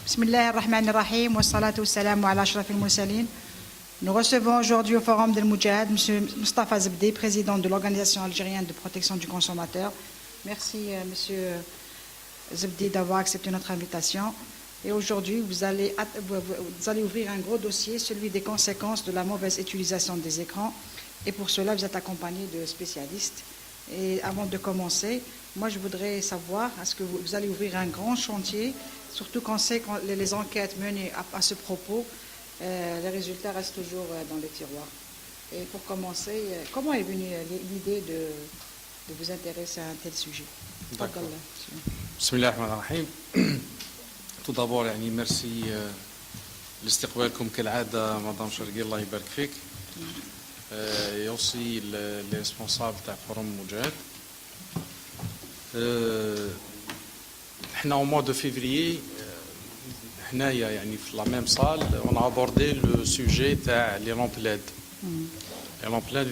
Bismillah ar-Rahman ar-Rahim, wa salatu wa salamu ala ashraf al-mursalin. Nous recevons aujourd'hui au Forum del Moudjahid M. Moustapha Zebdi, président de l'Organisation algérienne de protection du consommateur. Merci M. Zebdi d'avoir accepté notre invitation. Et aujourd'hui, vous allez ouvrir un gros dossier, celui des conséquences de la mauvaise utilisation des écrans. Et pour cela, vous êtes accompagné de spécialistes. Et avant de commencer, moi je voudrais savoir, est-ce que vous allez ouvrir un grand chantier, surtout quand c'est les enquêtes menées à ce propos, les résultats restent toujours dans les tiroirs. Et pour commencer, comment est venue l'idée de vous intéresser à un tel sujet? Bismillahirrahmanirrahim. Tout d'abord, merci لاستقبالكم كالعادة مدام شرقي الله يبارك فيك. Et aussi les responsables de Forum Moudjahid. Au mois de février, dans la même salle, on a abordé le sujet des lampes LED. Les lampes LED,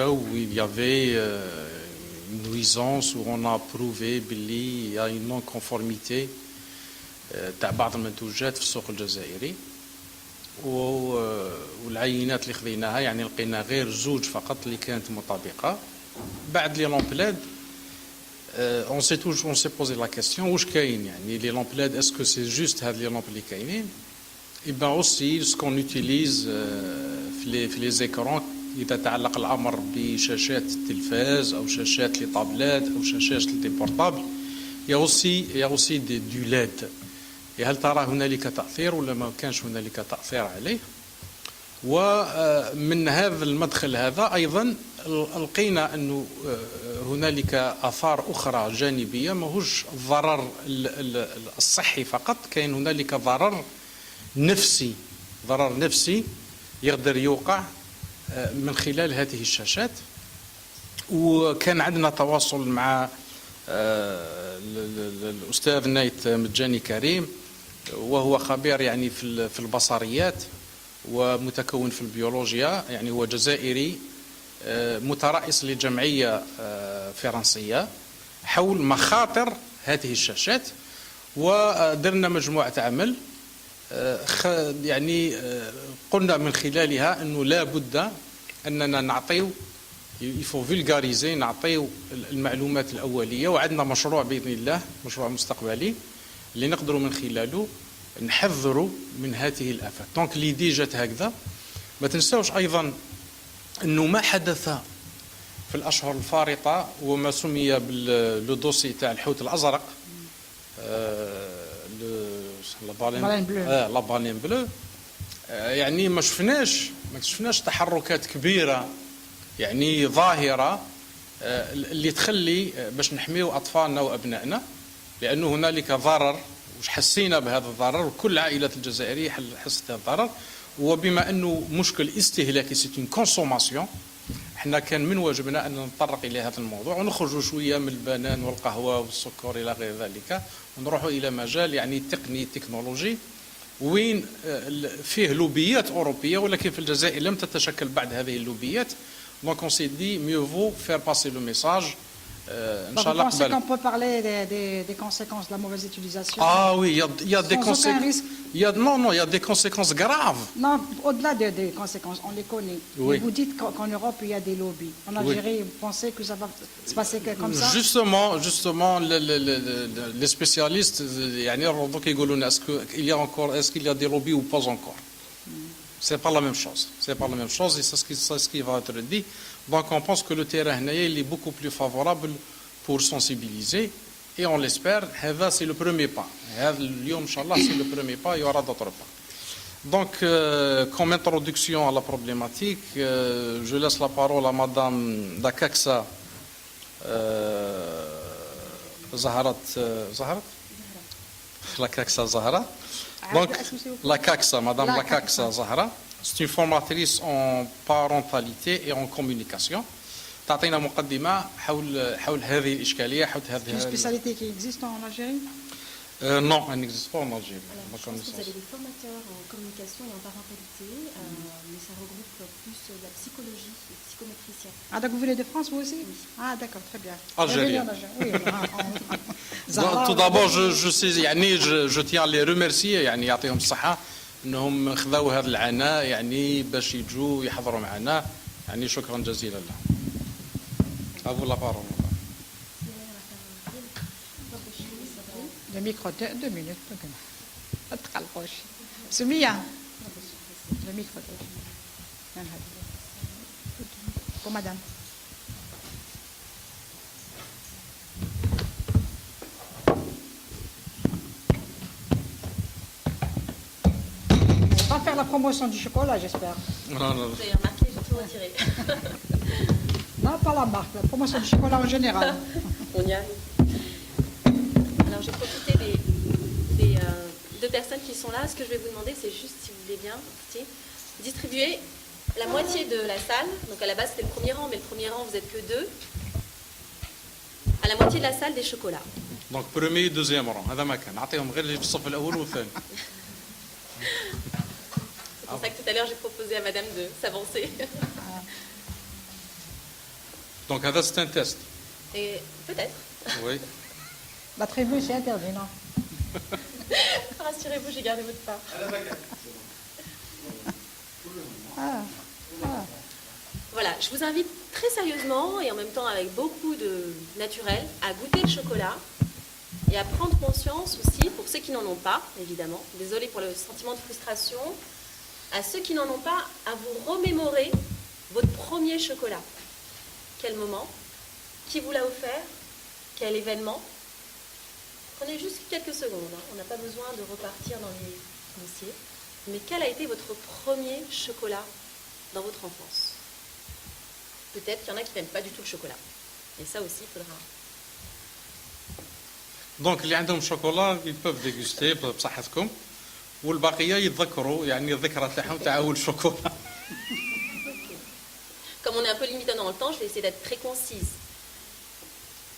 où il y avait une nuisance, où on a prouvé qu'il y a une non-conformité de بعض المنتوجات في السوق الجزائري. والعينات اللي خذيناها لقينا غير زوج فقط اللي كانت مطابقه. بعد لي لامب ليد on s'est posé la question واش كاين لي لامب ليد est-ce que c'est juste هاد لي لامب اللي كاينين. Et bien aussi ce qu'on utilise في les écrans اذا تعلق الامر بشاشات التلفاز او شاشات لي طابلات او شاشات لي بورطابل. Il y a aussi du LED. هل ترى هنالك تأثير ولا ما كانش هنالك تأثير عليه؟ ومن هذا المدخل هذا أيضا لقينا أنه هنالك آثار أخرى جانبية ماهوش الضرر الصحي فقط، كاين هنالك ضرر نفسي يقدر يوقع من خلال هذه الشاشات. وكان عندنا تواصل مع الأستاذ نايت مجاني كريم، وهو خبير في البصريات ومتكون في البيولوجيا، هو جزائري مترأس لجمعية فرنسية حول مخاطر هذه الشاشات. ودرنا مجموعة عمل قلنا من خلالها أنه لا بد أننا نعطيو نعطيو المعلومات الأولية. وعندنا مشروع بإذن الله، مشروع مستقبلي اللي نقدروا من خلاله نحذروا من هذه الآفات. دونك ليدي جات هكذا. ما تنساوش أيضا أنه ما حدث في الأشهر الفارطة وما سمي بالدوسي تاع الحوت الأزرق، لا بالين بلو، ما شفناش تحركات كبيرة ظاهرة اللي تخلي باش نحميو أطفالنا وأبنائنا، لأنه هنالك ضرر وحسينا بهذا الضرر وكل العائلات الجزائرية حست هذا الضرر. وبما أنه مشكل استهلاكي سيتون كونسوماسيون، احنا كان من واجبنا أن نتطرق إلى هذا الموضوع ونخرجوا شوية من البنان والقهوة والسكر إلى غير ذلك، ونروحوا إلى مجال تقني تكنولوجي وين فيه لوبيات أوروبية، ولكن في الجزائر لم تتشكل بعد هذه اللوبيات. Donc on s'est dit mieux vaut faire passer le message. Vous pensez qu'on peut parler des conséquences de la mauvaise utilisation? Ah oui, il y a des conséquences. Il y a des conséquences graves. Non, au-delà des conséquences, on les connaît. Oui. Vous dites qu'en Europe il y a des lobbies. En Algérie, vous pensez que ça va se passer comme ça? Justement, les spécialistes, est-ce qu'il y a des lobbies ou pas encore? C'est pas la même chose. C'est pas la même chose et c'est ce qui va être dit. Donc on pense que le terrain il est beaucoup plus favorable pour sensibiliser et on l'espère. C'est le premier pas. C'est le premier pas. Il y aura d'autres pas. Donc comme introduction à la problématique, je laisse la parole à Madame Dakaksa Zaharat. La Kaksa Zahra. Donc, la CACSA, Madame la CACSA Zahra, c'est une formatrice en parentalité et en communication. تعطينا مقدمة حول هذه الإشكالية، حول هذه. Une spécialité qui existe en Algérie? Non, elle n'existe pas en Algérie. Alors, je pense que vous avez des formateurs en communication et en parentalité, mais ça regroupe plus la psychologie, les psychométriciens. Ah, donc vous venez de France, vous aussi? Oui. Ah, d'accord, très bien. Algérien. Oui, زهراء Tout d'abord, je tiens à les remercier يعني يعطيهم الصحة انهم خذوا هذا العناء يعني باش يجوا يحضروا معنا يعني شكرا جزيلا لهم. أبو لا بارون. Le micro, 2 minutes. ما تقلقوش. سمية. Le micro. Pour madame. On va faire la promotion du chocolat, j'espère. Non, non. Vous avez remarqué, j'ai tout retiré. Non, pas la marque, la promotion du chocolat en général. On y arrive. Alors, je vais profiter des deux personnes qui sont là. Ce que je vais vous demander, c'est juste, si vous voulez bien, distribuer la moitié de la salle. Donc, à la base, c'était le premier rang, mais le premier rang, vous n'êtes que 2. À la moitié de la salle, des chocolats. Donc premier deuxième rang هذا ما كان نعطيهم غير اللي في الصف الأول والثاني. C'est pour ça que tout à l'heure, j'ai proposé à madame de s'avancer. Donc هذا c'est un test. Et peut-être. Oui. La tribu, c'est interdit, non? Rassurez-vous, j'ai gardé votre part. Voilà, je vous invite très sérieusement et en même temps avec beaucoup de naturel à goûter le chocolat et à prendre conscience aussi, pour ceux qui n'en ont pas, évidemment, désolé pour le sentiment de frustration, à ceux qui n'en ont pas, à vous remémorer votre premier chocolat. Quel moment? Qui vous l'a offert? Quel événement? Prenez juste quelques secondes, hein. On n'a pas besoin de repartir dans les dossiers. Mais quel a été votre premier chocolat dans votre enfance? Peut-être qu'il y en a qui n'aiment pas du tout le chocolat. Et ça aussi, il faudra. Donc اللي عندهم شوكولا ils peuvent déguster بصحتكم والبقية يتذكروا يعني الذكرى تاعهم تاع أول شوكولا. Comme on est un peu limité dans le temps, je vais essayer d'être très concise.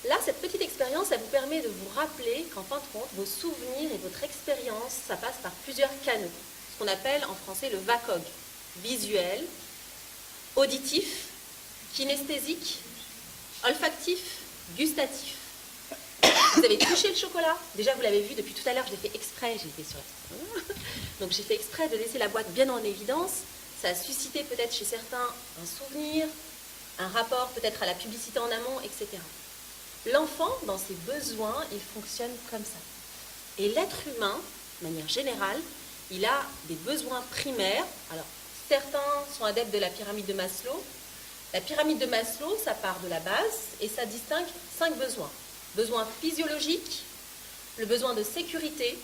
Là, cette petite expérience, ça vous permet de vous rappeler qu'en fin de compte, vos souvenirs et votre expérience, ça passe par plusieurs canaux. Ce qu'on appelle en français le VACOG. Visuel, auditif, kinesthésique, olfactif, gustatif. Vous avez touché le chocolat. Déjà, vous l'avez vu depuis tout à l'heure, je l'ai fait exprès, j'ai fait sur la... Donc j'ai fait exprès de laisser la boîte bien en évidence. Ça a suscité peut-être chez certains un souvenir, un rapport peut-être à la publicité en amont, etc. L'enfant, dans ses besoins, il fonctionne comme ça. Et l'être humain, de manière générale, il a des besoins primaires. Alors, certains sont adeptes de la pyramide de Maslow. La pyramide de Maslow, ça part de la base et ça distingue 5 besoins. Besoin physiologique, le besoin de sécurité,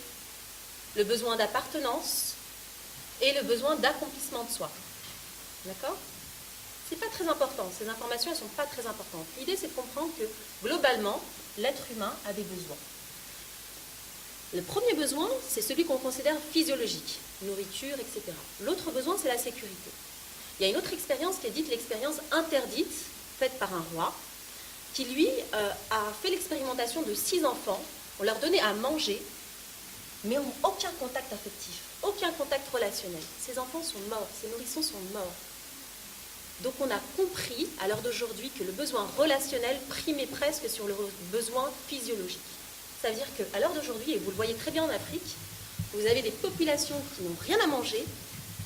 le besoin d'appartenance et le besoin d'accomplissement de soi. D'accord? C'est pas très important. Ces informations, elles sont pas très importantes. L'idée, c'est de comprendre que, globalement, l'être humain a des besoins. Le premier besoin, c'est celui qu'on considère physiologique, nourriture, etc. L'autre besoin, c'est la sécurité. Il y a une autre expérience qui est dite l'expérience interdite, faite par un roi, qui, lui, a fait l'expérimentation de 6 enfants. On leur donnait à manger, mais aucun contact affectif, aucun contact relationnel. Ces enfants sont morts, ces nourrissons sont morts. Donc on a compris, à l'heure d'aujourd'hui, que le besoin relationnel primait presque sur le besoin physiologique. Ça veut dire qu'à l'heure d'aujourd'hui, et vous le voyez très bien en Afrique, vous avez des populations qui n'ont rien à manger,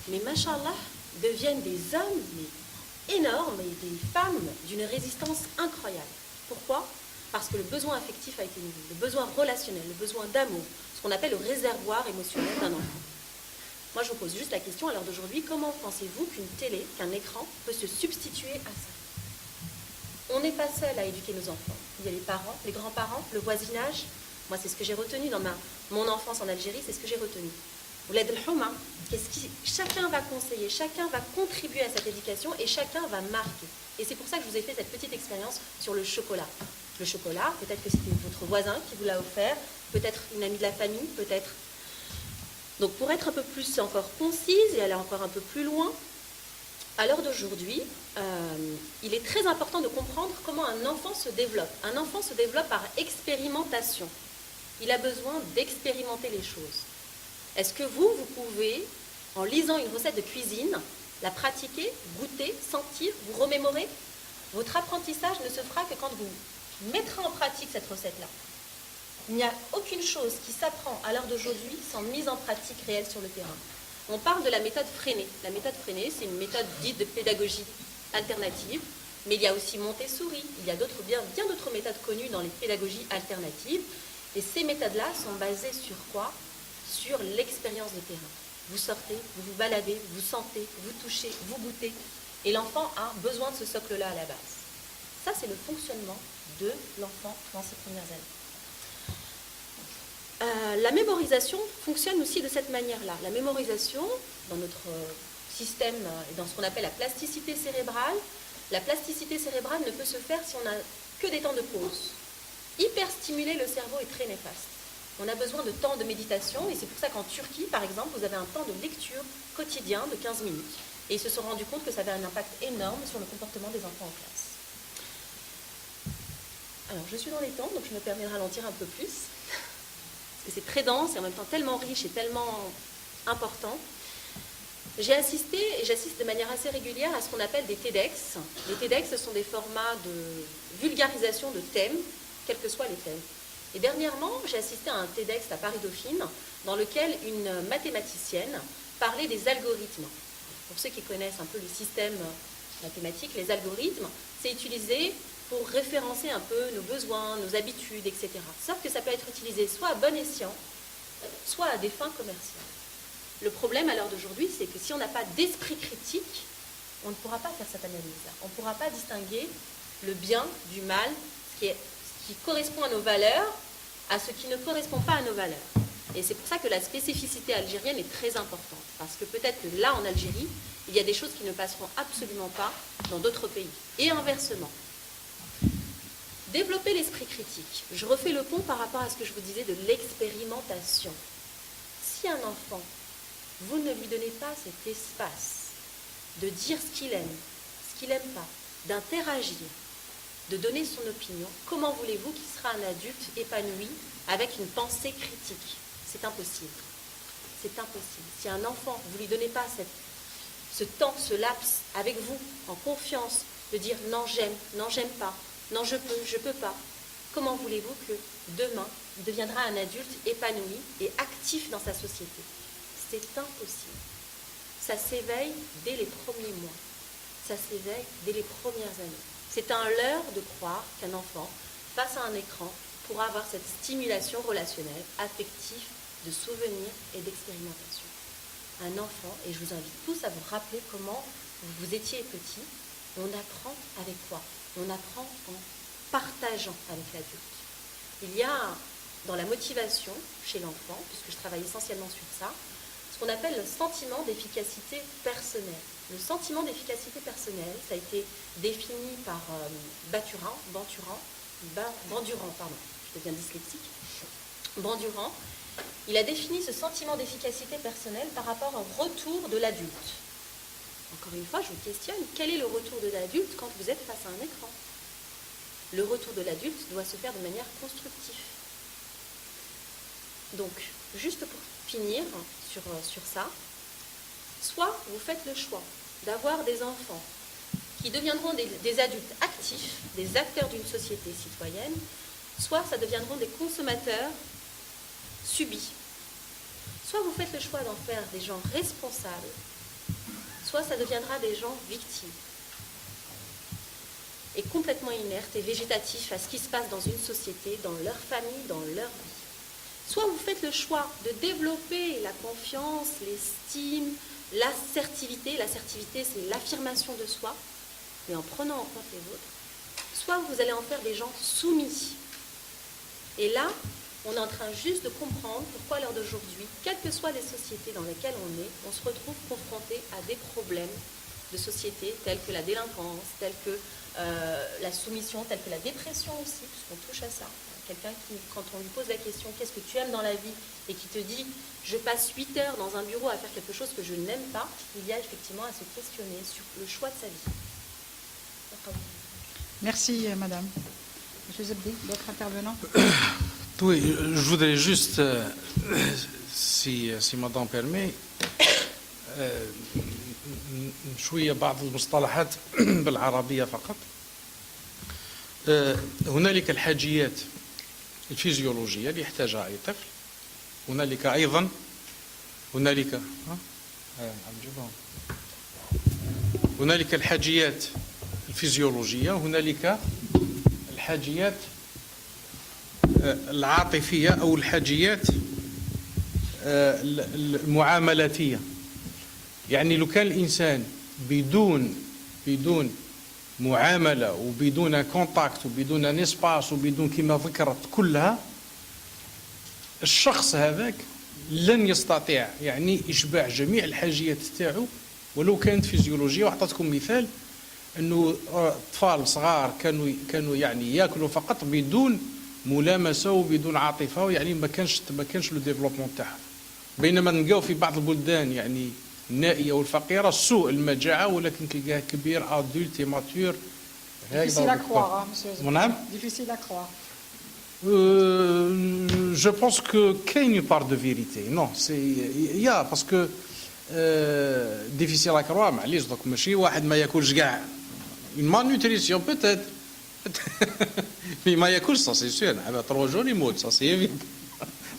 mais machallah, deviennent des hommes mais énormes et des femmes d'une résistance incroyable. Pourquoi? Parce que le besoin affectif a été nourri, le besoin relationnel, le besoin d'amour, ce qu'on appelle le réservoir émotionnel d'un enfant. Moi, je vous pose juste la question, à l'heure d'aujourd'hui, comment pensez-vous qu'une télé, qu'un écran peut se substituer à ça? On n'est pas seul à éduquer nos enfants. Il y a les parents, les grands-parents, le voisinage. Moi, c'est ce que j'ai retenu dans mon enfance en Algérie, c'est ce que j'ai retenu. Chacun va conseiller, chacun va contribuer à cette éducation et chacun va marquer. Et c'est pour ça que je vous ai fait cette petite expérience sur le chocolat. Le chocolat, peut-être que c'était votre voisin qui vous l'a offert, peut-être une amie de la famille, peut-être. Donc pour être un peu plus encore concise et aller encore un peu plus loin, à l'heure d'aujourd'hui, il est très important de comprendre comment un enfant se développe. Un enfant se développe par expérimentation. Il a besoin d'expérimenter les choses. Est-ce que vous pouvez, en lisant une recette de cuisine, la pratiquer, goûter, sentir, vous remémorer? Votre apprentissage ne se fera que quand vous mettrez en pratique cette recette-là. Il n'y a aucune chose qui s'apprend à l'heure d'aujourd'hui sans mise en pratique réelle sur le terrain. On parle de la méthode freinée. La méthode freinée, c'est une méthode dite de pédagogie alternative, mais il y a aussi Montessori, il y a bien d'autres méthodes connues dans les pédagogies alternatives. Et ces méthodes-là sont basées sur quoi? Sur l'expérience de terrain. Vous sortez, vous vous baladez, vous sentez, vous touchez, vous goûtez. Et l'enfant a besoin de ce socle-là à la base. Ça, c'est le fonctionnement de l'enfant dans ses premières années. La mémorisation fonctionne aussi de cette manière-là. La mémorisation, dans notre système et dans ce qu'on appelle la plasticité cérébrale ne peut se faire si on n'a que des temps de pause. Hyperstimuler le cerveau est très néfaste. On a besoin de temps de méditation et c'est pour ça qu'en Turquie, par exemple, vous avez un temps de lecture quotidien de 15 minutes. Et ils se sont rendus compte que ça avait un impact énorme sur le comportement des enfants en classe. Alors, je suis dans les temps, donc je me permets de ralentir un peu plus. Parce que c'est très dense et en même temps tellement riche et tellement important. J'ai assisté, et j'assiste de manière assez régulière, à ce qu'on appelle des TEDx. Les TEDx, ce sont des formats de vulgarisation de thèmes, quels que soient les thèmes. Et dernièrement, j'ai assisté à un TEDx à Paris-Dauphine, dans lequel une mathématicienne parlait des algorithmes. Pour ceux qui connaissent un peu le système mathématique, les algorithmes, c'est utilisé pour référencer un peu nos besoins, nos habitudes, etc. Sauf que ça peut être utilisé soit à bon escient, soit à des fins commerciales. Le problème à l'heure d'aujourd'hui, c'est que si on n'a pas d'esprit critique, on ne pourra pas faire cette analyse-là. On ne pourra pas distinguer le bien du mal, ce qui correspond à nos valeurs, à ce qui ne correspond pas à nos valeurs. Et c'est pour ça que la spécificité algérienne est très importante. Parce que peut-être que là, en Algérie, il y a des choses qui ne passeront absolument pas dans d'autres pays. Et inversement. Développer l'esprit critique. Je refais le pont par rapport à ce que je vous disais de l'expérimentation. Si un enfant, vous ne lui donnez pas cet espace de dire ce qu'il aime, ce qu'il n'aime pas, d'interagir, de donner son opinion, comment voulez-vous qu'il sera un adulte épanoui avec une pensée critique? C'est impossible. C'est impossible. Si un enfant, vous ne lui donnez pas ce temps, ce laps avec vous, en confiance, de dire non j'aime pas, non je peux pas, comment voulez-vous que demain, il deviendra un adulte épanoui et actif dans sa société? C'est impossible. Ça s'éveille dès les premiers mois. Ça s'éveille dès les premières années. C'est un leurre de croire qu'un enfant, face à un écran, pourra avoir cette stimulation relationnelle, affective, de souvenirs et d'expérimentation. Un enfant, et je vous invite tous à vous rappeler comment vous étiez petit, on apprend avec quoi? On apprend en partageant avec l'adulte. Il y a dans la motivation chez l'enfant, puisque je travaille essentiellement sur ça, ce qu'on appelle le sentiment d'efficacité personnelle. Le sentiment d'efficacité personnelle, ça a été défini par Bandurand, je deviens dyslexique. Bandurand, il a défini ce sentiment d'efficacité personnelle par rapport au retour de l'adulte. Encore une fois, je vous questionne, quel est le retour de l'adulte quand vous êtes face à un écran? Le retour de l'adulte doit se faire de manière constructive. Donc, juste pour finir sur ça, soit vous faites le choix d'avoir des enfants qui deviendront des adultes actifs, des acteurs d'une société citoyenne, soit ça deviendront des consommateurs subis. Soit vous faites le choix d'en faire des gens responsables, soit ça deviendra des gens victimes et complètement inertes et végétatifs à ce qui se passe dans une société, dans leur famille, dans leur vie. Soit vous faites le choix de développer la confiance, l'estime, l'assertivité. L'assertivité, c'est l'affirmation de soi, mais en prenant en compte les autres. Soit vous allez en faire des gens soumis. Et là, on est en train juste de comprendre pourquoi à l'heure d'aujourd'hui, quelles que soient les sociétés dans lesquelles on se retrouve confronté à des problèmes de société tels que la délinquance, tels que la soumission, tels que la dépression aussi, puisqu'on touche à ça. Quelqu'un qui, quand on lui pose la question « Qu'est-ce que tu aimes dans la vie ?» et qui te dit « Je passe 8 heures dans un bureau à faire quelque chose que je n'aime pas », il y a effectivement à se questionner sur le choix de sa vie. Merci, madame. Monsieur Zebdi, d'autres intervenants? Oui, je voudrais juste, si madame permet, شوية بعض المصطلحات بالعربية فقط. هنالك الحاجيات الفيزيولوجية اللي يحتاجها أي طفل. هنالك أيضا هنالك الحاجيات الفيزيولوجية، وهنالك الحاجيات العاطفية أو الحاجيات المعاملاتية. يعني لو كان الإنسان بدون معاملة وبدون كونتاكت وبدون نسباس وبدون كما ذكرت كلها، الشخص هذاك لن يستطيع يعني إشباع جميع الحاجيات تاعو ولو كانت فيزيولوجية. وأعطيتكم مثال أنه أطفال صغار كانوا يعني يأكلوا فقط بدون ملامسة وبدون عاطفة، يعني ما كانش لو ديفلوبمون تاعها. بينما نلقاو في بعض البلدان يعني النائية والفقيرة سوء المجاعة، ولكن تلقاه كبير ادولت ماتور. Difficile à croire, hein, monsieur. Mon Difficile à croire. Je pense que qu'il y a une part de vérité. Non, il y a parce que difficile à croire. معليش دوك ماشي واحد ما ياكلش كاع une malnutrition peut-être mais ما ياكلش ça c'est sûr. على 3 jours يموت ça c'est évident.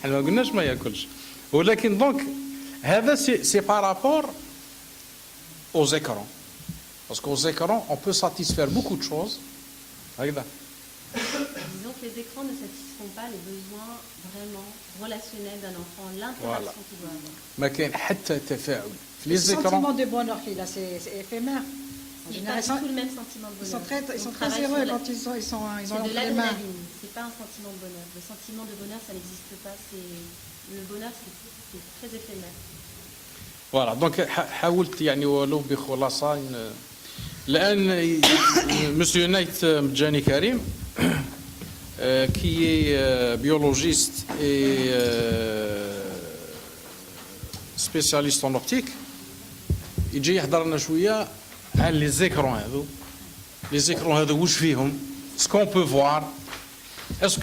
احنا ما قلناش ما ياكلش، ولكن دونك هذا c'est par rapport aux écrans. Parce qu'aux écrans, on peut satisfaire beaucoup de choses. هكذا. Disons que les écrans ne satisfont pas les besoins vraiment relationnels d'un enfant, l'interaction qu'il doit avoir. ما كاين حتى تفاعل في Le les écrans. sentiment de bonheur qu'il a, c'est éphémère. En C'est général, pas du tout le même sentiment de bonheur. ils sont On très travaille heureux sur quand ils ont C'est de entre les mains. l'adrénaline, c'est pas un sentiment de bonheur. Le sentiment de bonheur, ça n'existe pas. Le bonheur, c'est très éphémère. Voilà, donc حاولت يعني ولو بخلاصة. الآن Monsieur Nait Mdjani Karim, qui est biologiste et spécialiste en optique, يجي يحضر لنا شوية على les écrans هذو. Les écrans هذو واش فيهم؟ Ce qu'on peut voir. Est-ce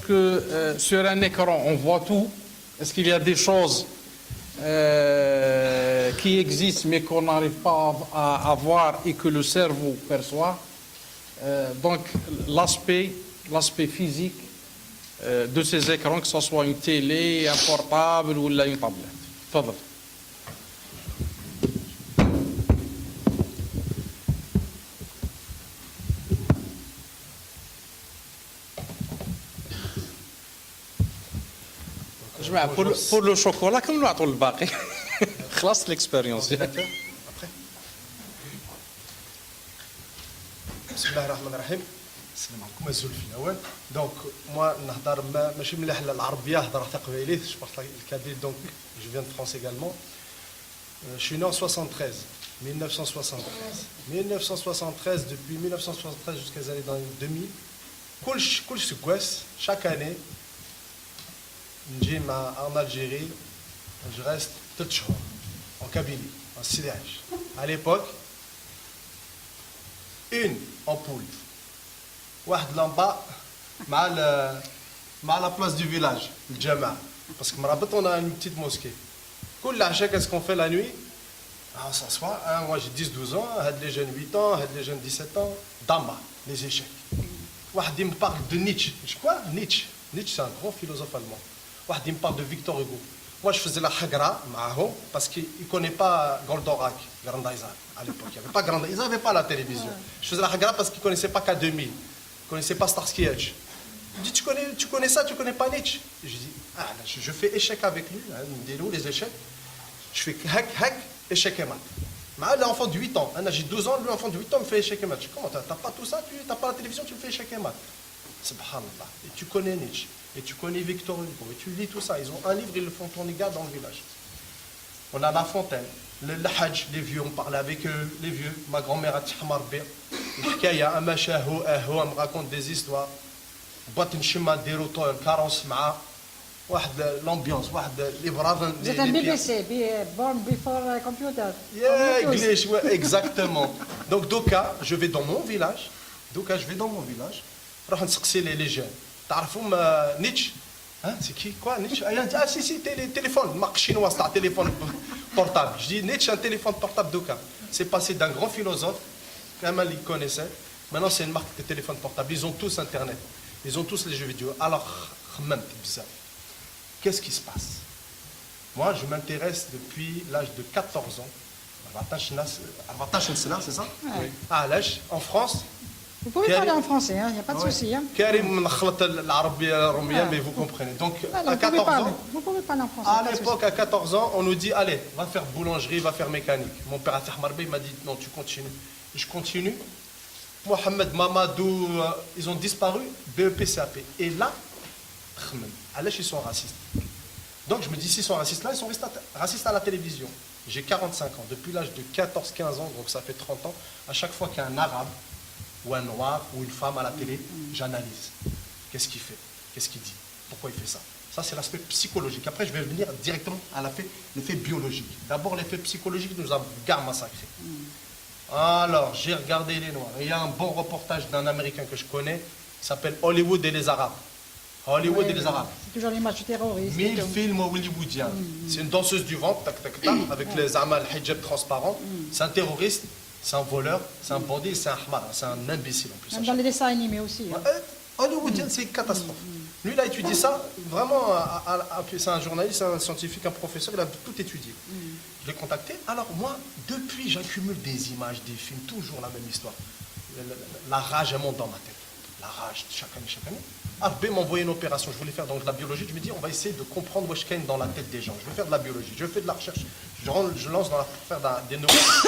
que sur un écran on voit tout? Est-ce qu'il y a des choses qui existent mais qu'on n'arrive pas à voir et que le cerveau perçoit? Donc l'aspect physique de ces écrans, que ce soit une télé, un portable ou une tablette. تفضل. جماعة pour le chocolat كم نعطوا الباقي. خلاص l'expérience. بسم الله الرحمن الرحيم. السلام عليكم الزول في الاول. دونك موا نهضر ماشي مليح العربيه، هضر تقبيليه. Je parle le cadre donc je viens de France également. Je suis né en 1973. Depuis 1973 jusqu'à les années 2000 كل سكواس chaque année نجي en Algérie. Je reste 3 شهور en Kabylie, en Sidi Aïch. À l'époque, une ampoule, واحد لامبا مع la place du village, le Djama. Parce que Marabat, on a une petite mosquée. كل عشاء, qu'est-ce qu'on fait la nuit? On s'assoit. Moi j'ai 10-12 ans, les jeunes 8 ans, les jeunes 17 ans. Dama, les échecs. واحد me parle de Nietzsche. Quoi? Nietzsche. Nietzsche, c'est un grand philosophe allemand. واحد me parle de Victor Hugo. Moi, je faisais la hagra معاهم parce qu'ils ne connaissaient pas Goldorak, Grandaïza à l'époque. Il n'y avait pas Grandaïza, ils n'avaient pas la télévision. Je faisais la hagra parce qu'ils ne connaissaient pas K2000, ils ne connaissaient pas Starsky Hutch. Il dit, tu connais ça, tu ne connais pas Nietzsche? Je dis, je fais échec avec lui, les échecs. Je fais hack, échec et mat. L'enfant de 8 ans, j'ai 12 ans, l'enfant de 8 ans me fait échec et mat. Comment tu n'as pas tout ça, tu n'as pas la télévision, tu me fais échec et mat. Subhanallah. Et tu connais Nietzsche. Et tu connais Victor Hugo, et tu lis tout ça. Ils ont un livre, ils le font tourner gars dans le village. On a la fontaine, le hajj, les vieux, on parlait avec eux, les vieux. Ma grand-mère a Tchhamar Bir. Il y a un machin, elle me raconte des histoires. Boîte chemin, des routons, carrosse, l'ambiance, les braves. Vous êtes un BBC, born before computer. Yeah, English, ouais, exactement. Donc, Doka, je vais dans mon village. راح نسقسي les jeunes. تعرفوا نيتش؟ c'est qui? Quoi Nietzsche? Ah si, téléphone, marque chinoise, t'as un téléphone portable. Je dis Nietzsche, un téléphone portable d'aucun. C'est passé d'un grand philosophe, quand même ils connaissaient. Maintenant c'est une marque de téléphone portable. Ils ont tous internet, ils ont tous les jeux vidéo. Alors Qu'est-ce qui se passe? Moi, je m'intéresse depuis l'âge de 14 ans. 14 سنة, c'est ça? Ouais. À l'âge, en France. Vous pouvez parler en français, il n'y a pas de souci. Hein. Karim نخلط العربية الرومية, mais vous comprenez. Donc, Voilà, à 14 ans, vous pouvez parler en français. à pas de l'époque, à 14 ans, on nous dit, allez, va faire boulangerie, va faire mécanique. Mon père Atah Marbe, il m'a dit, non, tu continues. Et je continue. Mohamed, Mamadou, ils ont disparu, BEP, CAP. Et là, ils sont racistes. Donc je me dis, s'ils sont racistes là, ils sont racistes à la télévision. J'ai 45 ans, depuis l'âge de 14-15 ans, donc ça fait 30 ans, à chaque fois qu'il y a un arabe, ou un noir, ou une femme à la télé, j'analyse. Qu'est-ce qu'il fait? Qu'est-ce qu'il dit? Pourquoi il fait ça? Ça, c'est l'aspect psychologique. Après, je vais venir directement à l'effet biologique. D'abord, l'effet psychologique nous a gare massacré. Alors, j'ai regardé les Noirs. Il y a un bon reportage d'un Américain que je connais, qui s'appelle Hollywood et les Arabes. Hollywood et les Arabes. C'est toujours l'image du terroriste. 1000 films hollywoodiens. C'est une danseuse du ventre, tac, tac, tac, avec les amas, le hijab transparent. C'est un terroriste, c'est un voleur, c'est un bandit, c'est un hamar, c'est un imbécile en plus. Même dans les dessins animés aussi. Hein. Hollywoodien, c'est une catastrophe. Lui, il a étudié ça, vraiment, c'est un journaliste, un scientifique, un professeur, il a tout étudié. Je l'ai contacté. Alors moi, depuis, j'accumule des images, des films, toujours la même histoire. La rage, elle monte dans ma tête. La rage, chaque année. Arbé m'a envoyé une opération, je voulais faire donc de la biologie. Je me dis, on va essayer de comprendre où est dans la tête des gens. Je vais faire de la biologie, je fais de la recherche. Je lance dans faire des neurosciences.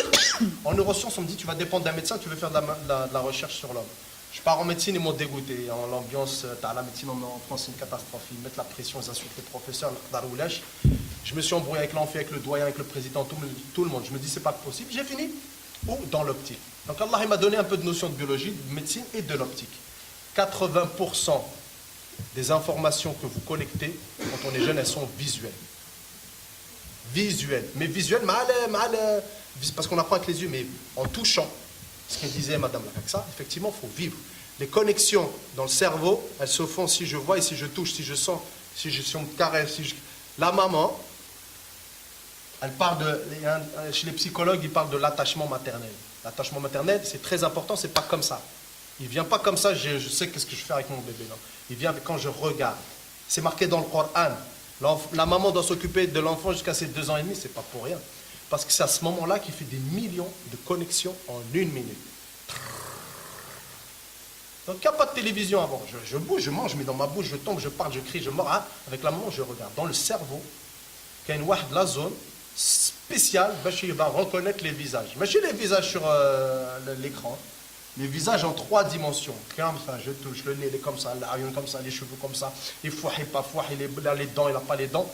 En neurosciences, on me dit, tu vas dépendre d'un médecin, tu veux faire de la recherche sur l'homme. Je pars en médecine, ils m'ont dégoûté. L'ambiance, la médecine en France, c'est une catastrophe. Ils mettent la pression, ils insultent les professeurs, je me suis embrouillé avec l'amphi, avec le doyen, avec le président, tout le monde. Je me dis, c'est pas possible. J'ai fini dans l'optique. Donc Allah, il m'a donné un peu de notion de biologie, de médecine et de l'optique. 80% des informations que vous collectez quand on est jeune, elles sont visuelles. Visuelles. Mais visuelles, parce qu'on apprend avec les yeux, mais en touchant. Ce qu'elle disait Madame Lakaksa, effectivement, il faut vivre. Les connexions dans le cerveau, elles se font si je vois et si je touche, si je sens, si on me caresse. La maman, elle parle chez les psychologues, ils parlent de l'attachement maternel. L'attachement maternel, c'est très important, c'est pas comme ça. Il ne vient pas comme ça, je sais qu'est-ce que je fais avec mon bébé. Non. Il vient quand je regarde. C'est marqué dans le Coran. La maman doit s'occuper de l'enfant jusqu'à ses 2 ans et demi, c'est pas pour rien. Parce que c'est à ce moment-là qu'il fait des millions de connexions en 1 minute. Donc il n'y a pas de télévision avant. Je bouge, je mange, je mets dans ma bouche, je tombe, je parle, je crie, je mords. Avec la maman, je regarde. Dans le cerveau, il y a une de la zone spéciale, il va reconnaître les visages. Mais chez les visages sur l'écran, les visages en 3 dimensions. Comme ça, je touche, le nez, il est comme ça, l'arrière comme ça, les cheveux comme ça, il fouah, il pas fouah, il a les dents, il n'a pas les dents.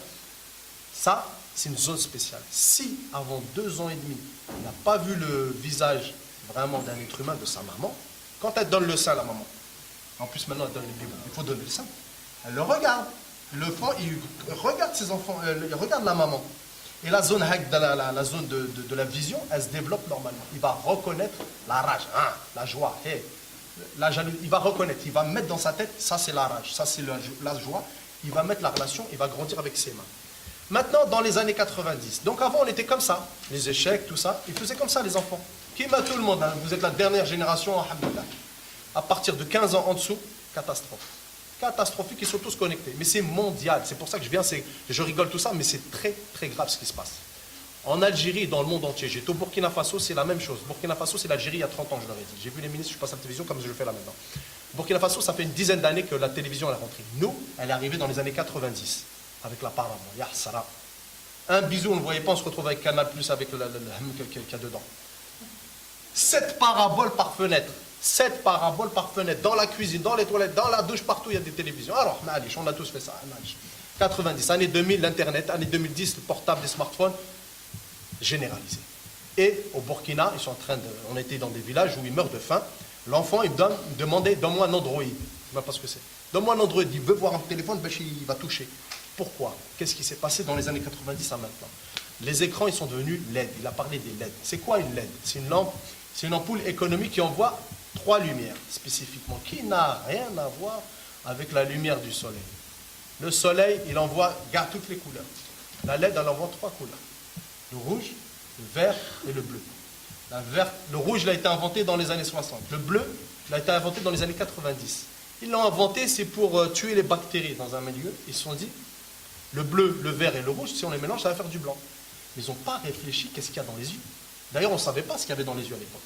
Ça, c'est une zone spéciale. Si, avant 2 ans et demi, on n'a pas vu le visage vraiment d'un être humain, de sa maman, quand elle donne le sein, la maman, en plus maintenant elle donne le bébé, il faut donner le sein, elle le regarde. L'enfant, il regarde ses enfants, il regarde la maman. Et la zone, la zone de la vision, elle se développe normalement. Il va reconnaître la rage, la joie, la jalousie. Il va reconnaître, il va mettre dans sa tête, ça c'est la rage, ça c'est la joie. Il va mettre la relation, il va grandir avec ses mains. Maintenant, dans les années 90, donc avant on était comme ça, les échecs, tout ça, ils faisaient comme ça les enfants. Qui m'a tout le monde, hein, vous êtes la dernière génération, alhamdoulilah. À partir de 15 ans en dessous, catastrophe. Catastrophique, ils sont tous connectés. Mais c'est mondial, c'est pour ça que je viens, je rigole tout ça, mais c'est très très grave ce qui se passe. En Algérie et dans le monde entier, j'étais au Burkina Faso, c'est la même chose. Burkina Faso, c'est l'Algérie il y a 30 ans, je leur ai dit. J'ai vu les ministres, je passe à la télévision comme je le fais là maintenant. Burkina Faso, ça fait une dizaine d'années que la télévision elle est rentrée. Nous, elle est arrivée dans les années 90. Avec la parabole, ya Sarah. Un bisou, on ne le voyait pas, on se retrouve avec Canal Plus avec le qu'il y a dedans. 7 paraboles par fenêtre. 7 paraboles par fenêtre. Dans la cuisine, dans les toilettes, dans la douche, partout il y a des télévisions. Alors, on a tous fait ça. 90, année 2000, l'Internet, année 2010, le portable, les smartphones, généralisé. Et au Burkina, ils sont en train de. On était dans des villages où ils meurent de faim. L'enfant, il me demandait, donne-moi un Android. Je ne sais pas ce que c'est. Donne-moi un Android. Il veut voir un téléphone, ben, il va toucher. Pourquoi? Qu'est-ce qui s'est passé dans les années 90 à maintenant? Les écrans, ils sont devenus LED. Il a parlé des LED. C'est quoi une LED? C'est une lampe, c'est une ampoule économique qui envoie 3 lumières spécifiquement, qui n'a rien à voir avec la lumière du soleil. Le soleil, il envoie, garde toutes les couleurs. La LED, elle envoie 3 couleurs. Le rouge, le vert et le bleu. Le rouge, il a été inventé dans les années 60. Le bleu, il a été inventé dans les années 90. Ils l'ont inventé, c'est pour tuer les bactéries dans un milieu. Ils se sont dit, le bleu, le vert et le rouge, si on les mélange, ça va faire du blanc. Mais ils n'ont pas réfléchi qu'est-ce qu'il y a dans les yeux. D'ailleurs, on ne savait pas ce qu'il y avait dans les yeux à l'époque.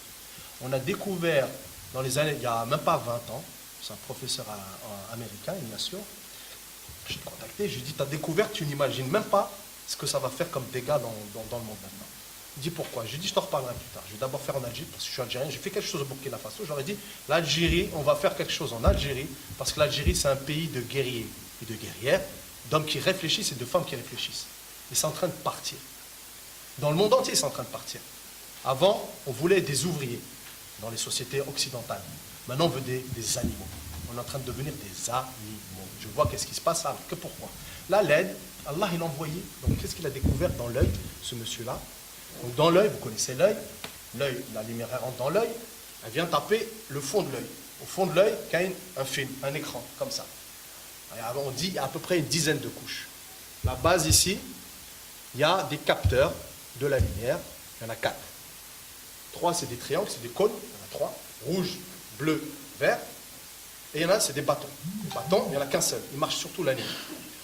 On a découvert, dans les années, il n'y a même pas 20 ans, c'est un professeur américain, Ignacio, je l'ai contacté, je lui ai dit, tu as découvert, tu n'imagines même pas ce que ça va faire comme dégâts dans le monde maintenant. Il dit pourquoi? Je lui ai dit, je t'en reparlerai plus tard. Je vais d'abord faire en Algérie, parce que je suis algérien. J'ai fait quelque chose au Burkina Faso. J'aurais dit, l'Algérie, on va faire quelque chose en Algérie, parce que l'Algérie, c'est un pays de guerriers et de guerrières, d'hommes qui réfléchissent et de femmes qui réfléchissent. Et c'est en train de partir. Dans le monde entier, c'est en train de partir. Avant, on voulait des ouvriers dans les sociétés occidentales. Maintenant, on veut des animaux. On est en train de devenir des animaux. Je vois qu'est-ce qui se passe, que pourquoi. Là, l'aide, Allah, il l'a envoyé. Donc, qu'est-ce qu'il a découvert dans l'œil, ce monsieur-là? Donc, dans l'œil, vous connaissez l'œil, la lumière rentre dans l'œil, elle vient taper le fond de l'œil. Au fond de l'œil, il y a un film, un écran, comme ça. Alors, on dit il y a à peu près une dizaine de couches. La base ici, il y a des capteurs de la lumière, il y en a 4. 3, c'est des triangles, c'est des cônes, il y en a 3, rouge, bleu, vert, et il y en a, c'est des bâtons. Les bâtons, il n'y en a qu'un seul, il marche surtout la nuit.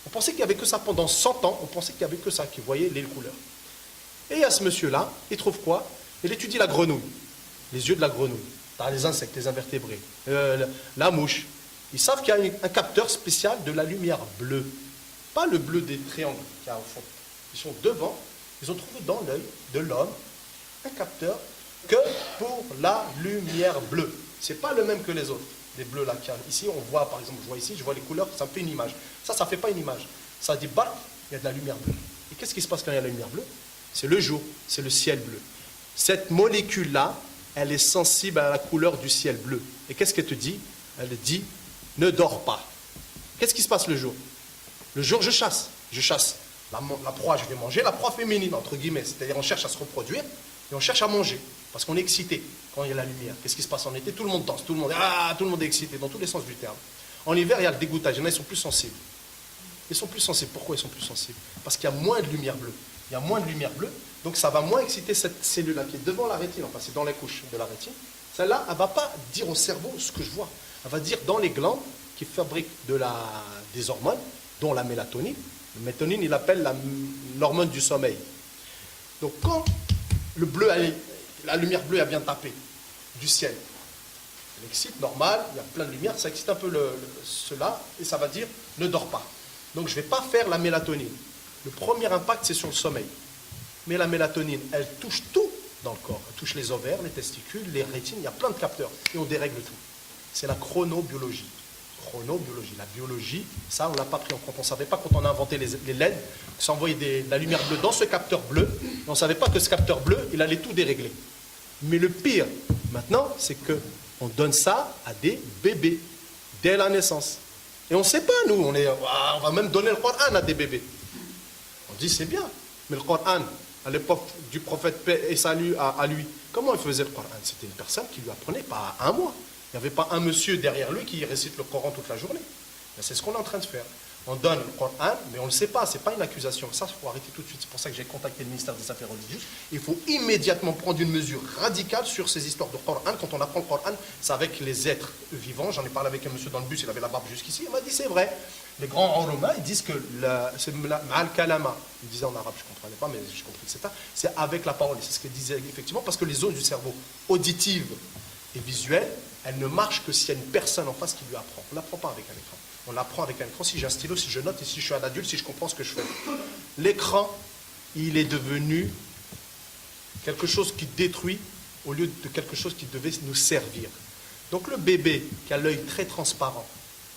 On pensait qu'il n'y avait que ça pendant 100 ans, on pensait qu'il n'y avait que ça, qui voyait les couleurs. Et il y a ce monsieur-là, il trouve quoi? Il étudie la grenouille, les yeux de la grenouille, dans les insectes, les invertébrés, la mouche. Ils savent qu'il y a un capteur spécial de la lumière bleue, pas le bleu des triangles qu'il y a au fond. Ils sont devant, ils ont trouvé dans l'œil de l'homme un capteur que pour la lumière bleue. Ce n'est pas le même que les autres, les bleus là qu'il y a. Ici, on voit, par exemple, je vois ici, je vois les couleurs, ça me fait une image. Ça ne fait pas une image. Ça dit, bah, il y a de la lumière bleue. Et qu'est-ce qui se passe quand il y a de la lumière bleue? C'est le jour, c'est le ciel bleu. Cette molécule-là, elle est sensible à la couleur du ciel bleu. Et qu'est-ce qu'elle te dit? Elle dit, ne dors pas. Qu'est-ce qui se passe le jour? Le jour, je chasse. Je chasse. La proie, je vais manger. La proie féminine, entre guillemets. C'est-à-dire, on cherche à se reproduire et on cherche à manger. Parce qu'on est excité quand il y a la lumière. Qu'est-ce qui se passe en été? Tout le monde danse, tout le monde est excité, dans tous les sens du terme. En hiver, il y a le dégoûtage. Il y en a, ils sont plus sensibles. Ils sont plus sensibles. Pourquoi ils sont plus sensibles? Parce qu'il y a moins de lumière bleue. Il y a moins de lumière bleue, donc ça va moins exciter cette cellule-là qui est devant la rétine, enfin c'est dans les couches de la rétine. Celle-là, elle ne va pas dire au cerveau ce que je vois. Elle va dire dans les glandes qui fabriquent des hormones, dont la mélatonine. La mélatonine, il appelle l'hormone du sommeil. Donc quand le bleu, la lumière bleue, elle vient taper du ciel, elle excite, normal, il y a plein de lumière, ça excite un peu cela, et ça va dire ne dors pas. Donc je ne vais pas faire la mélatonine. Le premier impact, c'est sur le sommeil. Mais la mélatonine, elle touche tout dans le corps. Elle touche les ovaires, les testicules, les rétines, il y a plein de capteurs. Et on dérègle tout. C'est la chronobiologie. Chronobiologie. La biologie, ça, on ne l'a pas pris en compte. On ne savait pas quand on a inventé les LED, que ça envoyait de la lumière bleue dans ce capteur bleu. Et on ne savait pas que ce capteur bleu, il allait tout dérégler. Mais le pire, maintenant, c'est qu'on donne ça à des bébés, dès la naissance. Et on ne sait pas, nous, on va même donner le Coran à des bébés. On dit c'est bien, mais le Coran, à l'époque du prophète paix et salut à lui, comment il faisait le Coran? C'était une personne qui lui apprenait pas un mois. Il n'y avait pas un monsieur derrière lui qui récite le Coran toute la journée. C'est ce qu'on est en train de faire. On donne le Coran, mais on ne le sait pas, ce n'est pas une accusation. Ça, il faut arrêter tout de suite. C'est pour ça que j'ai contacté le ministère des Affaires religieuses. Il faut immédiatement prendre une mesure radicale sur ces histoires de Coran. Quand on apprend le Coran, c'est avec les êtres vivants. J'en ai parlé avec un monsieur dans le bus, il avait la barbe jusqu'ici. Il m'a dit c'est vrai. Les grands ulama, ils disent que c'est ma'al kalama. Ils disaient en arabe, je ne comprenais pas, mais j'ai compris que c'est avec la parole. C'est ce qu'ils disaient effectivement, parce que les zones du cerveau auditives et visuelles, elles ne marchent que s'il y a une personne en face qui lui apprend. On n'apprend pas avec un écran. On apprend avec un écran, si j'ai un stylo, si je note, et si je suis un adulte, si je comprends ce que je fais. L'écran, il est devenu quelque chose qui détruit au lieu de quelque chose qui devait nous servir. Donc le bébé qui a l'œil très transparent,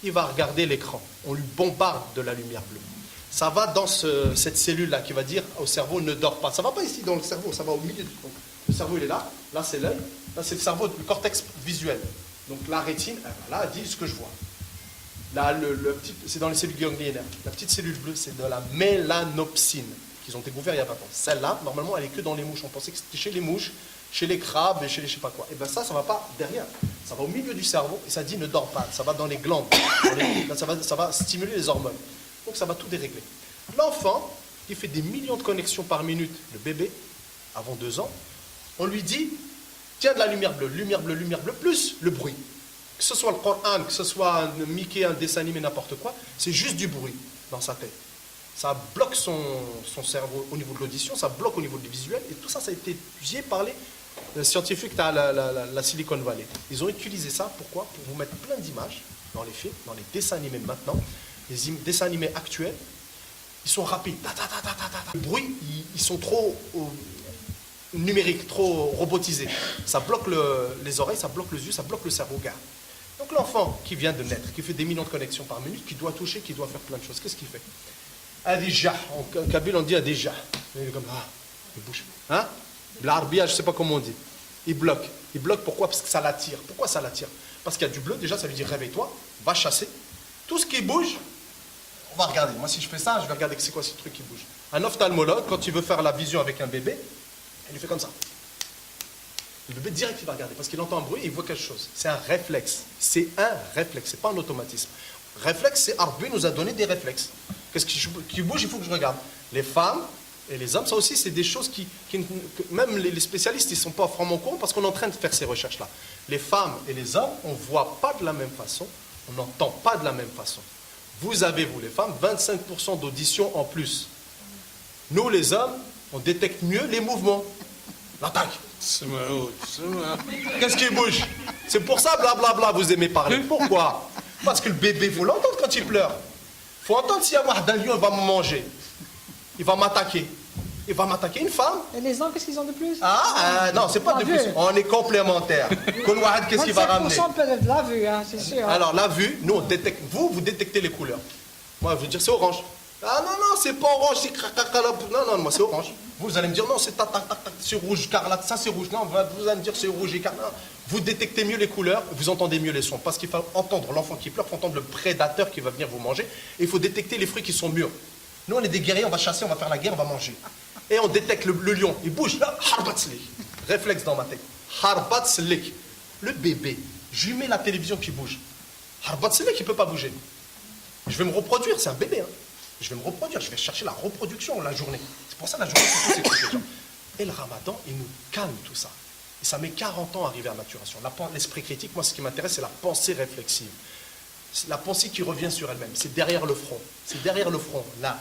il va regarder l'écran. On lui bombarde de la lumière bleue. Ça va dans cette cellule-là qui va dire au cerveau ne dors pas. Ça ne va pas ici dans le cerveau, ça va au milieu. Donc, le cerveau il est là c'est l'œil, là c'est le cerveau, le cortex visuel. Donc la rétine, là elle dit ce que je vois. Là, c'est dans les cellules ganglionnaires. La petite cellule bleue, c'est de la mélanopsine qu'ils ont découvert il y a 20 ans. Celle-là, normalement, elle est que dans les mouches. On pensait que c'était chez les mouches, chez les crabes et chez les je sais pas quoi. Et bien ça ne va pas derrière. Ça va au milieu du cerveau et ça dit ne dors pas. Ça va dans les glandes. Là, ça va stimuler les hormones. Donc ça va tout dérégler. L'enfant, qui fait des millions de connexions par minute, le bébé, avant 2 ans, on lui dit, tiens de la lumière bleue, plus le bruit. Que ce soit le Coran, que ce soit un Mickey, un dessin animé, n'importe quoi, c'est juste du bruit dans sa tête. Ça bloque son cerveau au niveau de l'audition, ça bloque au niveau du visuel, et tout ça, ça a été étudié par les scientifiques de la Silicon Valley. Ils ont utilisé ça, pourquoi? Pour vous mettre plein d'images dans les films, dans les dessins animés maintenant, les dessins animés actuels, ils sont rapides. Le bruit, ils sont trop numériques, trop robotisés. Ça bloque les oreilles, ça bloque les yeux, ça bloque le cerveau. Gars. Donc l'enfant qui vient de naître, qui fait des millions de connexions par minute, qui doit toucher, qui doit faire plein de choses, qu'est-ce qu'il fait? Adija, en kabyle on dit Adija. Il est comme il bouge. Hein? L'arbia, je ne sais pas comment on dit. Il bloque. Il bloque pourquoi? Parce que ça l'attire. Pourquoi ça l'attire? Parce qu'il y a du bleu, déjà ça lui dit réveille-toi, va chasser. Tout ce qui bouge, on va regarder. Moi si je fais ça, je vais regarder que c'est quoi ce truc qui bouge. Un ophtalmologue, quand il veut faire la vision avec un bébé, il lui fait comme ça. Le bébé direct il va regarder parce qu'il entend un bruit et il voit quelque chose. C'est un réflexe. C'est un réflexe, c'est pas un automatisme. Réflexe, c'est Arbi nous a donné des réflexes. Qu'est-ce qui bouge, il faut que je regarde. Les femmes et les hommes, ça aussi, c'est des choses que même les spécialistes, ils ne sont pas vraiment au courant parce qu'on est en train de faire ces recherches-là. Les femmes et les hommes, on ne voit pas de la même façon, on n'entend pas de la même façon. Vous avez, vous les femmes, 25% d'audition en plus. Nous, les hommes, on détecte mieux les mouvements. L'attaque. Qu'est-ce qui bouge? C'est pour ça, blablabla, vous aimez parler. Pourquoi? Parce que le bébé, il faut l'entendre quand il pleure. Il faut entendre s'il y a un lion, il va me manger. Il va m'attaquer. Il va m'attaquer. Une femme. Et les hommes, qu'est-ce qu'ils ont de plus? Non, c'est pas de plus. On est complémentaires. Qu'est-ce qu'il va ramener? 25% peut-être de la vue, hein, c'est sûr. Alors, la vue, nous, on détecte. Vous détectez les couleurs. Moi, je veux dire, c'est orange. Ah non, c'est pas orange, c'est non, moi, c'est orange. Vous allez me dire, non, c'est rouge, écarlate, ça c'est rouge. Non, vous allez me dire, c'est rouge, écarlate. Vous détectez mieux les couleurs, vous entendez mieux les sons. Parce qu'il faut entendre l'enfant qui pleure, il faut entendre le prédateur qui va venir vous manger. Et il faut détecter les fruits qui sont mûrs. Nous, on est des guerriers, on va chasser, on va faire la guerre, on va manger. Et on détecte le lion, il bouge. Là, harbatslik. Réflexe dans ma tête. Harbatslik. Le bébé, je lui mets la télévision qui bouge. Harbatslik, il ne peut pas bouger. Je vais me reproduire, c'est un bébé. Hein. Je vais me reproduire, je vais chercher la reproduction la journée. C'est pour ça la journée, c'est tous ces trucs. Et le ramadan, il nous calme tout ça. Et ça met 40 ans à arriver à maturation. L'esprit critique, moi, ce qui m'intéresse, c'est la pensée réflexive. La pensée qui revient sur elle-même. C'est derrière le front. C'est derrière le front, là.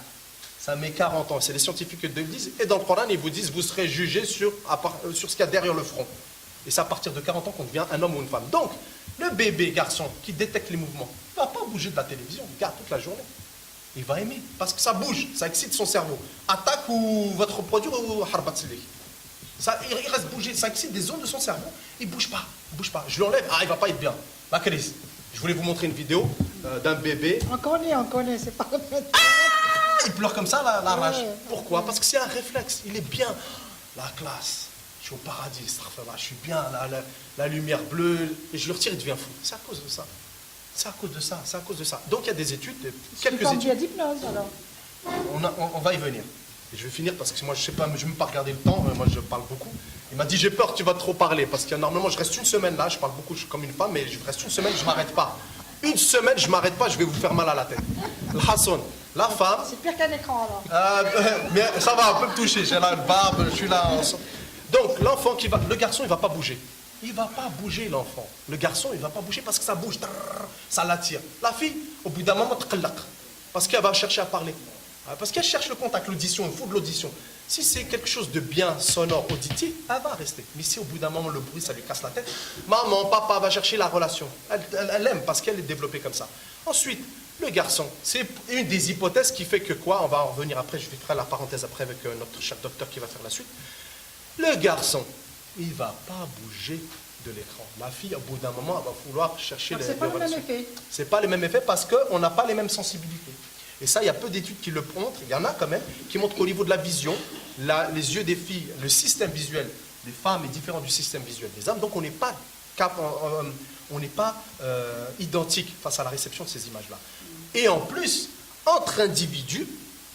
Ça met 40 ans. C'est les scientifiques qui le disent. Et dans le Coran, ils vous disent, vous serez jugé sur ce qu'il y a derrière le front. Et c'est à partir de 40 ans qu'on devient un homme ou une femme. Donc, le bébé garçon qui détecte les mouvements, il ne va pas bouger de la télévision, il regarde toute la journée. Il va aimer, parce que ça bouge, ça excite son cerveau. Attaque ou va te reproduire ou harbatsili. Il reste bouger, ça excite des zones de son cerveau. Il ne bouge pas, Je l'enlève, il ne va pas être bien. La crise. Je voulais vous montrer une vidéo d'un bébé. On connaît, c'est pas le fait. Il pleure comme ça, la rage. Pourquoi? Parce que c'est un réflexe, il est bien. La classe, je suis au paradis, je suis bien, la lumière bleue, et je le retire, il devient fou. C'est à cause de ça. C'est à cause de ça. Donc il y a des études, quelques études. C'est d'hypnose alors. On va y venir. Et je vais finir parce que moi je sais pas, je ne veux pas regarder le temps, moi je parle beaucoup. Il m'a dit j'ai peur que tu vas trop parler parce que normalement je reste une semaine là, je parle beaucoup, je suis comme une femme, mais je reste une semaine, je ne m'arrête pas. Une semaine, je ne m'arrête pas, je vais vous faire mal à la tête. Le Hassan, la femme. C'est pire qu'un écran alors. Mais ça va, on peut me toucher, j'ai la barbe, je suis là. Donc l'enfant le garçon il ne va pas bouger. Il ne va pas bouger l'enfant. Le garçon, il ne va pas bouger parce que ça bouge, ça l'attire. La fille, au bout d'un moment, parce qu'elle va chercher à parler. Parce qu'elle cherche le contact, l'audition, il faut de l'audition. Si c'est quelque chose de bien sonore, auditif, elle va rester. Mais si au bout d'un moment, le bruit, ça lui casse la tête, maman, papa va chercher la relation. Elle aime parce qu'elle est développée comme ça. Ensuite, le garçon, c'est une des hypothèses qui fait que quoi? On va en revenir après, je vais faire la parenthèse après avec notre cher docteur qui va faire la suite. Le garçon, il ne va pas bouger de l'écran. La fille, au bout d'un moment, elle va vouloir chercher les relations. C'est pas le même effet. Ce n'est pas le même effet parce qu'on n'a pas les mêmes sensibilités. Et ça, il y a peu d'études qui le montrent. Il y en a quand même qui montrent qu'au niveau de la vision, les yeux des filles, le système visuel des femmes est différent du système visuel des hommes. Donc on n'est pas, identique face à la réception de ces images-là. Et en plus, entre individus,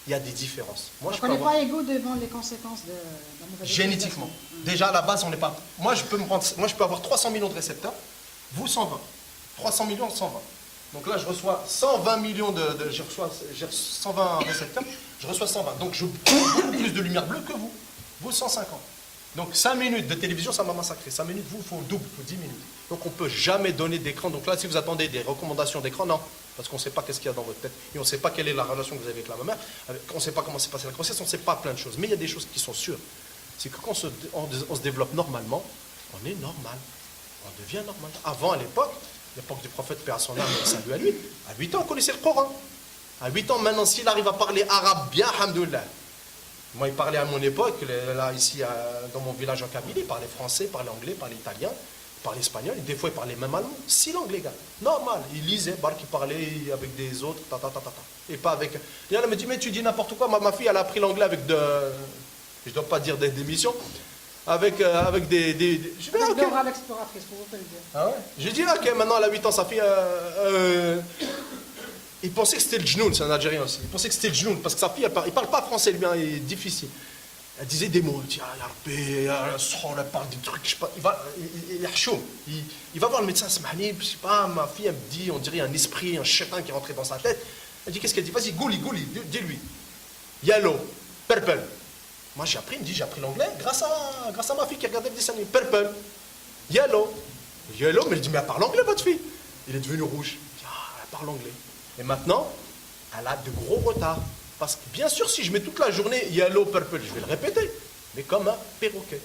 il y a des différences. Moi, on n'est pas égaux devant les conséquences de la mauvaise génétiquement. Déjà, à la base, on n'est pas... Moi, je peux avoir 300 millions de récepteurs, vous 120. 300 millions, 120. Donc là, je reçois 120 millions j'ai 120 récepteurs, je reçois 120. Donc, je prends beaucoup plus de lumière bleue que vous. Vous, 150. Donc 5 minutes de télévision, ça m'a massacré. 5 minutes, vous, il faut le double, il faut 10 minutes. Donc on ne peut jamais donner d'écran. Donc là, si vous attendez des recommandations d'écran, non. Parce qu'on ne sait pas qu'est-ce qu'il y a dans votre tête. Et on ne sait pas quelle est la relation que vous avez avec la maman. On ne sait pas comment s'est passée la grossesse, on ne sait pas plein de choses. Mais il y a des choses qui sont sûres. C'est que quand on se développe normalement, on est normal. On devient normal. Avant, à l'époque du prophète, paix à son âme, salut à lui, à 8 ans, on connaissait le Coran. À 8 ans, maintenant, s'il arrive à parler arabe bien, alhamdoulilah. Moi, il parlait à mon époque, là, ici, dans mon village en Kabylie, il parlait français, il parlait anglais, il parlait italien, il parlait espagnol, et des fois, il parlait même allemand. 6 langues, les gars. Normal. Il lisait, il parlait avec des autres, et pas avec... Et elle me dit, mais tu dis n'importe quoi. Ma fille, elle a appris l'anglais avec de... Je ne dois pas dire des missions. Avec des... Je dis, Avec ok. Dora l'exploratrice, pour vous le dire. Ah ouais. J'ai dit, ok, maintenant, elle a 8 ans, sa fille... Il pensait que c'était le djnoun, c'est un Algérien aussi. Il pensait que c'était le djnoun, parce que sa fille, il parle pas français, lui, hein, il est difficile. Elle disait des mots, elle dit, ah, elle parle des trucs, je sais pas, il va voir le médecin, je sais pas, ma fille, elle me dit, on dirait un esprit, un chétan qui est rentré dans sa tête. Elle dit, qu'est-ce qu'elle dit? Vas-y, gouli, dis-lui. Yellow, purple. Moi, j'ai appris, il me dit, j'ai appris l'anglais grâce à ma fille qui regardait le dessin animé. Purple, yellow, mais il dit, mais elle parle anglais, votre fille. Il est devenu rouge. Il dit, ah, elle parle anglais. Et maintenant, elle a de gros retards. Parce que bien sûr, si je mets toute la journée yellow, purple, je vais le répéter. Mais comme un perroquet.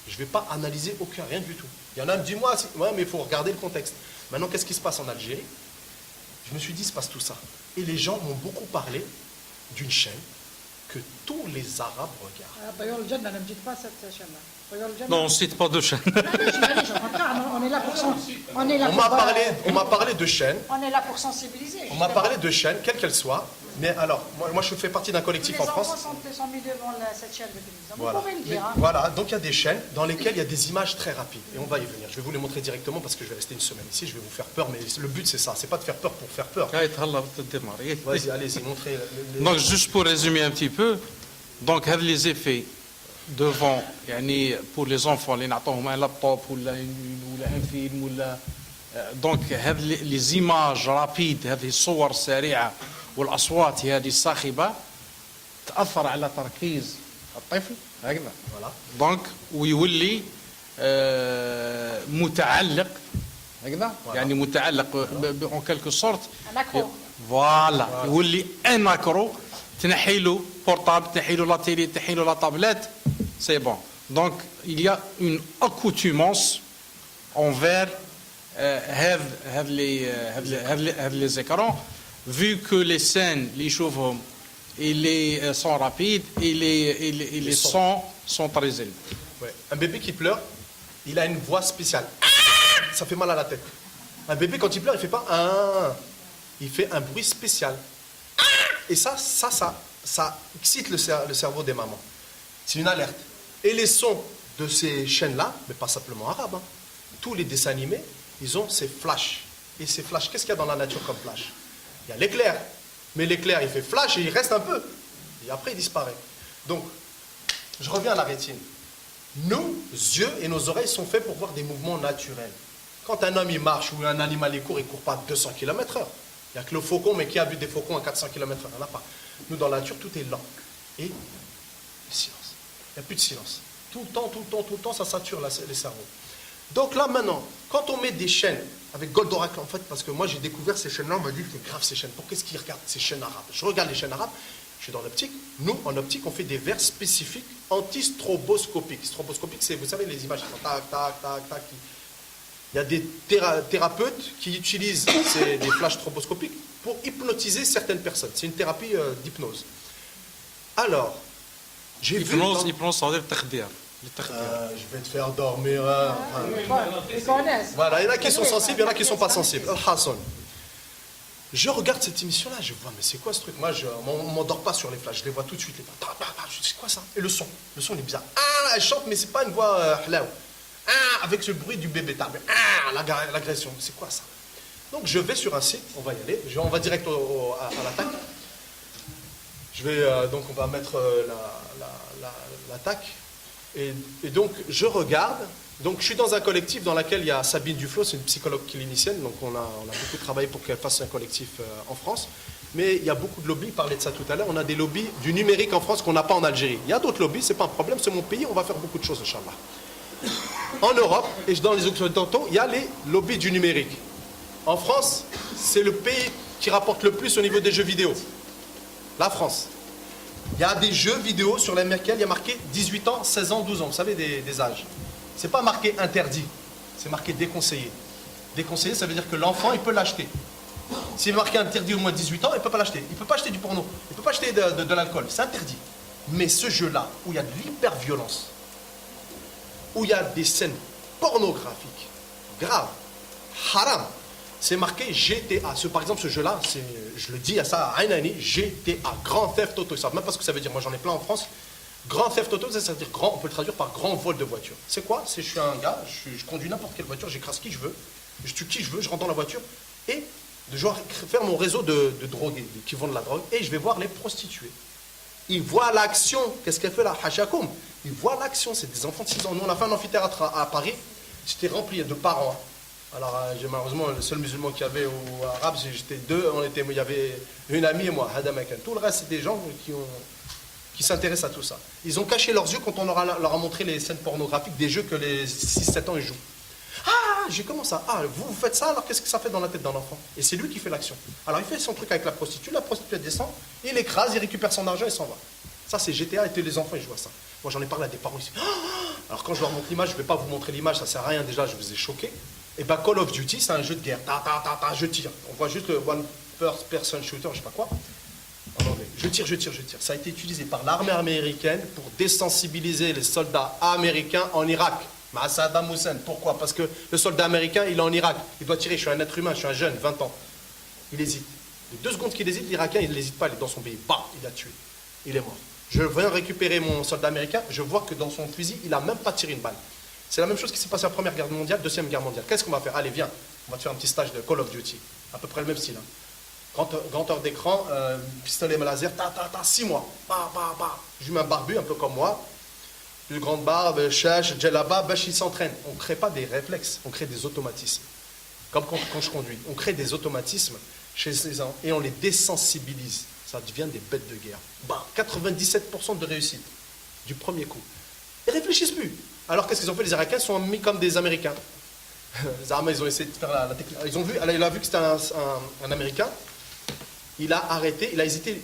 Je ne vais pas analyser aucun, rien du tout. Il y en a qui me disent, moi, ouais, mais il faut regarder le contexte. Maintenant, qu'est-ce qui se passe en Algérie? Je me suis dit, il se passe tout ça. Et les gens m'ont beaucoup parlé d'une chaîne que tous les Arabes regardent. Bayoul Jannah, ne me dites pas cette chaîne-là. Bayoul Jannah. Non, on ne cite pas de chaîne. Allez, on est là pour on est là On m'a parlé de chaînes. On est là pour sensibiliser. On m'a parlé de chaînes, quelles qu'elles soient. Mais alors, moi je fais partie d'un collectif Les en France. enfants sont mis devant cette chaîne de télévision. Voilà. Vous pouvez le dire. Hein. Voilà, donc il y a des chaînes dans lesquelles il y a des images très rapides. Et on va y venir. Je vais vous les montrer directement parce que je vais rester une semaine ici. Je vais vous faire peur, mais le but c'est ça. C'est pas de faire peur pour faire peur. Vas-y, allez-y, montrez. Donc, juste pour résumer un petit peu, donc, les effets devant, pour les enfants, les نعطوهم un laptop ou un film ou donc les images rapides, هذه الصور السريعة والأصوات هذه الصاخبة تأثر على تركيز الطفل هكذا. Voilà. دونك ويولي متعلق هكذا يعني متعلق en quelque sorte Un accro. فوالا يولي ان اكرو تنحي له بورتابل تنحي له لا تيلي تنحي له لا تابلت سي بون دونك il y a une accoutumance envers هذ les écrans vu que les scènes اللي يشوفهم et les sont rapides et les sons sont très élevés. Ouais. Un bébé qui pleure, il a une voix spéciale. Ça fait mal à la tête. Un bébé, quand il pleure, il ne fait pas un. Il fait un bruit spécial. Et ça excite le cerveau des mamans. C'est une alerte. Et les sons de ces chaînes-là, mais pas simplement arabes, hein, tous les dessins animés, ils ont ces flashs. Et ces flashs, qu'est-ce qu'il y a dans la nature comme flash? Il y a l'éclair. Mais l'éclair, il fait flash et il reste un peu. Et après, il disparaît. Donc, je reviens à la rétine. Nos yeux et nos oreilles sont faits pour voir des mouvements naturels. Quand un homme il marche ou un animal il court pas à 200 km/h. Il n'y a que le faucon, mais qui a vu des faucons à 400 km/h? Il n'y en a pas. Nous, dans la nature, tout est lent. Et le silence. Il n'y a plus de silence. Tout le temps, ça sature les cerveaux. Donc là, maintenant, quand on met des chaînes, avec Goldorak, en fait, parce que moi, j'ai découvert ces chaînes-là, on m'a dit que c'est grave ces chaînes. Pourquoi est-ce qu'ils regardent ces chaînes arabes? Je regarde les chaînes arabes, je suis dans l'optique. Nous, en optique, on fait des verres spécifiques anti-stroboscopiques. Stroboscopiques, c'est, vous savez, les images qui font tac, tac, tac, tac. Il y a des thérapeutes qui utilisent des flashs stroboscopiques pour hypnotiser certaines personnes. C'est une thérapie d'hypnose. Alors, j'ai vu... Hypnose, ça veut dire تخدير. je vais te faire dormir. Ils connaissent. Voilà, il y en a qui sont sensibles, il y en a qui ne sont pas sensibles. Al-Hassan. Je regarde cette émission-là, je vois, mais c'est quoi ce truc? Moi, on ne m'endort pas sur les flashs, je les vois tout de suite. C'est quoi ça? Et le son il est bizarre. Ah, elle chante, mais c'est pas une voix halaou. Ah, avec ce bruit du bébé. L'agression, c'est quoi ça? Donc je vais sur un site, on va y aller, on va direct à l'attaque. Donc on va mettre l'attaque. Et donc je regarde. Donc je suis dans un collectif dans lequel il y a Sabine Duflo, c'est une psychologue clinicienne, donc on a beaucoup travaillé pour qu'elle fasse un collectif en France. Mais il y a beaucoup de lobbies, parlait de ça tout à l'heure, on a des lobbies du numérique en France qu'on n'a pas en Algérie. Il y a d'autres lobbies, c'est pas un problème, c'est mon pays, on va faire beaucoup de choses, Inch'Allah. En Europe, et dans les occidentaux, il y a les lobbies du numérique. En France, c'est le pays qui rapporte le plus au niveau des jeux vidéo. La France. Il y a des jeux vidéo sur lesquels il y a marqué 18 ans, 16 ans, 12 ans, vous savez, des âges. C'est pas marqué interdit, c'est marqué déconseillé. Déconseillé, ça veut dire que l'enfant, il peut l'acheter. S'il est marqué interdit au moins de 18 ans, il ne peut pas l'acheter. Il ne peut pas acheter du porno, il ne peut pas acheter de l'alcool, c'est interdit. Mais ce jeu-là, où il y a de l'hyperviolence, où il y a des scènes pornographiques, graves, haram, c'est marqué GTA. Par exemple, ce jeu-là, je le dis à ça à Ainani, GTA, Grand Theft Auto. Ils ne savent même pas ce que ça veut dire. Moi, j'en ai plein en France. Grand Theft Auto, ça veut dire grand, on peut le traduire par grand vol de voiture. C'est quoi? Je suis un gars, je conduis n'importe quelle voiture, j'écrase qui je veux, je tue qui je veux, je rentre dans la voiture et je vais faire mon réseau de drogués qui vendent de la drogue et je vais voir les prostituées. Ils voient l'action. Qu'est-ce qu'elle fait là? Hachakoum. Ils voient l'action. C'est des enfants de 6 ans. Nous, on a fait un amphithéâtre à Paris. C'était rempli de parents. Alors, malheureusement, le seul musulman qu'il y avait au arabe, j'étais deux. Il y avait une amie et moi, Hadamakan. Tout le reste, c'est des gens qui s'intéressent à tout ça. Ils ont caché leurs yeux quand on leur a montré les scènes pornographiques des jeux que les 6-7 ans ils jouent. Ah, j'ai commencé à... Ah, vous faites ça, alors qu'est-ce que ça fait dans la tête d'un enfant? Et c'est lui qui fait l'action. Alors il fait son truc avec la prostituée elle descend, il écrase, il récupère son argent et s'en va. Ça c'est GTA et les enfants ils jouent à ça. Moi j'en ai parlé à des parents ici. Alors quand je leur montre l'image, je ne vais pas vous montrer l'image, ça sert à rien déjà, je vous ai choqué. Et bien Call of Duty c'est un jeu de guerre. Je tire. On voit juste le one person shooter, je sais pas quoi. En anglais. Je tire. Ça a été utilisé par l'armée américaine pour désensibiliser les soldats américains en Irak. Saddam Hussein. Pourquoi? Parce que le soldat américain, il est en Irak. Il doit tirer. Je suis un être humain, je suis un jeune, 20 ans. Il hésite. Les 2 secondes qu'il hésite, l'Irakien, il n'hésite pas, il est dans son pays. Bah, il a tué. Il est mort. Je viens récupérer mon soldat américain, je vois que dans son fusil, il n'a même pas tiré une balle. C'est la même chose qui s'est passé à la Première Guerre mondiale, Deuxième Guerre mondiale. Qu'est-ce qu'on va faire? Allez, viens. On va te faire un petit stage de Call of Duty. À peu près le même style. Hein. Grandeur d'écran, pistolet laser, 6 mois. Je mets un barbu, un peu comme moi. Une grande barbe, chèche, djellaba, ils s'entraînent. On ne crée pas des réflexes, on crée des automatismes. Comme quand je conduis. On crée des automatismes chez les gens et on les désensibilise. Ça devient des bêtes de guerre. 97% de réussite du premier coup. Ils ne réfléchissent plus. Alors qu'est-ce qu'ils ont fait? Les Irakiens sont mis comme des Américains. Les Arabes, ils ont essayé de faire la technique. Il a vu que c'était un Américain. Il a arrêté, il a hésité,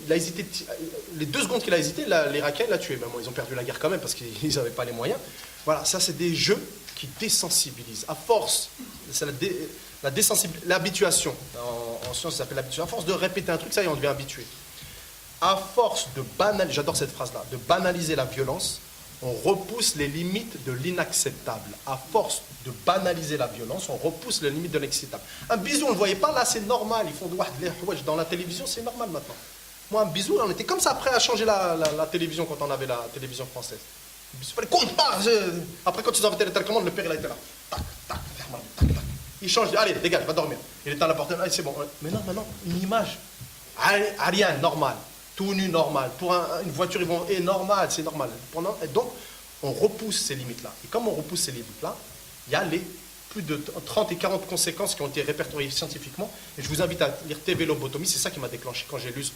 les 2 secondes qu'il a hésité, l'Irakien l'a tué. Ben bon, ils ont perdu la guerre quand même parce qu'ils n'avaient pas les moyens. Voilà, ça c'est des jeux qui désensibilisent. À force, c'est l'habituation. En science, ça s'appelle l'habituation. À force de répéter un truc, ça y est, on devient habitué. À force de banaliser, j'adore cette phrase-là, de banaliser la violence, on repousse les limites de l'inacceptable. À force de banaliser la violence, on repousse les limites de l'inacceptable. Un bisou, on ne le voyait pas, là c'est normal. Ils font dans la télévision, c'est normal maintenant. Moi, un bisou, on était comme ça après à changer la télévision quand on avait la télévision française. Il fallait compte pas. Après, quand ils ont fait la télécommande, le père il a été là. Tac, tac, tac, tac. Il change, allez, dégage, va dormir. Il est à la porte, allez, c'est bon. Mais non, maintenant, une image. Rien, normal. Tout nu, normal. Pour une voiture, ils vont, normal, c'est normal. Et donc, on repousse ces limites-là. Et comme on repousse ces limites-là, il y a les plus de 30 et 40 conséquences qui ont été répertoriées scientifiquement. Et je vous invite à lire TV Lobotomie, c'est ça qui m'a déclenché quand j'ai lu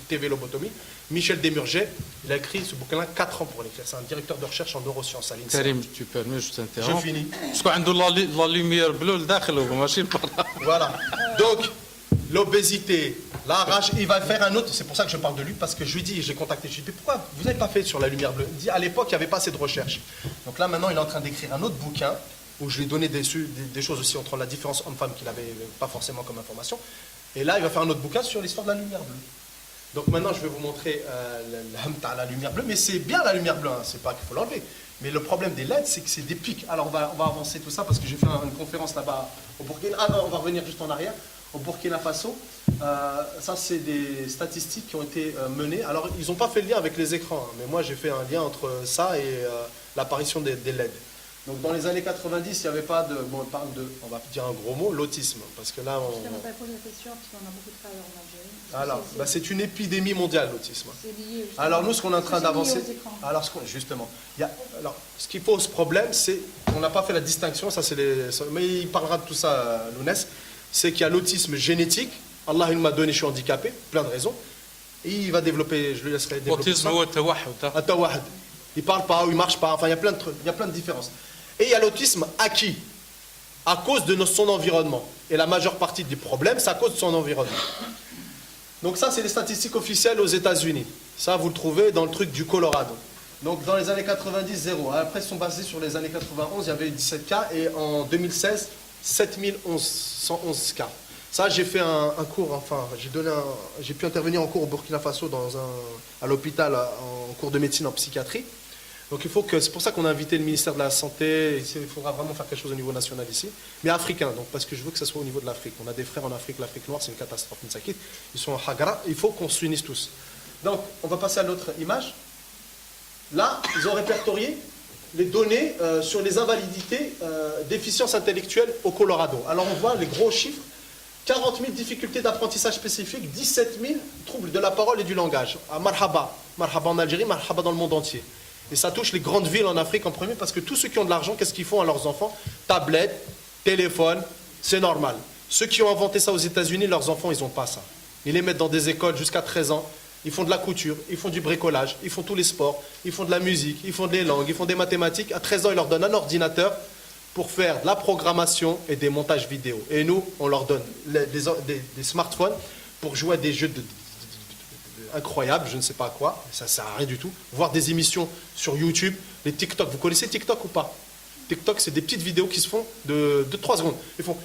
TV Lobotomie. Michel Desmurget, il a écrit ce bouquin-là 4 ans pour l'écrire. C'est un directeur de recherche en neurosciences à l'INSEE. Karim, tu permets, je t'interromps. Je finis. Parce qu'on a la lumière bleue, le dakhel, machine par là. Voilà. Donc, l'obésité, la rage, il va faire un autre, c'est pour ça que je parle de lui, parce que je lui dis, j'ai contacté, je lui dis, pourquoi vous n'avez pas fait sur la lumière bleue? Il dit, à l'époque, il n'y avait pas assez de recherche. Donc là, maintenant, il est en train d'écrire un autre bouquin, où je lui ai donné des choses aussi entre la différence homme-femme qu'il n'avait pas forcément comme information. Et là, il va faire un autre bouquin sur l'histoire de la lumière bleue. Donc maintenant, je vais vous montrer la lumière bleue, mais c'est bien la lumière bleue, hein, c'est pas qu'il faut l'enlever. Mais le problème des LED, c'est que c'est des pics. Alors on va avancer tout ça, parce que j'ai fait une conférence là-bas au Burkina. Ah non, on va revenir juste en arrière. Au Burkina Faso, ça c'est des statistiques qui ont été menées. Alors ils n'ont pas fait le lien avec les écrans, hein, mais moi j'ai fait un lien entre ça et l'apparition des LED. Donc dans les années 90, il n'y avait pas de, bon, on parle de, on va dire un gros mot, l'autisme, parce que là on... Je t'aimerais poser la question, parce qu'on a beaucoup de cas en Algérie. Alors, c'est une épidémie mondiale, l'autisme. C'est lié. Alors nous, ce qu'on est en train d'avancer, alors justement, alors ce qui pose problème, c'est qu'on n'a pas fait la distinction, ça c'est mais il parlera de tout ça, Lounès, c'est qu'il y a l'autisme génétique, Allah il m'a donné, je suis handicapé, plein de raisons. Et il va développer, je le laisserai développer الاوتيزم ça. هو التوحد Atawahad. Il parle pas ou il marche pas, enfin il y a plein de trucs, il y a plein de différences. Et il y a l'autisme acquis à cause de son environnement. Et la majeure partie du problème, c'est à cause de son environnement. Donc ça, c'est les statistiques officielles aux États-Unis. Ça, vous le trouvez dans le truc du Colorado. Donc dans les années 90, 0. Après, ils sont basés sur les années 91, il y avait eu 17 cas. Et en 2016, 7111 cas. Ça, j'ai fait un cours, enfin, j'ai pu intervenir en cours au Burkina Faso à l'hôpital en cours de médecine en psychiatrie. Donc c'est pour ça qu'on a invité le ministère de la Santé. Il faudra vraiment faire quelque chose au niveau national ici, mais africain. Donc parce que je veux que ça soit au niveau de l'Afrique. On a des frères en Afrique, l'Afrique noire, c'est une catastrophe. Ils sont en Hagra. Il faut qu'on s'unisse tous. Donc on va passer à l'autre image. Là, ils ont répertorié les données sur les invalidités, déficiences intellectuelles au Colorado. Alors on voit les gros chiffres. 40 000 difficultés d'apprentissage spécifiques, 17 000 troubles de la parole et du langage. À Marhaba. Marhaba en Algérie, Marhaba dans le monde entier. Et ça touche les grandes villes en Afrique en premier parce que tous ceux qui ont de l'argent, qu'est-ce qu'ils font à leurs enfants? Tablettes, téléphone, c'est normal. Ceux qui ont inventé ça aux États-Unis, leurs enfants, ils n'ont pas ça. Ils les mettent dans des écoles jusqu'à 13 ans. Ils font de la couture, ils font du bricolage, ils font tous les sports, ils font de la musique, ils font des langues, ils font des mathématiques. À 13 ans, ils leur donnent un ordinateur pour faire de la programmation et des montages vidéo. Et nous, on leur donne des smartphones pour jouer à des jeux incroyables, je ne sais pas quoi, ça ne sert à rien du tout. Voir des émissions sur YouTube, les TikTok. Vous connaissez TikTok ou pas? TikTok, c'est des petites vidéos qui se font de 3 secondes. Ils font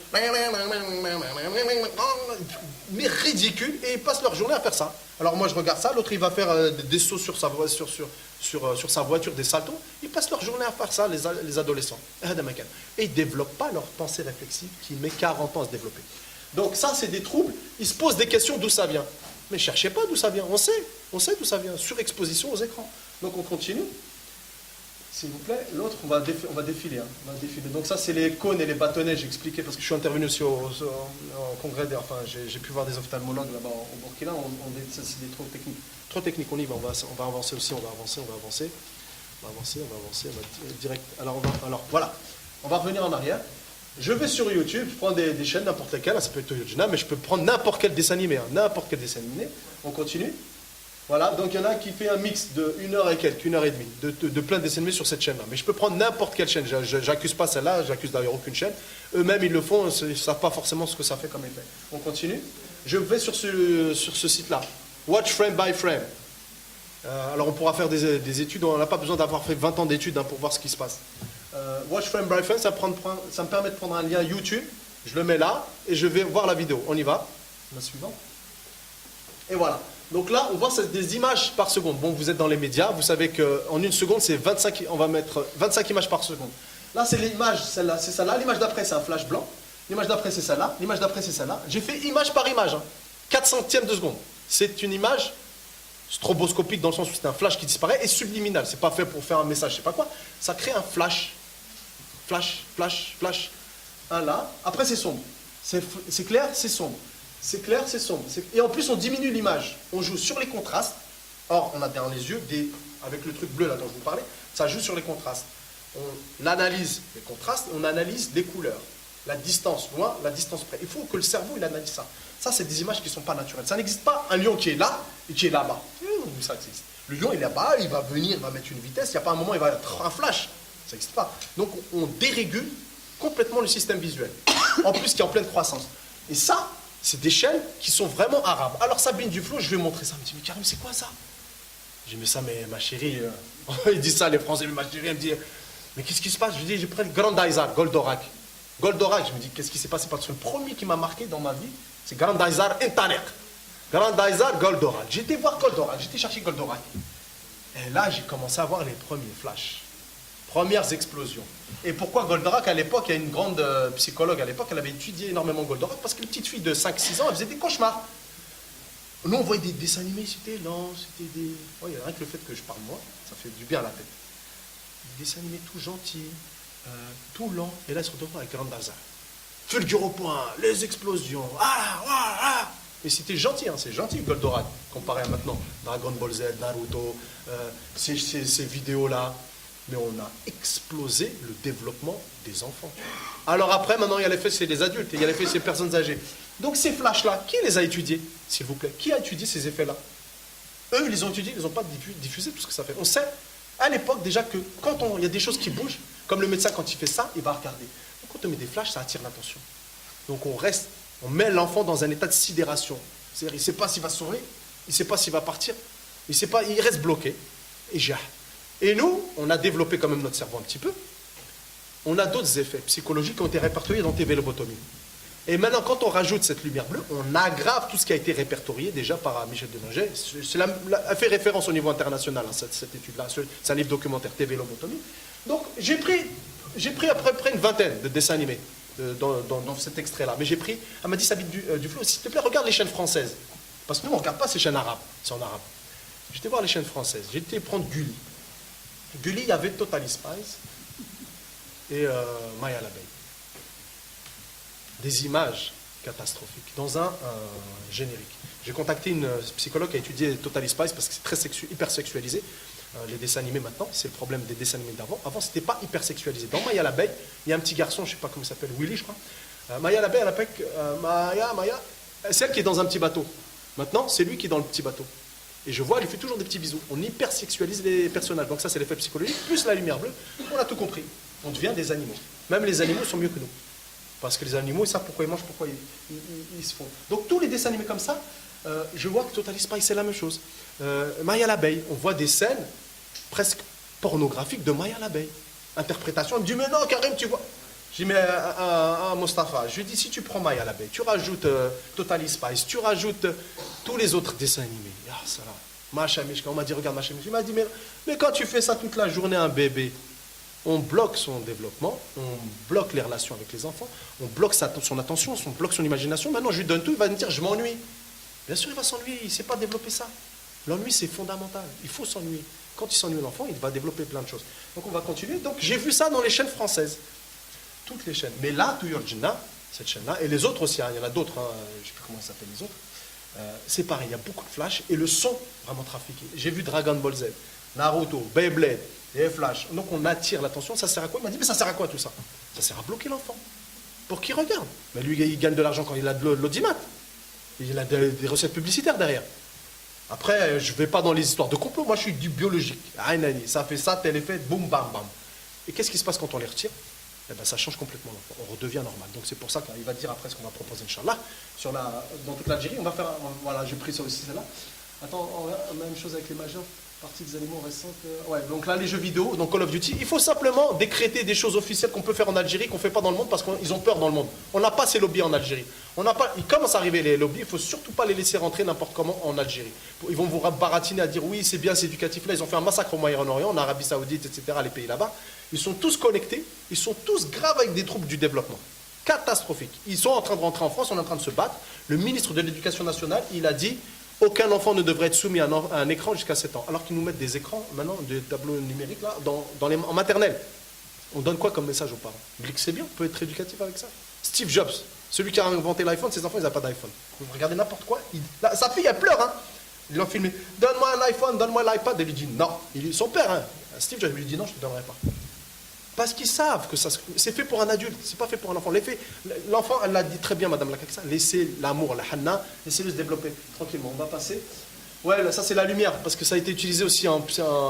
mais ridicule et ils passent leur journée à faire ça. Alors moi je regarde ça, l'autre il va faire des sauts sur sa voiture, des saltos. Ils passent leur journée à faire ça, les adolescents. Et ils ne développent pas leur pensée réflexive qui met 40 ans à se développer. Donc ça c'est des troubles, ils se posent des questions d'où ça vient. Mais cherchez pas d'où ça vient, on sait d'où ça vient, surexposition aux écrans. Donc on continue. S'il vous plaît, l'autre, on va défiler. Donc ça, c'est les cônes et les bâtonnets, j'ai expliqué, parce que je suis intervenu aussi au congrès, enfin, j'ai pu voir des ophtalmologues là-bas au Burkina, ça c'est des trop techniques. Trop technique, on y va, on va avancer aussi, on va avancer direct. Alors voilà, on va revenir en arrière. Je vais sur YouTube, je prends des chaînes, n'importe lesquelles, ça peut être Yojna, mais je peux prendre n'importe quel dessin animé, On continue. Voilà, donc il y en a qui fait un mix de 1 heure et quelques, 1 heure et demie, de plein de dessins animés sur cette chaîne-là. Mais je peux prendre n'importe quelle chaîne, j'accuse pas celle-là, j'accuse d'ailleurs aucune chaîne. Eux-mêmes, ils le font, ils ne savent pas forcément ce que ça fait comme effet. On continue. Je vais sur ce site-là, Watch Frame by Frame. Alors on pourra faire des études, on n'a pas besoin d'avoir fait 20 ans d'études pour voir ce qui se passe. Watch Frame by Frame, ça me permet de prendre un lien YouTube, je le mets là, et je vais voir la vidéo. On y va. La suivante. Et voilà. Donc là, on voit des images par seconde. Bon, vous êtes dans les médias, vous savez qu'en une seconde, c'est 25, on va mettre 25 images par seconde. Là, c'est l'image, celle-là, c'est celle-là. L'image d'après, c'est un flash blanc. L'image d'après, c'est celle-là. L'image d'après, c'est celle-là. J'ai fait image par image, 4 centièmes de seconde. C'est une image stroboscopique dans le sens où c'est un flash qui disparaît et subliminal. C'est pas fait pour faire un message, je sais pas quoi. Ça crée un flash. Flash. Un là. Après, c'est sombre. C'est clair, c'est sombre. C'est clair, c'est sombre. Et en plus, on diminue l'image. On joue sur les contrastes. Or, on a dans les yeux, avec le truc bleu là dont je vous parlais, ça joue sur les contrastes. On analyse les contrastes, on analyse les couleurs. La distance loin, la distance près. Il faut que le cerveau, il analyse ça. Ça, c'est des images qui ne sont pas naturelles. Ça n'existe pas un lion qui est là et qui est là-bas. Ça existe. Le lion, il est là-bas, il va venir, il va mettre une vitesse. Il n'y a pas un moment, il va être un flash. Ça n'existe pas. Donc, on dérégule complètement le système visuel. En plus, qui est en pleine croissance. Et ça, c'est des chaînes qui sont vraiment arabes. Alors Sabine Duflo, je lui ai montré ça. Elle me dit, mais Karim, c'est quoi ça? J'ai dit, mais ça, mais ma chérie, ils disent ça, les Français, mais ma chérie, elle me dit, mais qu'est-ce qui se passe? Je lui dis, j'ai pris le Grand Aizar, Goldorak. Goldorak, je me dis, qu'est-ce qui s'est passé? Parce que le premier qui m'a marqué dans ma vie, c'est Grand Aizar Intanek. Grand Aizar, Goldorak. J'étais voir Goldorak, j'étais chercher Goldorak. Et là, j'ai commencé à voir les premiers flashs. Premières explosions. Et pourquoi Goldorak? À l'époque, il y a une grande psychologue à l'époque, elle avait étudié énormément Goldorak parce que les petites filles de 5-6 ans, elles faisaient des cauchemars. Nous, on voyait des dessins animés, c'était lent, c'était des... Oh, il y a rien que le fait que je parle moi, ça fait du bien à la tête. Des dessins animés tout gentils, tout lents, et là, ils se retrouvent avec Grand Aizar. Fulgure au point, les explosions, Et c'était gentil, c'est gentil Goldorak, comparé à maintenant. Dragon Ball Z, Naruto, ces vidéos-là. Mais on a explosé le développement des enfants. Alors après, maintenant, il y a l'effet chez les adultes, et il y a l'effet chez les personnes âgées. Donc ces flashs-là, qui les a étudiés, s'il vous plaît? Qui a étudié ces effets-là? Eux, ils les ont étudiés, ils les ont pas diffusé tout ce que ça fait. On sait à l'époque déjà que quand il y a des choses qui bougent, comme le médecin quand il fait ça, il va regarder. Donc quand on met des flashs, ça attire l'attention. Donc on met l'enfant dans un état de sidération. C'est-à-dire, il ne sait pas s'il va se sauver, il ne sait pas s'il va partir, il reste bloqué. Et nous, on a développé quand même notre cerveau un petit peu. On a d'autres effets psychologiques qui ont été répertoriés dans tes vélobotomies. Et maintenant, quand on rajoute cette lumière bleue, on aggrave tout ce qui a été répertorié déjà par Michel Denanger. Elle fait référence au niveau international, hein, cette étude-là. C'est un livre documentaire, TV Lobotomie. Donc, j'ai pris à peu près une vingtaine de dessins animés dans cet extrait-là. Mais elle m'a dit, Sabine Duflo, s'il te plaît, regarde les chaînes françaises. Parce que nous, on ne regarde pas ces chaînes arabes. C'est en arabe. J'étais voir les chaînes françaises. J'ai été prendre Gulli. Gulli, il y avait Totally Spies et Maya l'abeille. Des images catastrophiques dans un générique. J'ai contacté une psychologue qui a étudié Totally Spies parce que c'est très hyper sexualisé. Les dessins animés maintenant, c'est le problème des dessins animés d'avant. Avant, c'était pas hyper sexualisé. Dans Maya l'abeille, il y a un petit garçon, je sais pas comment il s'appelle, Willy, je crois. Maya l'abeille, elle appelle Maya, c'est elle qui est dans un petit bateau. Maintenant, c'est lui qui est dans le petit bateau. Et je vois, elle lui fait toujours des petits bisous. On hyper sexualise les personnages. Donc ça, c'est l'effet psychologique, plus la lumière bleue. On a tout compris. On devient des animaux. Même les animaux sont mieux que nous. Parce que les animaux, ils savent pourquoi ils mangent, pourquoi ils se font. Donc tous les dessins animés comme ça, je vois que Totally Spies, c'est la même chose. Maya l'abeille, on voit des scènes presque pornographiques de Maya l'abeille. Interprétation, elle me dit, mais non, Karim, tu vois. Je dis, mais à Mostafa, je lui dis, si tu prends Maya l'abeille, tu rajoutes Totally Spies, tu rajoutes tous les autres dessins animés. Ah, ça là. Machamishka, on m'a dit, regarde Machamishka. Il m'a dit, mais quand tu fais ça toute la journée à un bébé, on bloque son développement, on bloque les relations avec les enfants, on bloque son attention, on bloque son imagination. Maintenant, je lui donne tout, il va me dire, je m'ennuie. Bien sûr, il va s'ennuyer, il ne sait pas développer ça. L'ennui, c'est fondamental. Il faut s'ennuyer. Quand il s'ennuie l'enfant, il va développer plein de choses. Donc, on va continuer. Donc, j'ai vu ça dans les chaînes françaises. Toutes les chaînes. Mais là, To Your Jinnah, cette chaîne-là, et les autres aussi, hein, il y en a d'autres, hein, je ne sais plus comment ça s'appelle les autres, c'est pareil, il y a beaucoup de flash et le son vraiment trafiqué. J'ai vu Dragon Ball Z, Naruto, Beyblade, et Flash. Donc on attire l'attention. Ça sert à quoi? Il m'a dit, mais ça sert à quoi tout ça? Ça sert à bloquer l'enfant. Pour qu'il regarde. Mais lui, il gagne de l'argent quand il a de l'audimat. Il a des recettes publicitaires derrière. Après, je ne vais pas dans les histoires de complot. Moi, je suis du biologique. Ça fait ça, tel effet, boum, bam, bam. Et qu'est-ce qui se passe quand on les retire? Eh ben, ça change complètement l'enfant. On redevient normal. Donc c'est pour ça qu'il va dire après ce qu'on va proposer, Inch'Allah, dans toute l'Algérie. On va faire, voilà, j'ai pris ça aussi, celle-là. Attends, même chose avec les majeurs, partie des animaux récents. Ouais, donc là, les jeux vidéo, donc Call of Duty, il faut simplement décréter des choses officielles qu'on peut faire en Algérie, qu'on ne fait pas dans le monde, parce qu'ils ont peur dans le monde. On n'a pas ces lobbies en Algérie. Il commence à arriver les lobbies, il ne faut surtout pas les laisser rentrer n'importe comment en Algérie. Ils vont vous baratiner à dire, oui, c'est bien, c'est éducatif. Là, ils ont fait un massacre au Moyen-Orient, en Arabie Saoudite, etc., les pays là-bas. Ils sont tous connectés, ils sont tous graves avec des troubles du développement. Catastrophique. Ils sont en train de rentrer en France, on est en train de se battre. Le ministre de l'Éducation nationale, il a dit, aucun enfant ne devrait être soumis à un écran jusqu'à 7 ans. Alors qu'ils nous mettent des écrans, maintenant, des tableaux numériques, là, en maternelle. On donne quoi comme message aux parents? C'est bien, on peut être éducatif avec ça. Steve Jobs, celui qui a inventé l'iPhone, ses enfants, ils n'ont pas d'iPhone. Vous regardez n'importe quoi. Sa fille, elle pleure. Hein. Ils l'ont filmé. Donne-moi un iPhone, donne-moi l'iPad. Elle lui dit non. Son père, hein, Steve Jobs, lui dit non, je ne te donnerai pas. Parce qu'ils savent que c'est fait pour un adulte, c'est pas fait pour un enfant. L'enfant, elle l'a dit très bien, Madame Lakaksa, laissez l'amour, la hanna, laissez-le se développer tranquillement. On va passer. Ouais, là, ça c'est la lumière, parce que ça a été utilisé aussi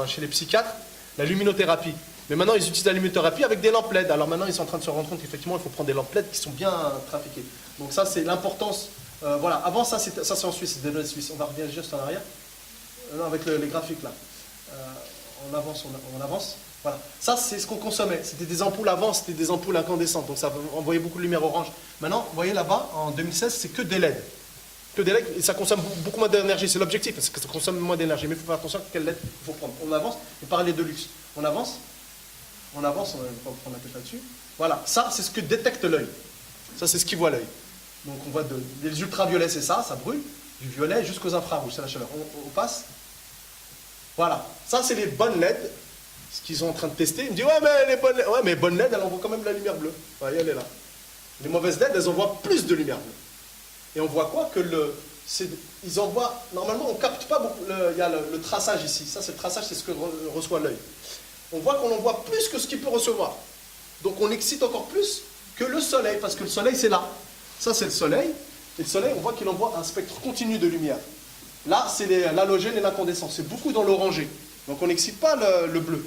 chez les psychiatres, la luminothérapie. Mais maintenant, ils utilisent la luminothérapie avec des lampes LED. Alors maintenant, ils sont en train de se rendre compte qu'effectivement, il faut prendre des lampes LED qui sont bien trafiquées. Donc ça, c'est l'importance. Voilà, avant ça, c'est en Suisse, c'est des données suisses. On va revenir juste en arrière. Non, avec les graphiques là. On avance, on avance. Voilà. Ça, c'est ce qu'on consommait. C'était des ampoules avant, c'était des ampoules incandescentes. Donc ça envoyait beaucoup de lumière orange. Maintenant, vous voyez là-bas, en 2016, c'est que des LED. Que des LED, et ça consomme beaucoup moins d'énergie. C'est l'objectif, parce que ça consomme moins d'énergie. Mais il faut faire attention à quel LED il faut prendre. On avance, et parler de luxe. On avance, on va prendre la tête là-dessus. Voilà, ça, c'est ce que détecte l'œil. Ça, c'est ce qui voit l'œil. Donc on voit des ultraviolets, c'est ça, ça brûle. Du violet jusqu'aux infrarouges, c'est la chaleur. On passe. Voilà, ça, c'est les bonnes LED. Ce qu'ils sont en train de tester, ils me disent, ouais, mais les bonnes LED, ouais, mais bonnes LED, elles envoient quand même de la lumière bleue. Voyez, elle est là. Les mauvaises LED, elles envoient plus de lumière bleue. Et on voit quoi? Ils envoient, normalement, on ne capte pas beaucoup, il y a le traçage ici. Ça, c'est le traçage, c'est ce que reçoit l'œil. On voit qu'on envoie plus que ce qu'il peut recevoir. Donc on excite encore plus que le soleil, parce que le soleil, c'est là. Ça, c'est le soleil. Et le soleil, on voit qu'il envoie un spectre continu de lumière. Là, c'est l'halogène et l'incandescent. C'est beaucoup dans l'orangé. Donc on n'excite pas le bleu.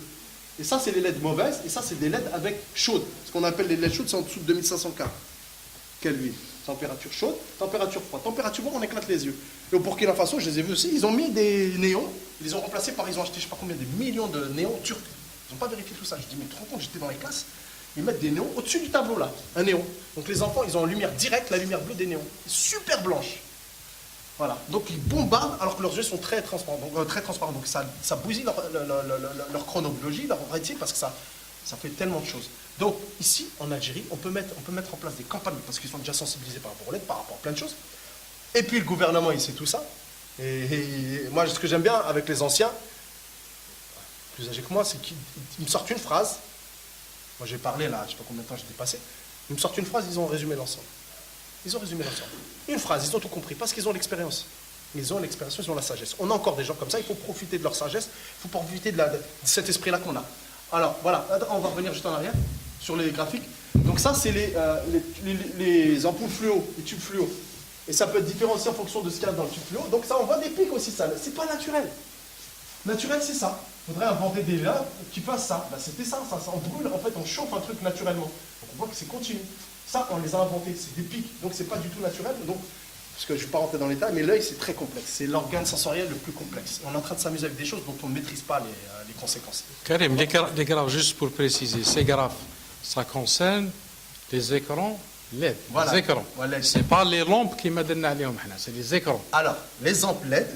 Et ça, c'est les LED mauvaises. Et ça, c'est des LED avec chaude. Ce qu'on appelle les LED chaudes, c'est en dessous de 2500 Kelvin. Température chaude, température froide. Température froide, on éclate les yeux. Et au Burkina Faso, je les ai vus aussi, ils ont mis des néons. Ils les ont remplacés par, ils ont acheté je ne sais pas combien, des millions de néons turcs. Ils n'ont pas vérifié tout ça. Je dis, mais tu te rends compte, j'étais dans les classes. Ils mettent des néons au-dessus du tableau, là. Un néon. Donc les enfants, ils ont en lumière directe, la lumière bleue des néons. Super blanche. Voilà. Donc ils bombardent alors que leurs yeux sont très transparents. Donc ça bousille leur chronobiologie, leur rétine, parce que ça fait tellement de choses. Donc ici, en Algérie, on peut mettre en place des campagnes, parce qu'ils sont déjà sensibilisés par rapport aux LED, par rapport à plein de choses. Et puis le gouvernement, il sait tout ça. Et moi, ce que j'aime bien avec les anciens, plus âgés que moi, c'est qu'ils me sortent une phrase. Moi, j'ai parlé là, je ne sais pas combien de temps j'ai dépassé. Ils me sortent une phrase, ils ont résumé l'ensemble. Une phrase, ils ont tout compris, parce qu'ils ont l'expérience. Ils ont l'expérience, ils ont la sagesse. On a encore des gens comme ça, il faut profiter de leur sagesse, il faut profiter de cet esprit-là qu'on a. Alors, voilà, on va revenir juste en arrière, sur les graphiques. Donc ça, c'est les ampoules fluo, les tubes fluo. Et ça peut être différencié en fonction de ce qu'il y a dans le tube fluo. Donc ça, on voit des pics aussi, ça. C'est pas naturel. Naturel, c'est ça. Il faudrait inventer des lampes qui fassent ça. Ben, c'était ça. On brûle, en fait, on chauffe un truc naturellement. Donc on voit que c'est continu. Ça, on les a inventés, c'est des pics. Donc c'est pas du tout naturel. Donc, parce que je ne vais pas rentrer dans l'état, mais l'œil, c'est très complexe. C'est l'organe sensoriel le plus complexe. On est en train de s'amuser avec des choses dont on ne maîtrise pas les conséquences. Karim, les graphes, juste pour préciser, ces graphes, ça concerne les écrans LED. Voilà. Les écrans. Voilà. Ce n'est pas les lampes qui m'ont donné, c'est les écrans. Alors, les ampoules LED,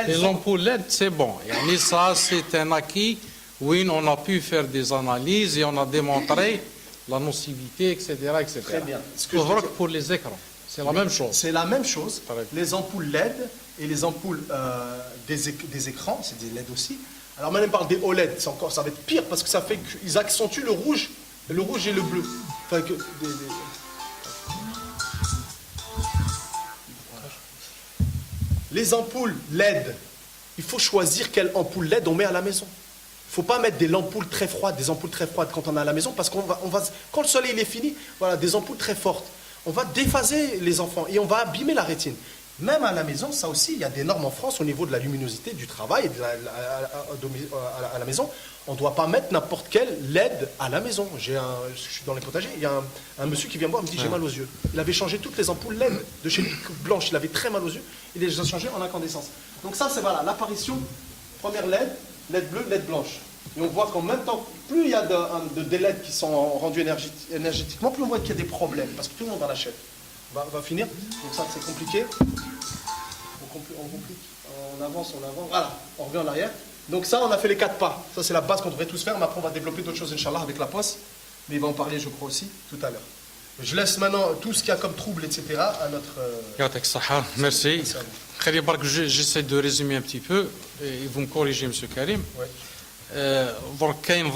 Les ampoules LED, c'est bon. Et ça, c'est un acquis. Oui, on a pu faire des analyses et on a démontré la nocivité, etc. etc. Très bien. Pour les écrans, c'est la même chose. C'est la même chose. Pareil. Les ampoules LED et les ampoules des écrans, c'est des LED aussi. Alors maintenant, on parle des OLED, ça va être pire parce que ça fait qu'ils accentuent le rouge et le bleu. Enfin, les ampoules LED, il faut choisir quelle ampoule LED on met à la maison. Il ne faut pas mettre des ampoules très froides quand on est à la maison, parce qu'on va, quand le soleil est fini, voilà, des ampoules très fortes. On va déphaser les enfants et on va abîmer la rétine. Même à la maison, ça aussi, il y a des normes en France au niveau de la luminosité du travail à la maison. On ne doit pas mettre n'importe quel LED à la maison. Je suis dans les potagers, il y a un monsieur qui vient me voir, il me dit j'ai mal aux yeux. Il avait changé toutes les ampoules LED de chez lui blanches, il avait très mal aux yeux, il les a changées en incandescence. Donc ça, c'est voilà, l'apparition, première LED bleu, LED blanche. Et on voit qu'en même temps, plus il y a de LED qui sont rendus énergétiquement, plus on voit qu'il y a des problèmes, parce que tout le monde en achète. On va finir, donc ça c'est compliqué. On complique, on avance, voilà, on revient en arrière. Donc ça, on a fait les 4 pas. Ça c'est la base qu'on devrait tous faire, mais après on va développer d'autres choses, Inch'Allah, avec la poste. Mais il va en parler, je crois, aussi, tout à l'heure. Je laisse maintenant tout ce qu'il y a comme trouble, etc. à notre... Merci. J'essaie de résumer un petit peu, et vous me corrigez, M. Karim. Ouais. كاين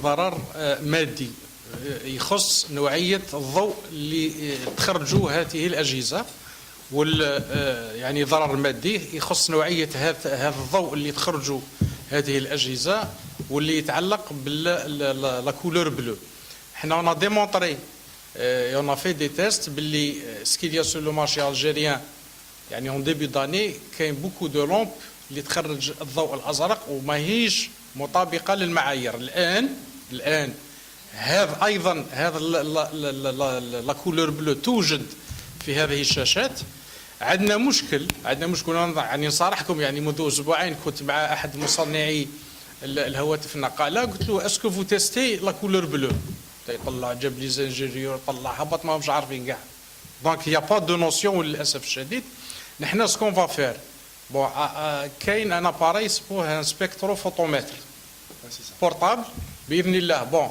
ضرر مادي يخص نوعية الضوء اللي تخرجوا هذه الأجهزة يعني ضرر مادي يخص نوعية هذا الضوء اللي تخرجوا هذه الأجهزة واللي يتعلق بلا كولور بلو. حنا on a démontré et on a fait des tests باللي ce qu'il y a sur le marché algérien يعني en début d'année كاين beaucoup de lampes اللي تخرج الضوء الازرق وماهيش مطابقه للمعايير الان هذا ايضا هذا لا كولور بلو توجد في هذه الشاشات. عندنا مشكل يعني نصارحكم يعني منذ اسبوعين كنت مع احد مصنعي الهواتف النقاله قلت له اسكو فو تيستي لا كولور بلو يطلع جاب لي زنجيريور طلع هبط ما مش عارفين كاع دونك يا با دو نوسيون للاسف الشديد. نحن سكون فا فير Bon, كاين un appareil اسمه un spectrophotomètre portable باذن الله. Bon,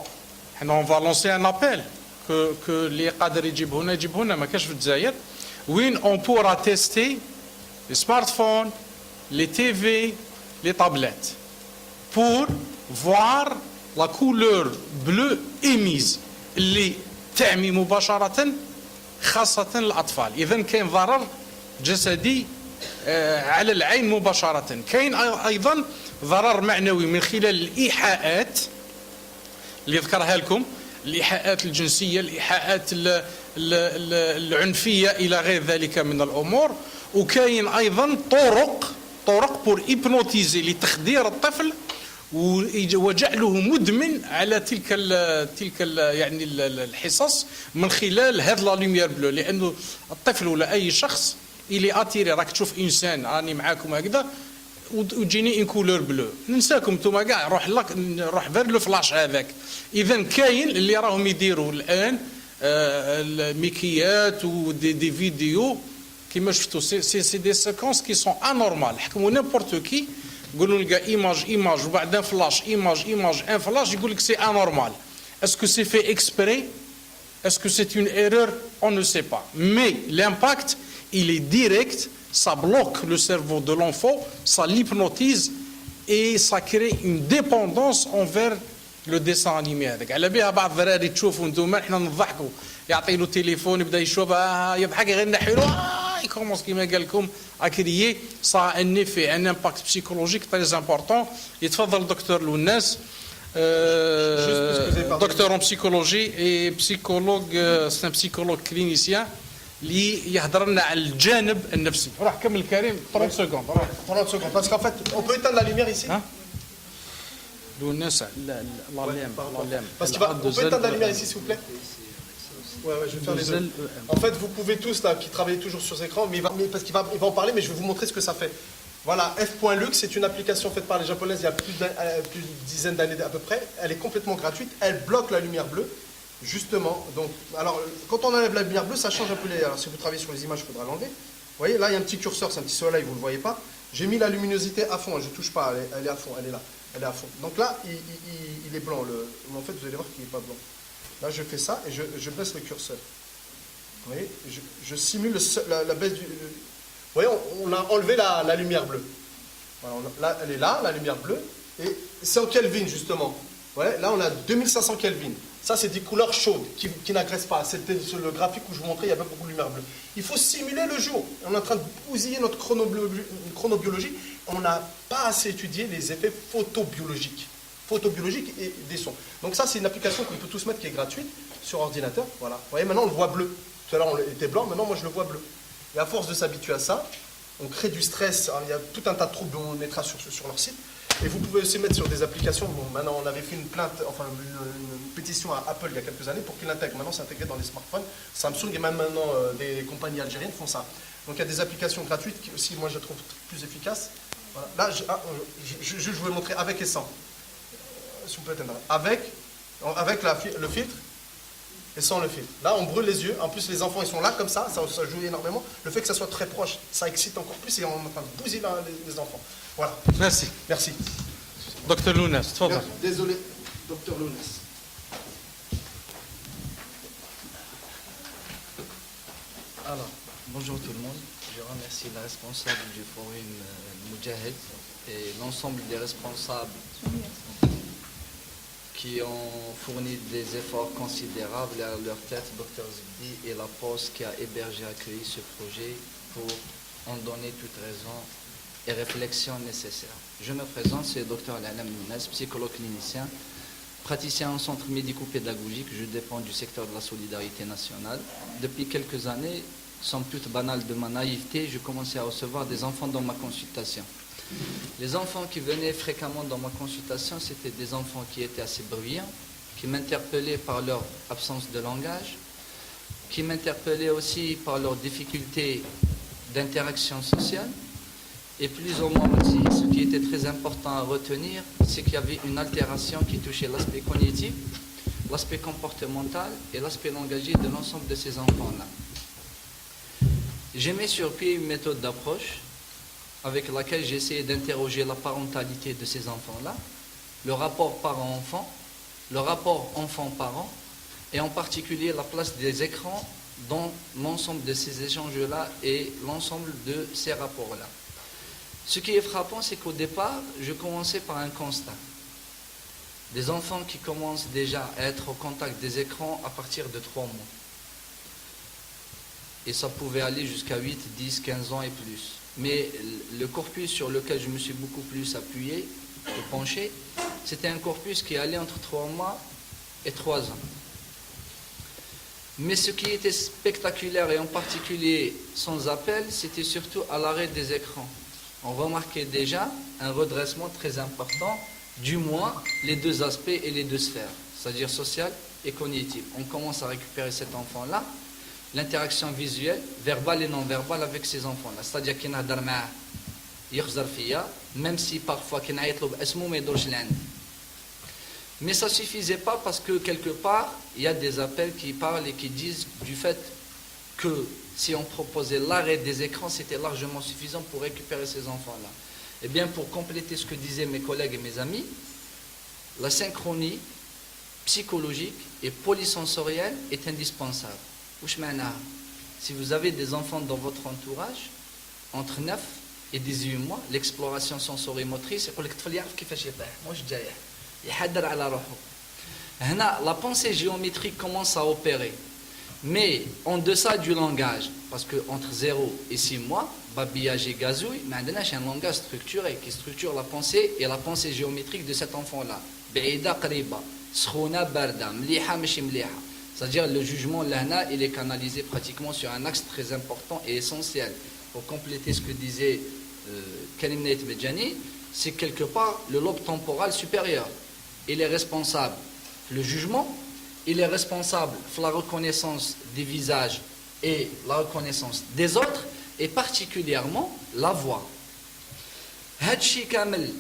on va lancer un appel que اللي قادر يجيب هنا ما كاش في الجزائر وين on pourra tester les smartphones, les TV, les tablettes pour voir la couleur bleue émise اللي تعمي مباشرة خاصة الأطفال. إذن كاين ضرر جسدي على العين مباشرة. كاين أيضا ضرر معنوي من خلال الإيحاءات اللي ذكرها لكم. الإيحاءات الجنسية، الإيحاءات العنفية إلى غير ذلك من الأمور. وكاين أيضا طرق بور إيبنوتيزي لتخدير الطفل وجعله مدمن على تلك يعني الحصص من خلال هذا لا لوميير بلو. لانه الطفل ولا اي شخص اللي اتيري، راك تشوف انسان راني معاكم هكذا وتجيني ان كولور بلو، ننساكم نتوما كاع، روح فير لو فلاش هذاك. اذا كاين اللي راهم يديروا الان الميكيات ودي فيديو كيما شفتوا، سي دي سيكونس كي سون انورمال. حكموا نيمبورت كي يقولوا لقى ايماج وبعدين فلاش ايماج ان فلاش، يقول لك سي انورمال. اسكو سي في اكسبري؟ اسكو سي اون ايرور؟ اون نو سي با. مي لامباكت il est direct, ça bloque le cerveau de l'enfant, ça l'hypnotise et ça crée une dépendance envers le dessin animé هذاك. على بها بعض الذراري تشوفوا انتم احنا نضحكوا، يعطي له تليفون يبدا يشوف يضحك غير نحي له يكومونس كيما قال لكم اكريي. صا ان ايفي ان امباكت بسيكولوجيك تري امبورطون. يتفضل دكتور لوناس، دكتور en psychologie et psychologue, c'est un psychologue clinicien اللي يهضر لنا على الجانب النفسي. راح كمل كريم 30 سكوند. 30 secondes, parce qu'en fait, on peut éteindre la lumière ici. لوناس Parce qu'on peut éteindre la lumière ici, s'il vous plaît. Ouais, je vais faire les deux. En fait, vous pouvez tous, là, qui travaillez toujours sur ces écrans, parce qu'il va en parler, mais je vais vous montrer ce que ça fait. Voilà, F.Lux, c'est une application faite par les Japonaises il y a plus d'une dizaine d'années à peu près. Elle est complètement gratuite, elle bloque la lumière bleue, justement. Donc, alors, quand on enlève la lumière bleue, ça change un peu les... Alors, si vous travaillez sur les images, il faudra l'enlever. Vous voyez, là, il y a un petit curseur, c'est un petit soleil, vous ne le voyez pas. J'ai mis la luminosité à fond, je ne touche pas, elle est à fond, elle est là. Elle est à fond. Donc là, il est blanc. Mais en fait, vous allez voir qu'il n'est pas blanc. Là, je fais ça et je baisse le curseur. Vous voyez, je simule la baisse du... Vous voyez, on a enlevé la lumière bleue. Voilà, là, elle est là, la lumière bleue. Et c'est en Kelvin, justement. Ouais, là, on a 2500 Kelvin. Ça, c'est des couleurs chaudes qui n'agressent pas. C'était sur le graphique où je vous montrais, il y avait beaucoup de lumière bleue. Il faut simuler le jour. On est en train de bousiller notre chronobiologie. On n'a pas assez étudié les effets photobiologiques et des sons. Donc ça, c'est une application qu'on peut tous mettre qui est gratuite sur ordinateur. Voilà. Vous voyez, maintenant, on le voit bleu. Tout à l'heure, on était blanc. Maintenant, moi, je le vois bleu. Et à force de s'habituer à ça, on crée du stress. Alors, il y a tout un tas de troubles dont on mettra sur leur site. Et vous pouvez aussi mettre sur des applications. Bon, maintenant, on avait fait une plainte, enfin une pétition à Apple il y a quelques années pour qu'il l'intègre. Maintenant, c'est intégré dans les smartphones. Samsung et même maintenant des compagnies algériennes font ça. Donc, il y a des applications gratuites qui aussi, moi, je trouve plus efficaces. Voilà. Là, je vais vous montrer avec et sans. Si on peut éteindre. Avec le filtre et sans le filtre. Là, on brûle les yeux. En plus, les enfants, ils sont là comme ça joue énormément. Le fait que ça soit très proche, ça excite encore plus et on est en train de bousiller les enfants. Voilà. Merci. Merci. Docteur Lounas, تفضل. Désolé, docteur Lounas. Alors, bonjour tout le monde. Je remercie la responsable du forum Moudjahed et l'ensemble des responsables qui ont fourni des efforts considérables à leur tête, Dr Zibdi et la Poste qui a hébergé, accueilli ce projet pour en donner toute raison et réflexion nécessaire. Je me présente, c'est Dr Al-Alam Lounas, psychologue clinicien, praticien en centre médico-pédagogique. Je dépends du secteur de la solidarité nationale. Depuis quelques années, somme toute banale de ma naïveté, je commençais à recevoir des enfants dans ma consultation. Les enfants qui venaient fréquemment dans ma consultation, c'était des enfants qui étaient assez bruyants, qui m'interpellaient par leur absence de langage, qui m'interpellaient aussi par leur difficulté d'interaction sociale. Et plus ou moins aussi, ce qui était très important à retenir, c'est qu'il y avait une altération qui touchait l'aspect cognitif, l'aspect comportemental et l'aspect langagier de l'ensemble de ces enfants-là. J'ai mis sur pied une méthode d'approche avec laquelle j'ai essayé d'interroger la parentalité de ces enfants-là, le rapport parent-enfant, le rapport enfant-parent, et en particulier la place des écrans dans l'ensemble de ces échanges-là et l'ensemble de ces rapports-là. Ce qui est frappant, c'est qu'au départ, je commençais par un constat. Des enfants qui commencent déjà à être au contact des écrans à partir de 3 mois. Et ça pouvait aller jusqu'à 8, 10, 15 ans et plus. Mais le corpus sur lequel je me suis beaucoup plus appuyé et penché, c'était un corpus qui allait entre 3 mois et 3 ans. Mais ce qui était spectaculaire et en particulier sans appel, c'était surtout à l'arrêt des écrans. On remarquait déjà un redressement très important, du moins les deux aspects et les deux sphères, c'est-à-dire sociale et cognitive. On commence à récupérer cet enfant-là, l'interaction visuelle, verbale et non verbale avec ces enfants-là. C'est-à-dire qu'il n'a d'arma يخزر فيا, même si parfois qu'il n'a pas d'asmou mais d'orge l'andi. Mais ça ne suffisait pas parce que quelque part, il y a des appels qui parlent et qui disent du fait que si on proposait l'arrêt des écrans, c'était largement suffisant pour récupérer ces enfants-là. Eh bien, pour compléter ce que disaient mes collègues et mes amis, la synchronie psychologique et polysensorielle est indispensable. Si vous avez des enfants dans votre entourage, entre 9 et 18 mois, l'exploration sensorimotrice, la pensée géométrique commence à opérer. Mais en deçà du langage, parce qu'entre 0 et 6 mois, babillage et gazouille, mais on a un langage structuré qui structure la pensée et la pensée géométrique de cet enfant-là. C'est-à-dire le jugement, l'ahna, il est canalisé pratiquement sur un axe très important et essentiel. Pour compléter ce que disait Karim Neit Medjani, c'est quelque part le lobe temporal supérieur. Il est responsable le jugement, il est responsable de la reconnaissance des visages et la reconnaissance des autres, et particulièrement la voix. Hadchi Kamel,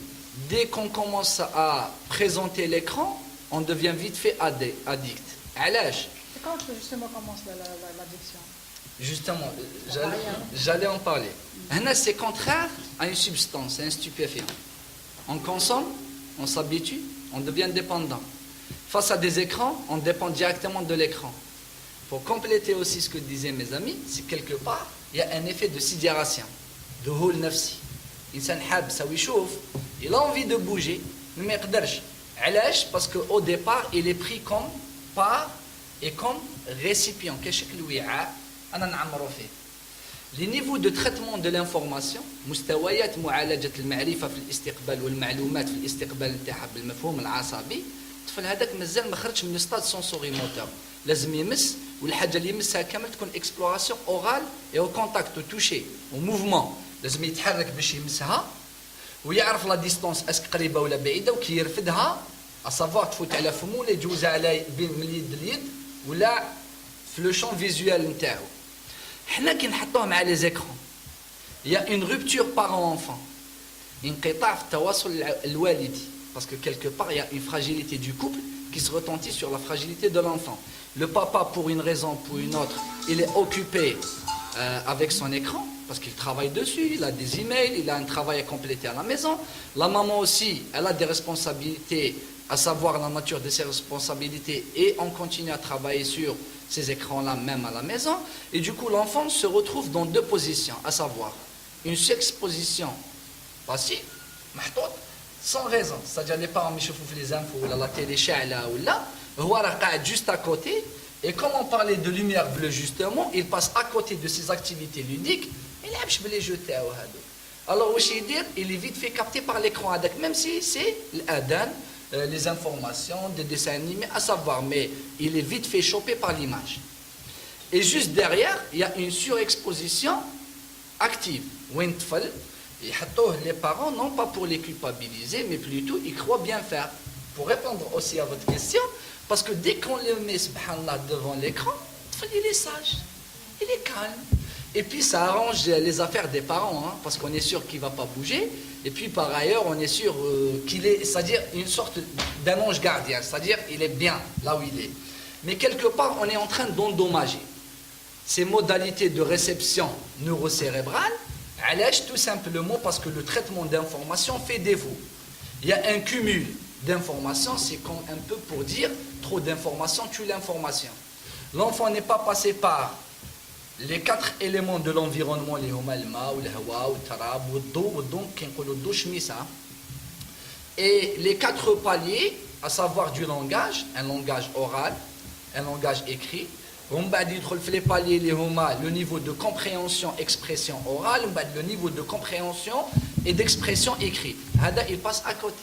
dès qu'on commence à présenter l'écran, on devient vite fait addict. Alaj. C'est quand justement commence l'addiction? Justement, j'allais en parler. C'est contraire à une substance, à un stupéfiant. On consomme, on s'habitue, on devient dépendant. Face à des écrans, on dépend directement de l'écran. Pour compléter aussi ce que disaient mes amis, c'est quelque part, il y a un effet de sidération, de hul nafsi. Il a envie de bouger, mais il ne peut pas. Parce qu'au départ, il est pris comme part et comme récipient. Les niveaux de traitement de l'information, مستويات معالجة المعرفة في الاستقبال والمعلومات في الاستقبال نتاعها بالمفهوم العصبي، الطفل هذاك مازال ما خرجش من ستاد سونسوري موتور، لازم يمس والحاجة اللي يمسها كامل تكون اكسبلوراسيون اورال اي او كونتاكت او توشي او موفمون، لازم يتحرك باش يمسها ويعرف لا ديستونس اسك قريبة ولا بعيدة وكي يرفدها اسافوار تفوت على فمو ولا يجوزها على بين من اليد لليد ولا في لو شون فيزوال نتاعو. حنا كي نحطوه مع لي زيكرون il y a une rupture parent-enfant, انقطاع في التواصل الوالدي, parce que quelque part il y a une fragilité du couple qui se retentit sur la fragilité de l'enfant. Le papa, pour une raison ou pour une autre, il est occupé avec son écran parce qu'il travaille dessus, il a des emails, il a un travail à compléter à la maison. La maman aussi, elle a des responsabilités, à savoir la nature de ses responsabilités, et on continue à travailler sur ces écrans-là même à la maison. Et du coup, l'enfant se retrouve dans deux positions, à savoir une surexposition passive, sans raison. C'est-à-dire les parents me chauffent les infos, ou la télé, ou là, juste à côté. Et comme on parlait de lumière bleue justement, il passe à côté de ses activités ludiques, il a les jeter. Alors, il est vite fait capter par l'écran, même si c'est l'adhan, les informations, des dessins animés, à savoir, mais il est vite fait choper par l'image. Et juste derrière, il y a une surexposition active. Les parents, non pas pour les culpabiliser, mais plutôt, ils croient bien faire. Pour répondre aussi à votre question, parce que dès qu'on le met, subhanallah, devant l'écran, il est sage, il est calme. Et puis ça arrange les affaires des parents, hein, parce qu'on est sûr qu'il ne va pas bouger. Et puis par ailleurs, on est sûr qu'il est, c'est-à-dire une sorte d'un ange gardien, c'est-à-dire il est bien là où il est. Mais quelque part, on est en train d'endommager ces modalités de réception neurocérébrale, tout simplement parce que le traitement d'information fait défaut. Il y a un cumul d'informations, c'est comme un peu pour dire trop d'informations tue l'information. L'enfant n'est pas passé par les 4 éléments de l'environnement, les humalma, le hawa, le tarab, le do, donc et les 4 paliers, à savoir du langage, un langage oral, un langage écrit. On va dire les paliers, les huma, le niveau de compréhension, expression orale, le niveau de compréhension et d'expression écrite. Il passe à côté.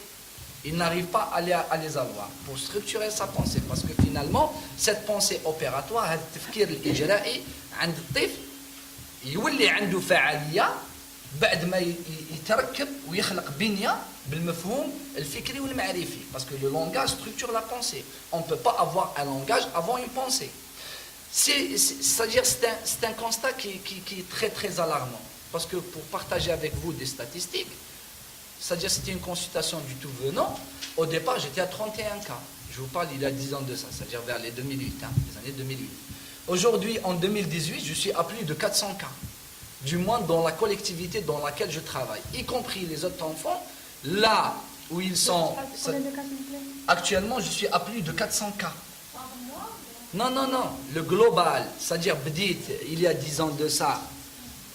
il n'arrive pas à les avoir pour structurer sa pensée. Parce que finalement, cette pensée opératoire, هذا التفكير الإجرائي عند الطفل يولي عنده فعالية بعد ما يتركب ويخلق بنية بالمفهوم الفكري والمعرفي. Parce que le langage structure la pensée. On ne peut pas avoir un langage avant une pensée. C'est-à-dire c'est un constat qui est très très alarmant. Parce que pour partager avec vous des statistiques, c'est-à-dire c'était une consultation du tout venant, au départ j'étais à 31 cas. Je vous parle il y a 10 ans de ça, c'est-à-dire vers les 2008, les années 2008. Aujourd'hui, en 2018, je suis à plus de 400 cas. Du moins dans la collectivité dans laquelle je travaille, y compris les autres enfants, là où ils sont... Actuellement, je suis à plus de 400 cas. Non, non, non, le global, c'est-à-dire Bdit, il y a 10 ans de ça,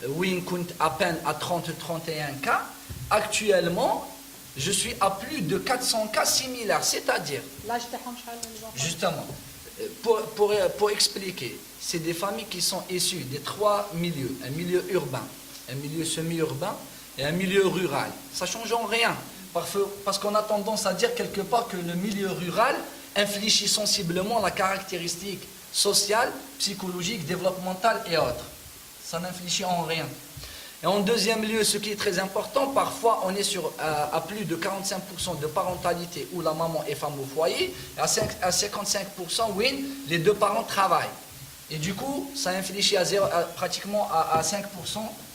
où il compte à peine à 30-31 cas, actuellement, je suis à plus de 400 cas similaires, c'est-à-dire, justement, pour expliquer, c'est des familles qui sont issues des trois milieux, un milieu urbain, un milieu semi-urbain et un milieu rural. Ça ne change en rien, parce qu'on a tendance à dire quelque part que le milieu rural infléchit sensiblement la caractéristique sociale, psychologique, développementale et autres. Ça n'infléchit en rien. Et en deuxième lieu, ce qui est très important, parfois on est à plus de 45% de parentalité où la maman est femme au foyer, et à 55% où les deux parents travaillent. Et du coup, ça infléchit pratiquement à 5%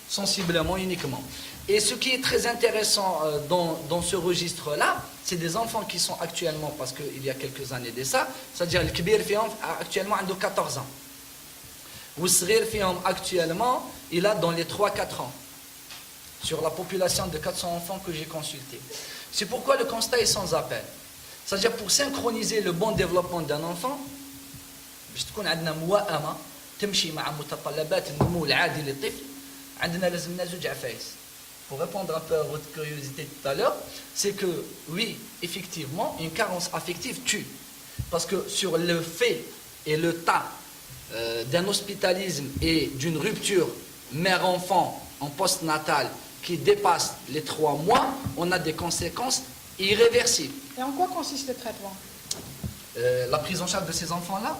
sensiblement uniquement. Et ce qui est très intéressant dans ce registre-là, c'est des enfants qui sont actuellement, parce qu'il y a quelques années de ça, c'est-à-dire le Kbir Fihom actuellement a 14 ans. Ou Srir Fihom actuellement, il a dans les 3-4 ans, sur la population de 400 enfants que j'ai consultés. C'est pourquoi le constat est sans appel. C'est-à-dire pour synchroniser le bon développement d'un enfant, باش تكون عندنا موائمة تمشي مع متطلبات النمو العادي للطفل عندنا لازمنا زوج عفايس. Pour répondre un peu à votre curiosité tout à l'heure, c'est que oui, effectivement, une carence affective tue. Parce que sur le fait et le tas d'un hospitalisme et d'une rupture mère-enfant en post-natal qui dépasse les 3 mois, on a des conséquences irréversibles. Et en quoi consiste le traitement? La prise en charge de ces enfants-là,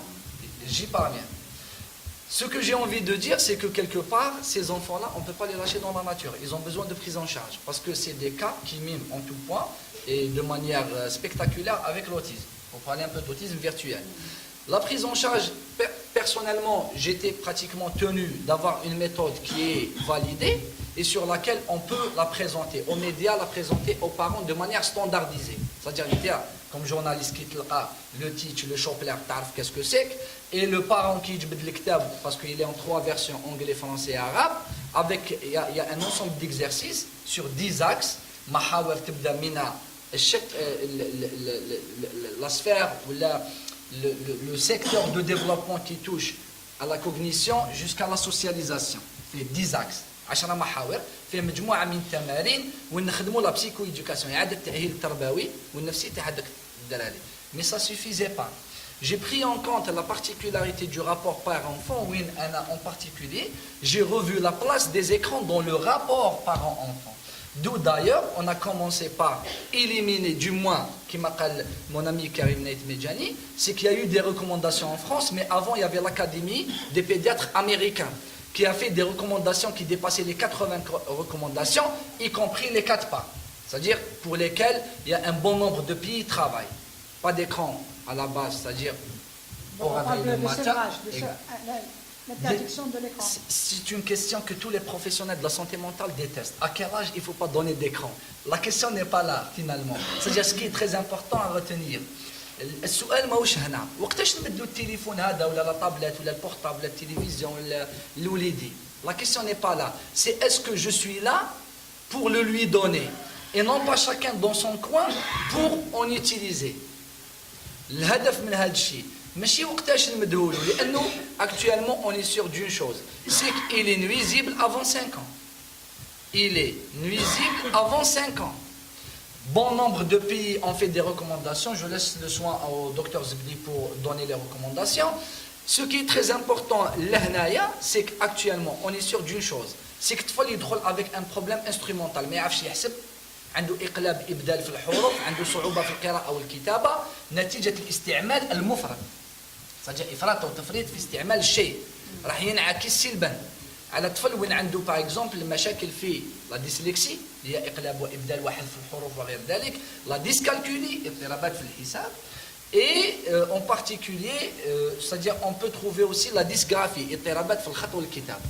j'y parviens. Ce que j'ai envie de dire, c'est que quelque part, ces enfants-là, on ne peut pas les lâcher dans la nature. Ils ont besoin de prise en charge. Parce que c'est des cas qui miment en tout point et de manière spectaculaire avec l'autisme. Pour parler un peu d'autisme virtuel. La prise en charge, personnellement, j'étais pratiquement tenu d'avoir une méthode qui est validée et sur laquelle on peut la présenter aux médias, la présenter aux parents de manière standardisée. C'est-à-dire, comme journaliste qui te le teach, le chopler, qu'est-ce que c'est, et le parent qui dit le kitab, parce qu'il est en 3 versions, anglais, français et arabe, avec, il y a un ensemble d'exercices sur 10 axes, mahawar tibda mina, la sphère ou le secteur de développement qui touche à la cognition jusqu'à la socialisation. C'est 10 axes. 10 محاور في مجموعه من التمارين ونخدموا لا بسيكو ايدوكاسيون اعاده التاهيل التربوي والنفسي تاع هذاك الدراري. Mais ça suffisait pas. J'ai pris en compte la particularité du rapport parent-enfant, en particulier, j'ai revu la place des écrans dans le rapport parent-enfant. D'où d'ailleurs, on a commencé par éliminer, du moins, qui m'appelle mon ami Karim Neit Medjani, c'est qu'il y a eu des recommandations en France, mais avant il y avait l'Académie des pédiatres américains, qui a fait des recommandations qui dépassaient les 80 recommandations, y compris les 4 pas. C'est-à-dire pour lesquels il y a un bon nombre de pays qui travaillent. Pas d'écran à la base, c'est-à-dire On parle de sévrage, l'interdiction de l'écran. C'est une question que tous les professionnels de la santé mentale détestent. À quel âge il ne faut pas donner d'écran? La question n'est pas là, finalement. C'est-à-dire ce qui est très important à retenir. السؤال ماهوش هنا وقتاش نمدوا التليفون هذا ولا لا طابلت ولا البورتابل ولا التلفزيون ولا لوليدي. La question n'est pas là, c'est est-ce que je suis là pour le lui donner et non pas chacun dans son coin pour en utiliser. الهدف من هذا الشيء ماشي وقتاش نمدهولو لانه actuellement on est sûr d'une chose, c'est qu'il est nuisible avant 5 ans. Il est nuisible avant 5 ans. Bon nombre de pays ont fait des recommandations. Je laisse le soin au docteur Zebdi pour donner les recommandations. Ce qui est très important, c'est qu'actuellement, on est sûr d'une chose. C'est que tu faut avec un problème instrumental. Mais عنده إقلاب إبدال في الحروف، عنده صعوبة في القراءة والكتابة نتيجة الاستعمال المفرط. صدق إفراط أو تفريط في استعمال الشيء راح ينعكس سلبا على طفل وين عنده باغ اكزومبل مشاكل في لا ديسلكسي اللي هي إقلاب وإبدال واحد في الحروف وغير ذلك، لا ديسكالكولي اضطرابات في الحساب. Et en particulier, c'est-à-dire on peut trouver aussi la dysgraphie, اضطرابات في الخط والكتابة.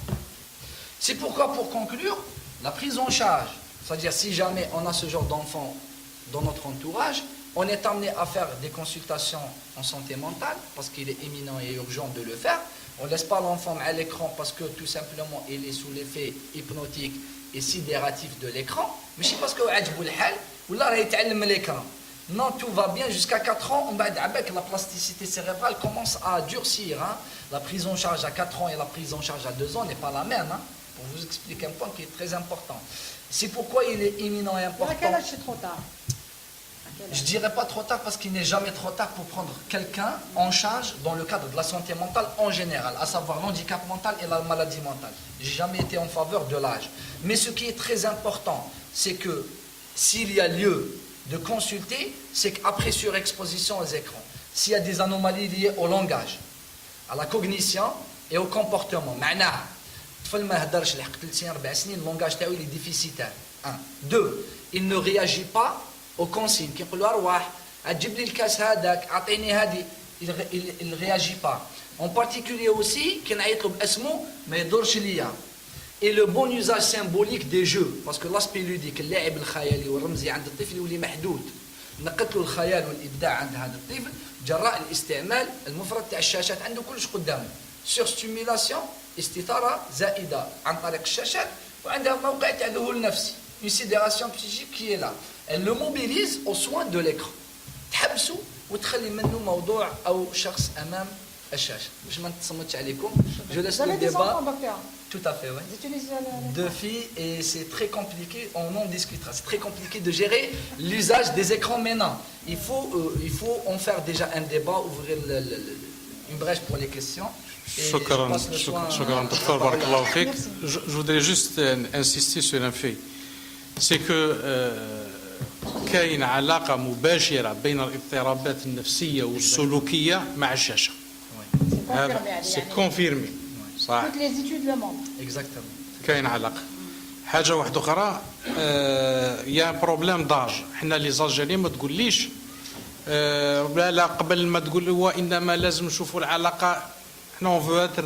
C'est pourquoi, pour conclure, la prise en charge, c'est-à-dire si jamais on a ce genre d'enfant dans notre entourage, on est amené à faire des consultations en santé mentale, parce qu'il est éminent et urgent de le faire. On ne laisse pas l'enfant à l'écran parce que tout simplement il est sous l'effet hypnotique et sidératif de l'écran. Mais je ne sais pas ce qu'il y a, ou là il يتعلم l'écran. Non, tout va bien jusqu'à 4 ans, avec la plasticité cérébrale commence à durcir. Hein. La prise en charge à 4 ans et la prise en charge à 2 ans n'est pas la même. Hein, pour vous expliquer un point qui est très important. C'est pourquoi il est éminent et important. À quel âge c'est trop tard? Je ne dirais pas trop tard parce qu'il n'est jamais trop tard pour prendre quelqu'un en charge dans le cadre de la santé mentale en général, à savoir l'handicap mental et la maladie mentale. Je n'ai jamais été en faveur de l'âge. Mais ce qui est très important, c'est que s'il y a lieu de consulter, c'est qu'après surexposition aux écrans, s'il y a des anomalies liées au langage, à la cognition et au comportement, معناها طفل ما هدرش لحق 3 سنين 4 سنين اللونغاج تاعو il est déficitaire. 1. 2. Il ne réagit pas aux consignes. كي يقول له ارواح تجيب لي الكاس هذاك اعطيني هذه, il réagit pas. En particulier aussi كي نعيط له باسمه ما يدورش ليا. Et le bon usage symbolique des jeux, parce que l'aspect ludique, اللعب الخيالي والرمزي عند الطفل يولي محدود. نقلت له الخيال والابداع عند هذا الطفل جراء الاستعمال المفرط تاع الشاشات عنده كلش قدامه. سيرستيميلاسيون استثاره زائده عن طريق الشاشات وعندها موقع تاع ذهول نفسي. Une sidération psychique qui est là. Elle le mobilise aux soins de l'écran. تحبسوا وتخلي منه موضوع او شخص امام الشاشه. باش ما نتصمتش عليكم. Je laisse le débat. Tout à fait, oui. Deux filles, et c'est très compliqué, on en discutera. C'est très compliqué de gérer l'usage des écrans maintenant. Il faut en faire déjà un débat, ouvrir une brèche pour les questions. شكرا دكتور بارك الله فيك. Je voudrais juste insister sur un fait. C'est que كاين علاقة مباشرة بين الاضطرابات النفسية والسلوكية مع الشاشة. هذا c'est confirmé. صح. Toutes les études le montrent. Exactement. كاين علاقة. حاجة واحدة أخرى يا بروبليم داج. حنا لي زالجيريين ما تقوليش لا قبل ما تقول هو إنما لازم نشوفوا العلاقة. حنا اون فو اتر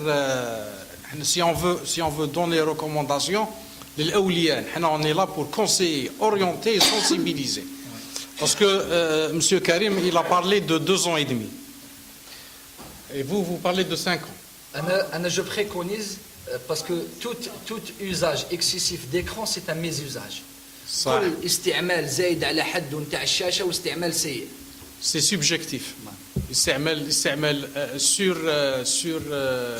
حنا سي اون فو دوني ريكومونداسيون للأولياء. حنا اوني لا بور كونسيي اورينتي سونسيبيليزي. Parce que Monsieur Karim, il a parlé de 2 ans et demi. Et vous parlez de 5 ans. Je préconise, parce que tout usage excessif d'écran, c'est un mésusage. كل استعمال زايد على حد نتاع الشاشة واستعمال سيء. C'est subjectif. استعمال sur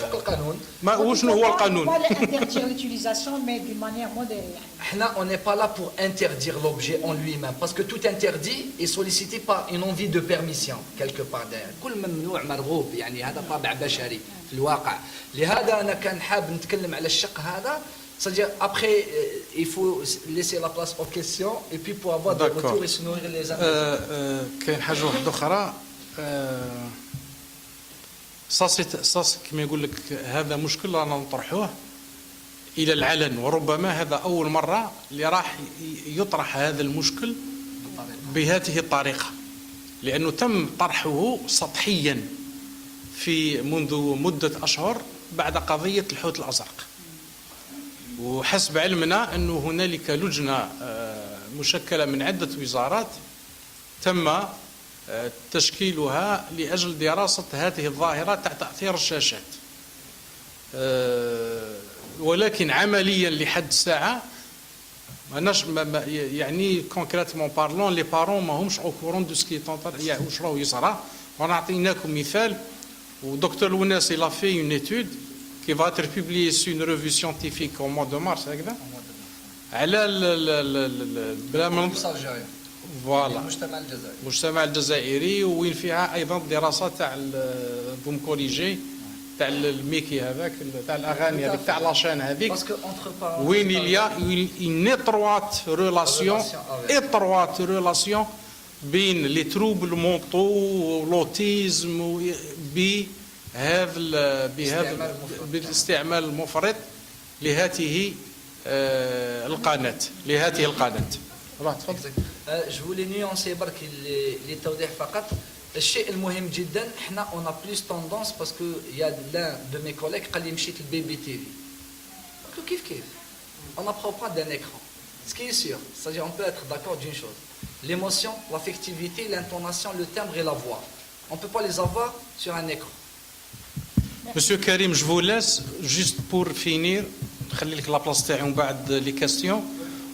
فوق القانون. ما وشنو هو القانون؟ Pas interdire l'utilisation, mais d'une manière modérée. Là, on n'est pas là pour interdire l'objet en lui-même, parce que tout interdit est sollicité par une envie de permission quelque part derrière. كل ممنوع مرغوب يعني هذا طابع بشري في الواقع. لهذا أنا كان حاب نتكلم على الشق هذا. C'est-à-dire après il faut laisser la place aux questions et puis pour avoir des retours et se nourrir les uns. كاين حاجة واحدة أخرى. صاص كما يقول لك هذا مشكل رانا نطرحوه إلى العلن وربما هذا أول مرة اللي راح يطرح هذا المشكل بهذه الطريقة لأنه تم طرحه سطحيا في منذ مدة أشهر بعد قضية الحوت الأزرق. وحسب علمنا أنه هنالك لجنة مشكلة من عدة وزارات تم تشكيلها لأجل دراسة هذه الظاهرة تحت تأثير الشاشات. ولكن عمليا لحد الساعة يعني كونكريتمون بارلون لي بارون ما همش او كورون دو سكي يعني واش راهو يصرى. وانا عطيناكم مثال ودكتور لوناس il a fait une étude qui va être publiée sur une revue scientifique au mois de mars هكذا على بلا من فوالا المجتمع الجزائري وين فيها ايضا دراسات تاع بوم كوليجي تاع الميكي هذاك تاع الاغاني هذيك تاع لاشين هذيك Parce que entre parenthèses, وين il y a une étroite relation étroite relation بين لي تروبل مونطو لوتيزم بهذا بالاستعمال المفرط لهذه القناة. راح تفضل. Je voulais nuancer برك للتوضيح فقط. الشيء المهم جدا احنا on a plus tendance parce que il y a l'un de mes collègues قال لي مشيت للبيبي تي في. قلت له كيف on n'apprend pas d'un écran. Ce qui est sûr, c'est-à-dire on peut être d'accord d'une chose. L'émotion, l'affectivité, l'intonation, le timbre et la voix. On ne peut pas les avoir sur un écran. Monsieur Karim, je vous laisse juste pour finir. خلي لك لا بلاص تاعي ومن بعد لي كاستيون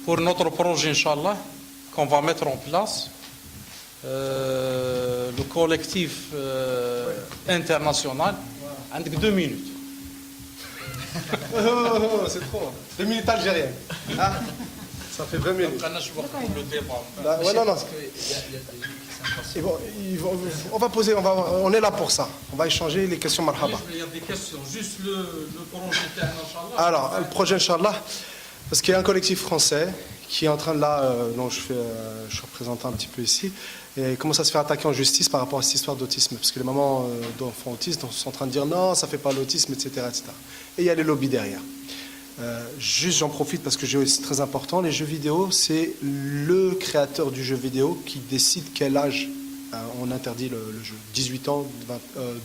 pour notre projet inchallah qu'on va mettre en place le collectif international. عندك 2 minutes. C'est trop. 2 minutes algériennes. Ah, ça fait 20 minutes. le débat. Ouais, non, non. Parce qu'il y a des gens qui s'impatientent. On va poser, on est là pour ça. On va échanger les questions marhaba. Il y a des questions. Juste le projet تاعنا inchallah. Alors, le projet Inch'Allah, parce qu'il y a un collectif français qui est en train de là, dont je représente un petit peu ici, et commence à se faire attaquer en justice par rapport à cette histoire d'autisme. Parce que les mamans d'enfants autistes sont en train de dire non, ça ne fait pas l'autisme, etc., etc. Et il y a les lobbies derrière. Juste, j'en profite parce que c'est très important. Les jeux vidéo, c'est le créateur du jeu vidéo qui décide quel âge on interdit le jeu. 18 ans,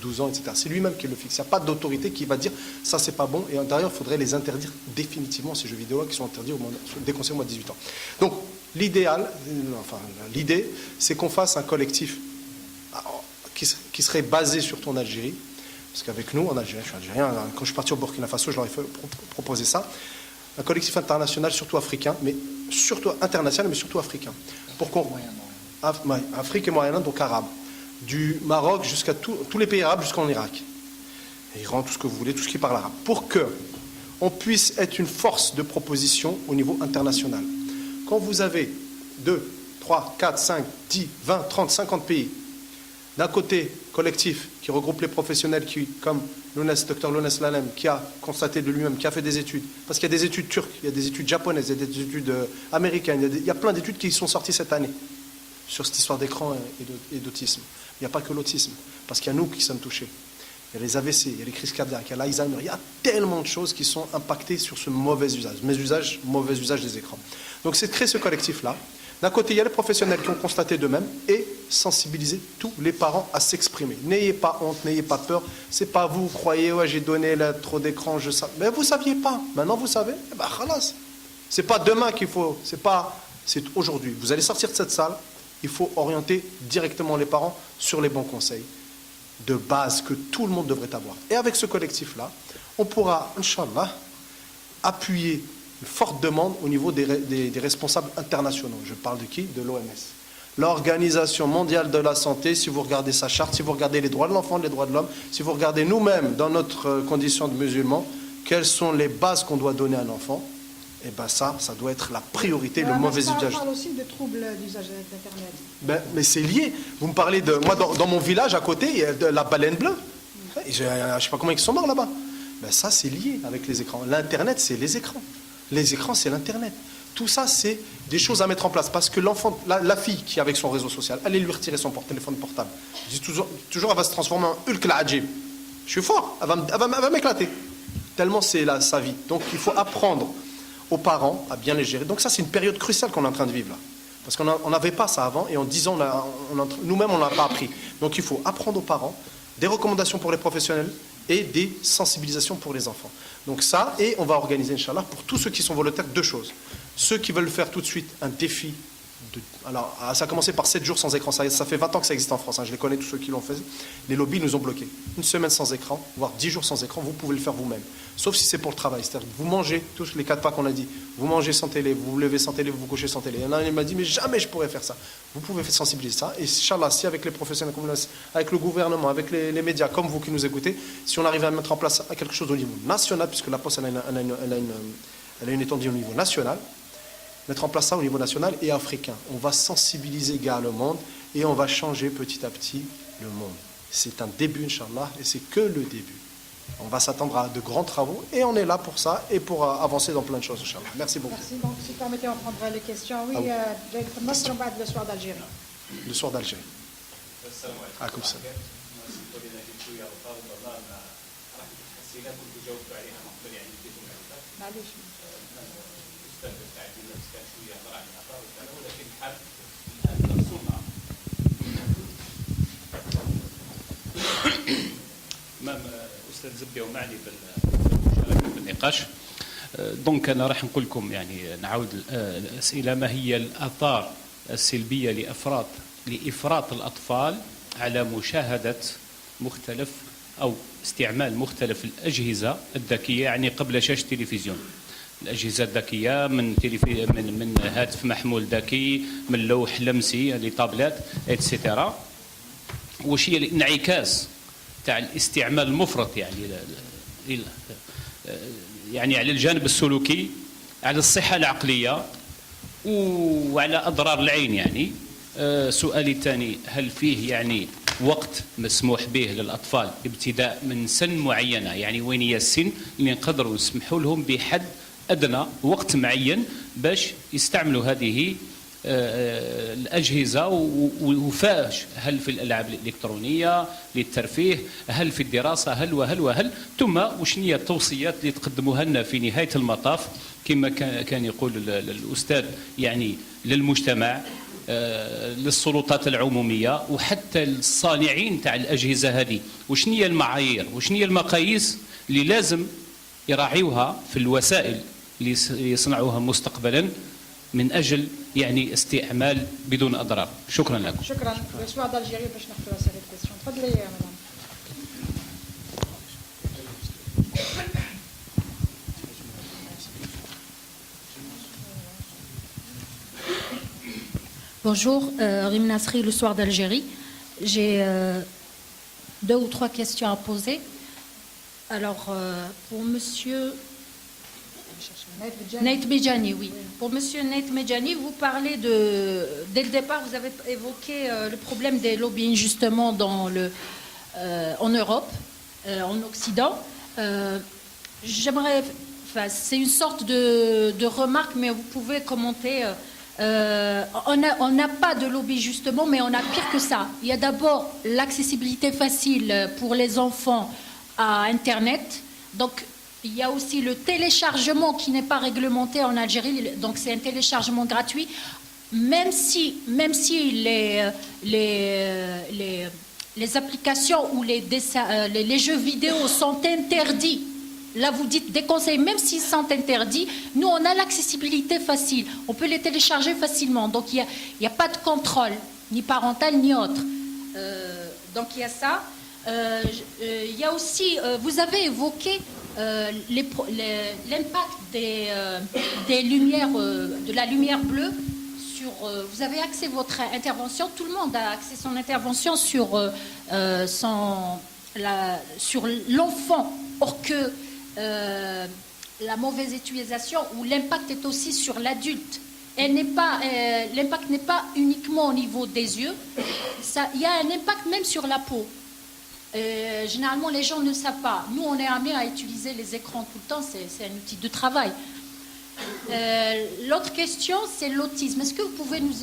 12 ans, etc. C'est lui-même qui le fixe. Il n'y a pas d'autorité qui va dire ça, c'est pas bon. Et d'ailleurs, il faudrait les interdire définitivement, ces jeux vidéo qui sont interdits dès qu'on sait au moins 18 ans. Donc, l'idée, c'est qu'on fasse un collectif qui serait basé surtout en Algérie. Parce qu'avec nous, en Algérie, je suis algérien, quand je suis parti au Burkina Faso, je leur ai proposé ça. Un collectif international, surtout africain, mais surtout international, mais surtout africain. Pour qu'on... Afrique et Moyen-Orient, donc arabe. Du Maroc jusqu'à tous les pays arabes jusqu'en Irak. Iran, tout ce que vous voulez, tout ce qui parle arabe. Pour qu'on puisse être une force de proposition au niveau international. Quand vous avez 2, 3, 4, 5, 10, 20, 30, 50 pays, d'un côté, collectif, qui regroupe les professionnels qui, comme Dr Lounès Lalem, qui a constaté de lui-même, qui a fait des études, parce qu'il y a des études turques, il y a des études japonaises, il y a des études américaines, il y a plein d'études qui sont sorties cette année sur cette histoire d'écran et d'autisme. Il n'y a pas que l'autisme, parce qu'il y a nous qui sommes touchés. Il y a les AVC, il y a les crises cardiaques, il y a l'Alzheimer, il y a tellement de choses qui sont impactées sur ce mauvais usage, mauvais usage des écrans. Donc c'est de créer ce collectif-là. D'un côté, il y a les professionnels qui ont constaté d'eux-mêmes et sensibiliser tous les parents à s'exprimer. N'ayez pas honte, n'ayez pas peur. C'est pas vous croyez, ouais, j'ai donné là, trop d'écran, je sais. Mais vous saviez pas. Maintenant vous savez. Eh ben, khalas. C'est pas demain qu'il faut. C'est aujourd'hui. Vous allez sortir de cette salle. Il faut orienter directement les parents sur les bons conseils de base que tout le monde devrait avoir. Et avec ce collectif-là, on pourra, Inch'Allah, appuyer une forte demande au niveau des responsables internationaux. Je parle de qui? De l'OMS. L'Organisation mondiale de la santé, si vous regardez sa charte, si vous regardez les droits de l'enfant, les droits de l'homme, si vous regardez nous-mêmes dans notre condition de musulmans, quelles sont les bases qu'on doit donner à un enfant, et bien ça doit être la priorité, le mauvais usage. On parle aussi de troubles d'usage d'Internet. Mais c'est lié. Vous me parlez de... Moi, dans mon village, à côté, il y a de la baleine bleue. Je ne sais pas combien ils sont morts là-bas. Ben ça, c'est lié avec les écrans. L'Internet, c'est les écrans. Les écrans, c'est l'Internet. Tout ça, c'est des choses à mettre en place. Parce que l'enfant, la fille qui est avec son réseau social, allez lui retirer son téléphone portable. Je dis toujours, elle va se transformer en Hulk l'Ajib. Je suis fort, elle va m'éclater. Tellement c'est sa vie. Donc, il faut apprendre aux parents à bien les gérer. Donc ça, c'est une période cruciale qu'on est en train de vivre là. Parce qu'on n'avait pas ça avant et en 10 ans, nous-mêmes, on n'a pas appris. Donc il faut apprendre aux parents, des recommandations pour les professionnels et des sensibilisations pour les enfants. Donc ça, et on va organiser, Inch'Allah, pour tous ceux qui sont volontaires, 2 choses. Ceux qui veulent faire tout de suite un défi. Alors, ça a commencé par 7 jours sans écran. Ça fait 20 ans que ça existe en France. Je les connais, tous ceux qui l'ont fait. Les lobbies nous ont bloqués. 1 semaine sans écran, voire 10 jours sans écran, vous pouvez le faire vous-même. Sauf si c'est pour le travail. C'est-à-dire que vous mangez, tous les 4 pas qu'on a dit, vous mangez sans télé, vous vous levez sans télé, vous vous couchez sans télé. Il y en a un qui m'a dit, mais jamais je pourrais faire ça. Vous pouvez sensibiliser ça. Et Inch'Allah, si avec les professionnels, avec le gouvernement, avec les médias, comme vous qui nous écoutez, si on arrive à mettre en place quelque chose au niveau national, puisque la Poste, elle a une étendue au niveau national, mettre en place ça au niveau national et africain. On va sensibiliser le monde et on va changer petit à petit le monde. C'est un début, Inch'Allah, et c'est que le début. On va s'attendre à de grands travaux et on est là pour ça et pour avancer dans plein de choses, Inch'Allah. Merci beaucoup. Merci. Donc, si vous permettez, on prendra les questions. Oui, Ah oui. Nasr Mbad, le soir d'Algérie. Le soir d'Algérie. Ah, comme ça. معليش. امام استاذ زبدي ومعني بالمشاركه بالنقاش. دونك انا راح نقول لكم يعني نعاود الاسئله: ما هي الاثار السلبيه لافراط الاطفال على مشاهده مختلف او استعمال مختلف الاجهزه الذكيه، يعني قبل شاشه التلفزيون. الاجهزه الذكيه من هاتف محمول ذكي، من لوح لمسي يعني تابلت اتسيتيرا. واش هي الانعكاس تاع الاستعمال المفرط يعني على الجانب السلوكي، على الصحة العقلية وعلى أضرار العين يعني. سؤالي الثاني: هل فيه يعني وقت مسموح به للأطفال ابتداء من سن معينة، يعني وين هي السن اللي نقدروا نسمحوا لهم بحد أدنى وقت معين باش يستعملوا هذه الأجهزة؟ وفاش؟ هل في الألعاب الإلكترونية للترفيه؟ هل في الدراسة؟ هل وهل؟ ثم وش هي التوصيات اللي تقدموها لنا في نهاية المطاف كما كان يقول الأستاذ، يعني للمجتمع، للسلطات العمومية وحتى الصانعين تاع الأجهزة هذه؟ وش هي المعايير، وش هي المقاييس اللي لازم يراعيوها في الوسائل اللي يصنعوها مستقبلا من أجل يعني استعمال بدون أضرار؟ شكرا لكم. شكرا. le soir d'Algérie باش ناخذوا أسئلة الكويستيون. تفضلي يا مدام. Bonjour, Rim Nasri, le soir d'Algérie. J'ai 2 ou 3 questions à poser. Alors, pour monsieur Nate Medjani, oui. Pour monsieur Nate Medjani, vous parlez dès le départ, vous avez évoqué le problème des lobbying justement en Europe, en Occident. J'aimerais, c'est une sorte de remarque, mais vous pouvez commenter. On n'a pas de lobby justement, mais on a pire que ça. Il y a d'abord l'accessibilité facile pour les enfants à Internet. Donc, il y a aussi le téléchargement qui n'est pas réglementé en Algérie. Donc, c'est un téléchargement gratuit. Même si les applications ou les jeux vidéo sont interdits. Là, vous dites déconseillés, même s'ils sont interdits, nous, on a l'accessibilité facile. On peut les télécharger facilement. Donc, il n'y a pas de contrôle, ni parental, ni autre. Donc, il y a ça. Il y a aussi, vous avez évoqué l'impact des lumières, de la lumière bleue. Vous avez axé votre intervention, tout le monde a axé son intervention sur l'enfant. Or que la mauvaise utilisation ou l'impact est aussi sur l'adulte. L'impact n'est pas uniquement au niveau des yeux, il y a un impact même sur la peau. Généralement, les gens ne savent pas. Nous, on est amenés à utiliser les écrans tout le temps, c'est un outil de travail. L'autre question, c'est l'autisme. Est-ce que vous pouvez nous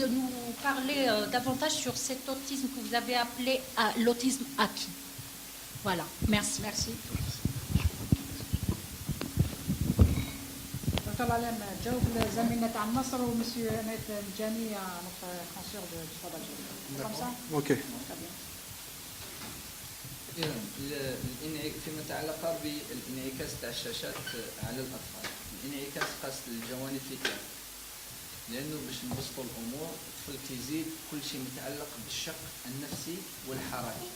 parler davantage sur cet autisme que vous avez appelé l'autisme acquis? Voilà, merci. Merci. دكتور علام جاوب زميلنا تاع النصر ومسيو نايت مجاني notre françeur du soir d'Algérie. Comme ça? Ok. فيما يتعلق بالانعكاس تاع الشاشات على الاطفال، الانعكاس خاص الجوانب في كامل، لانه باش نبسطوا الامور الطفل كيزيد كل شيء متعلق بالشق النفسي والحركي.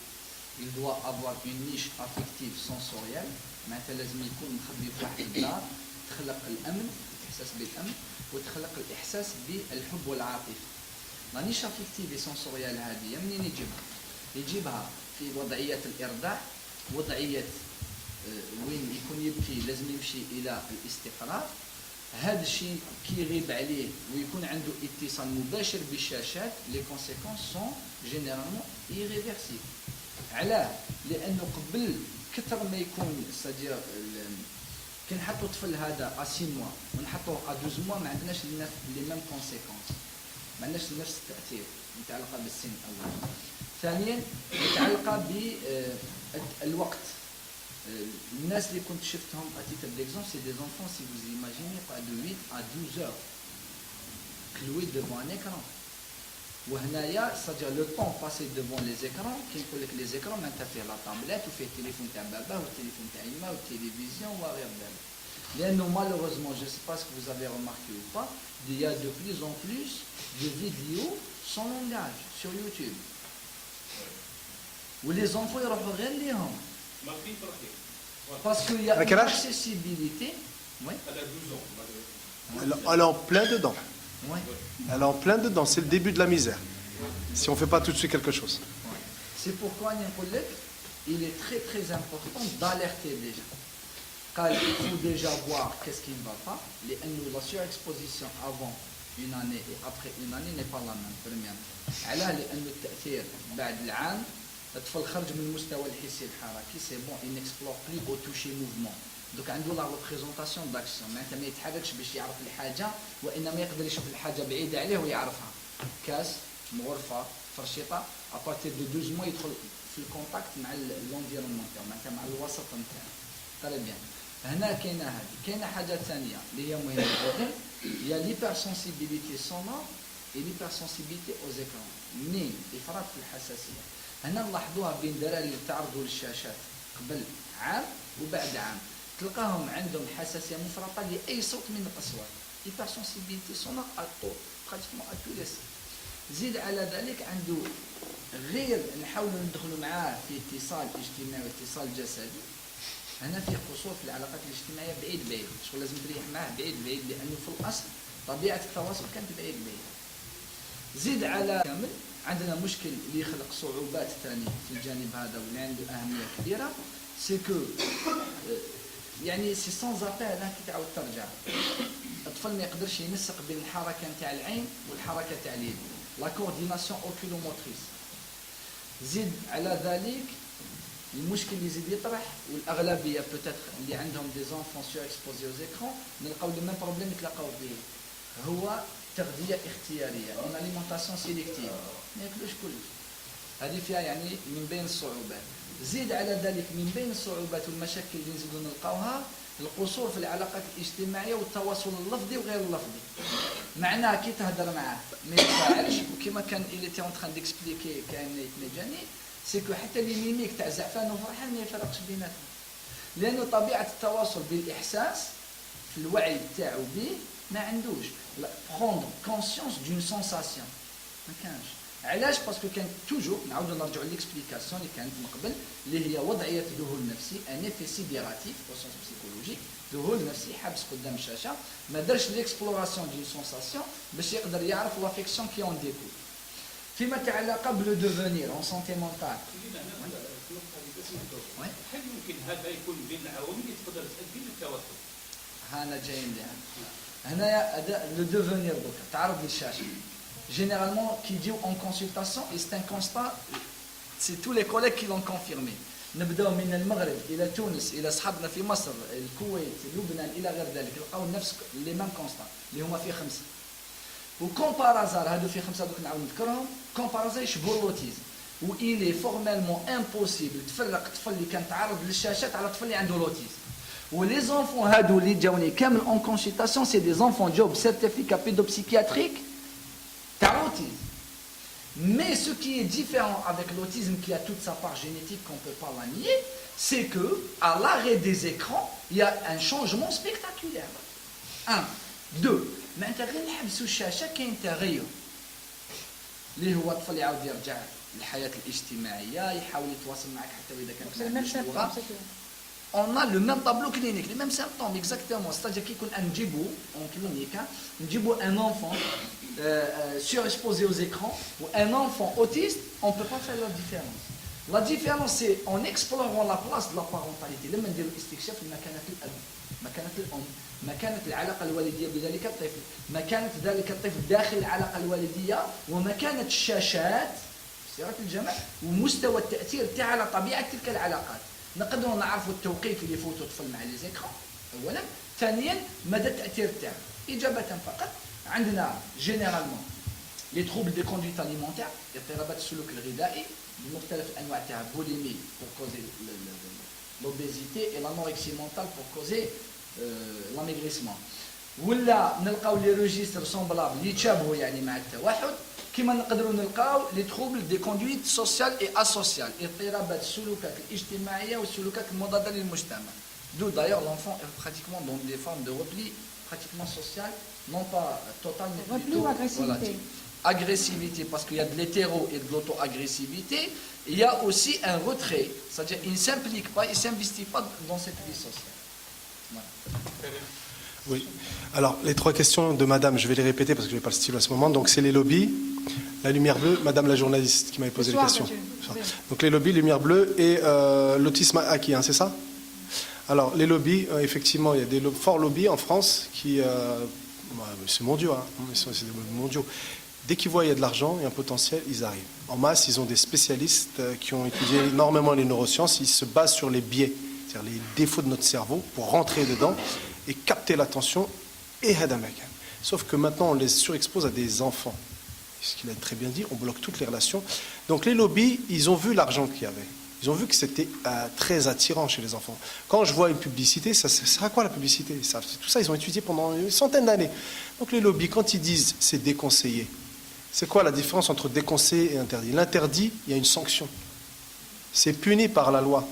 il doit avoir une niche affective sensorielle، معناتها لازم يكون مخبي في واحد الدار تخلق الامن، الاحساس بالامن، وتخلق الاحساس بالحب والعاطفه. لا نيش افكتيف سونسوريال هذه منين يجيبها في وضعيه الارضاع، وضعيه وين يكون يبكي لازم يمشي الى الاستقرار. هذا الشيء كي يغيب عليه ويكون عنده اتصال مباشر بالشاشات، لي كونسيكونس سون جينيرالمون ايريفيرسيبل. علاه؟ لانه قبل كثر ما يكون سادير كي نحطوا الطفل هذا ا 6 موا ونحطوه ا 12 موا ما عندناش لي ميم كونسيكونس، ما عندناش نفس التاثير متعلقه بالسن اولا. ثانيا متعلقه بالوقت. الناس اللي كنت شفتهم اتيتر ديكزومبل سي دي زونفون سي فوز ايماجيني قعدوا 8 ا 12 heures كلوي ديفون ان اكران. وهنايا سادير لو طون باسي ديفون لي زيكران كي نقول لك لي زيكران معناتها فيه لا طابلات وفيه التليفون تاع باباه والتليفون تاع يما والتلفزيون وغير ذلك. لانه مالوغوزمون جو سي با سكو فوز افي ريماركي او با il y a de plus en plus de vidéos sans langage sur YouTube. ولي زونفون يروحوا غير ليهم parce qu'il y a À quel une âge? accessibilité. Oui. Elle est en plein dedans. Oui. Elle est en plein dedans. C'est le début de la misère. Si on ne fait pas tout de suite quelque chose. C'est pourquoi il est très très important d'alerter déjà. Car il faut déjà voir qu'est-ce qui ne va pas. La surexposition avant une année et après une année n'est pas la même. Premièrement. علاه لأن التأثير بعد العام الطفل خرج من المستوى الحسي الحركي سي بون il n'explore plus au toucher mouvement. دوك عنده لا ريبريزونطاسيون داكسيون معناتها ما يتحركش باش يعرف الحاجه وانما يقدر يشوف الحاجه بعيده عليه ويعرفها. كاس مغرفه فرشيطه ابارتير دو 12 موا يدخل في الكونتاكت مع لونفيرونمون تاعو معناتها مع الوسط نتاعو. طري بيان. هنا كاينه هذه. كاينه حاجه ثانيه اللي هي مهمه جدا هي ليبرسونسيبيليتي سونور اي ليبرسونسيبيليتي او زيكرون. منين افراط في الحساسيه. هنا نلاحظوها بين دراري اللي تعرضوا للشاشات قبل عام وبعد عام. تلقاهم عندهم حساسيه مفرطه لاي صوت من الاصوات. hypersensibilité sonore à tout pratiquement à tous les sons. زيد على ذلك عنده غير نحاولوا ندخلوا معاه في اتصال اجتماعي واتصال جسدي. هنا في قصور في العلاقات الاجتماعيه بعيد بعيد، شغل لازم تريح معاه بعيد بعيد لانه في الاصل طبيعه التواصل كانت بعيد بعيد. زيد على كامل عندنا مشكل اللي يخلق صعوبات ثانيه في الجانب هذا واللي عنده اهميه كبيره سي كو يعني سي سون زابيل كي تعاود ترجع. الطفل ما يقدرش ينسق بين الحركه نتاع العين والحركه تاع اليد، لا كورديناسيون اوكيلوموتريس. زيد على ذلك المشكل اللي يزيد يطرح والاغلبيه بوتيتر اللي عندهم دي زونفون سور اكسبوزي او زيكرون نلقاو لو ميم بروبليم يتلاقاو به هو تغذيه اختياريه اون اليمونطاسيون سيليكتيف ما ياكلوش كلش. هذه فيها يعني من بين الصعوبات. زيد على ذلك من بين الصعوبات والمشاكل اللي نزيدو نلقاوها القصور في العلاقات الاجتماعيه والتواصل اللفظي وغير اللفظي. معناه كي تهضر معاه ما يتفاعلش وكما كان اللي تي اون تران ديكسبليكي كان مجاني سيكو حتى لي ميميك تاع زعفان وفرحان ما يفرقش بيناتهم. لانه طبيعه التواصل بالاحساس في الوعي تاعو به ما عندوش بروندر كونسيونس دون سونساسيون ما كانش. علاش؟ باسكو كان توجور نعاودو نرجعوا ليكسبليكاسيون اللي كانت من قبل اللي هي وضعيه الذهول النفسي ان افي سيبيراتيف او سونس بسيكولوجيك. ذهول نفسي حابس قدام الشاشه ما دارش ليكسبلوراسيون دون سونساسيون باش يقدر يعرف لافيكسيون كي اون ديكو. فيما يتعلق بلو دوفونير اون سونتي مونتال. هل يمكن هذا يكون بين العوامل اللي تقدر تؤدي للتوتر؟ هنا جايين لها. هنايا لو دوفونير دوكا تعرض للشاشه. Généralement, qui dit en consultation, et c'est un constat, c'est tous les collègues qui l'ont confirmé. نبداو من المغرب الى تونس الى اصحابنا في مصر الكويت لبنان الى غير ذلك لقاو نفس لي ميم كونستا اللي هما فيه 5 وكومبارازار هادو فيه 5 دوك نعاود نذكرهم كومبارازار يشبهوا اللوتيزم و إلي فورمالمون امبوسيبل تفرق الطفل اللي كان تعرض للشاشات على الطفل اللي عنده لوتيزم. ولي زونفون هادو اللي جاوني كامل اون كونسلطاسيون سي دي زونفون جوب سيرتيفيكا بيدوبسيكياتريك تاع l'autisme. Mais ce qui est différent avec l'autisme, qui a toute sa part génétique qu'on ne peut pas la nier, c'est que à l'arrêt des écrans, il y a un changement spectaculaire. 1. 2. ما انت غير نحبسوا الشاشه كاين تغير اللي هو الطفل يعاود يرجع للحياه الاجتماعيه يحاول يتواصل معك حتى واذا كان في اللغه. On a le même tableau clinique, les mêmes symptômes, exactement. C'est-à-dire qu'on نجيبو en clinique, نجيبو un enfant surexposé aux écrans ou un enfant autiste, on ne peut pas faire la différence. La différence, c'est en explorant la place de la parentalité. لما نديرو استكشاف مكانة الأب، مكانة الأم، مكانة العلاقة الوالدية بذلك الطفل، مكانة ذلك الطفل داخل العلاقة الوالدية، ومكانة الشاشات، سيرة الجمع، ومستوى التأثير تاعها على طبيعة تلك العلاقات. نقدروا نعرفوا التوقيت اللي يفوتوا الطفل مع لي زيكرون اولا. ثانيا مدى التاثير تاعو. اجابه فقط عندنا جينيرالمون لي تروبل دي كوندويت اليمونتير، اضطرابات السلوك الغذائي بمختلف الانواع تاعها، بوليمي pour causer l'obésité et l'anorexie mentale pour causer l'amaigrissement. ولا نلقاو لي ريجيستر سومبلابل اللي يتشابهوا يعني مع التوحد، كما نقدروا نلقاو لي تروبل دي كوندويت سوسيال اي اسوسيال، اضطرابات السلوكات الاجتماعيه والسلوكات المضاده للمجتمع. D'où d'ailleurs l'enfant est pratiquement dans des formes de repli pratiquement social, non pas total mais Repli plutôt ou agressivité? relatif. Agressivité parce qu'il y a de l'hétéro et de l'auto-agressivité. Il y a aussi un retrait, c'est-à-dire il ne s'implique pas, il ne s'investit pas dans cette vie sociale. Voilà. Oui. Alors, les trois questions de madame, je vais les répéter parce que je n'ai pas le stylo à ce moment. Donc, c'est les lobbies, la lumière bleue, madame la journaliste qui m'avait posé les questions. Donc, les lobbies, lumière bleue et l'autisme acquis, hein, c'est ça? Alors, les lobbies, effectivement, il y a des forts lobbies en France qui... c'est mondiaux, hein, c'est des mondiaux. Dès qu'ils voient qu'il y a de l'argent et un potentiel, ils arrivent. En masse, ils ont des spécialistes qui ont étudié énormément les neurosciences. Ils se basent sur les biais, c'est-à-dire les défauts de notre cerveau pour rentrer dedans et capter l'attention et Hadamakan. Sauf que maintenant, on les surexpose à des enfants. Ce qu'il a très bien dit, on bloque toutes les relations. Donc les lobbies, ils ont vu l'argent qu'il y avait. Ils ont vu que c'était très attirant chez les enfants. Quand je vois une publicité, ça sert à quoi la publicité? Tout ça, ils ont étudié pendant une centaine d'années. Donc les lobbies, quand ils disent c'est déconseillé, c'est quoi la différence entre déconseillé et interdit? L'interdit, il y a une sanction. C'est puni par la loi.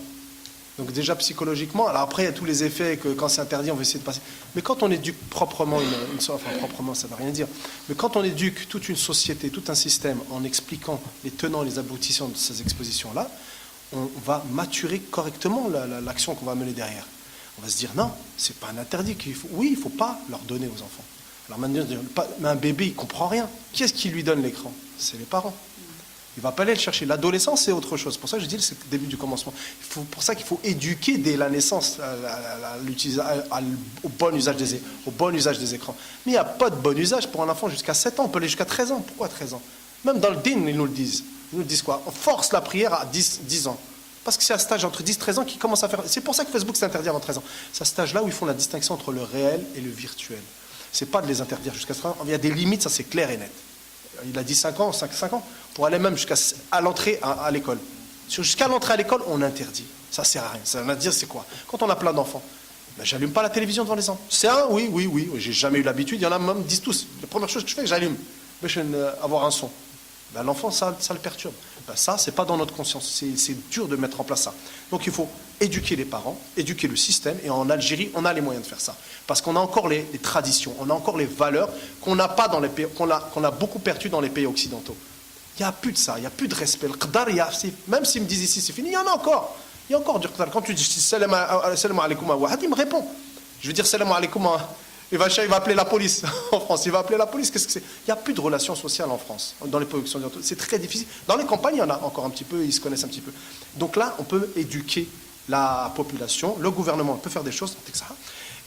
Donc déjà psychologiquement, alors après il y a tous les effets que quand c'est interdit, on va essayer de passer. Mais quand on éduque proprement enfin proprement, ça ne veut rien dire. Mais quand on éduque toute une société, tout un système, en expliquant les tenants, les aboutissants de ces expositions-là, on va maturer correctement l'action qu'on va mener derrière. On va se dire non, c'est pas un interdit qu'il faut. Oui, il ne faut pas leur donner aux enfants. Alors maintenant, mais un bébé, il ne comprend rien. Qui est-ce qui lui donne l'écran? C'est les parents. Il ne va pas aller le chercher. L'adolescence, c'est autre chose. Pour ça, je dis, c'est le début du commencement. Pour ça qu'il faut éduquer dès la naissance au bon usage des écrans. Mais il n'y a pas de bon usage pour un enfant jusqu'à 7 ans. On peut aller jusqu'à 13 ans. Pourquoi 13 ans? Même dans le din, ils nous le disent. Ils nous disent quoi? On force la prière à 10 ans. Parce que c'est un stage entre 10 et 13 ans qui commence à faire... C'est pour ça que Facebook, c'est interdit avant 13 ans. C'est un stage-là où ils font la distinction entre le réel et le virtuel. C'est pas de les interdire jusqu'à 13 ans. Il y a des limites, ça c'est clair et net. Il a dit 5 ans, pour aller même jusqu'à l'entrée à l'école. Jusqu'à l'entrée à l'école, on interdit. Ça sert à rien. Ça veut dire c'est quoi? Quand on a plein d'enfants, ben, j'allume pas la télévision devant les enfants. C'est un, oui. J'ai jamais eu l'habitude. Il y en a même, disent tous. La première chose que je fais, j'allume. Je vais avoir un son. Ben, l'enfant, ça le perturbe. Ben, ça, c'est pas dans notre conscience. C'est dur de mettre en place ça. Donc il faut éduquer les parents, éduquer le système. Et en Algérie, on a les moyens de faire ça. Parce qu'on a encore les traditions, on a encore les valeurs qu'on n'a pas dans les pays, qu'on a beaucoup perdu dans les pays occidentaux. Il n'y a plus de ça, il n'y a plus de respect. Le qdar, même s'ils me disent ici c'est fini, il y en a encore. Il y a encore du qdar. Quand tu dis salam alaikum à Wahad, il me répond. Je veux dire salam alaikum à... Il va appeler la police en France. Il va appeler la police. Qu'est-ce que c'est? Il n'y a plus de relations sociales en France, dans les pays occidentaux. C'est très difficile. Dans les campagnes, il y en a encore un petit peu, ils se connaissent un petit peu. Donc là, on peut éduquer la population, le gouvernement peut faire des choses,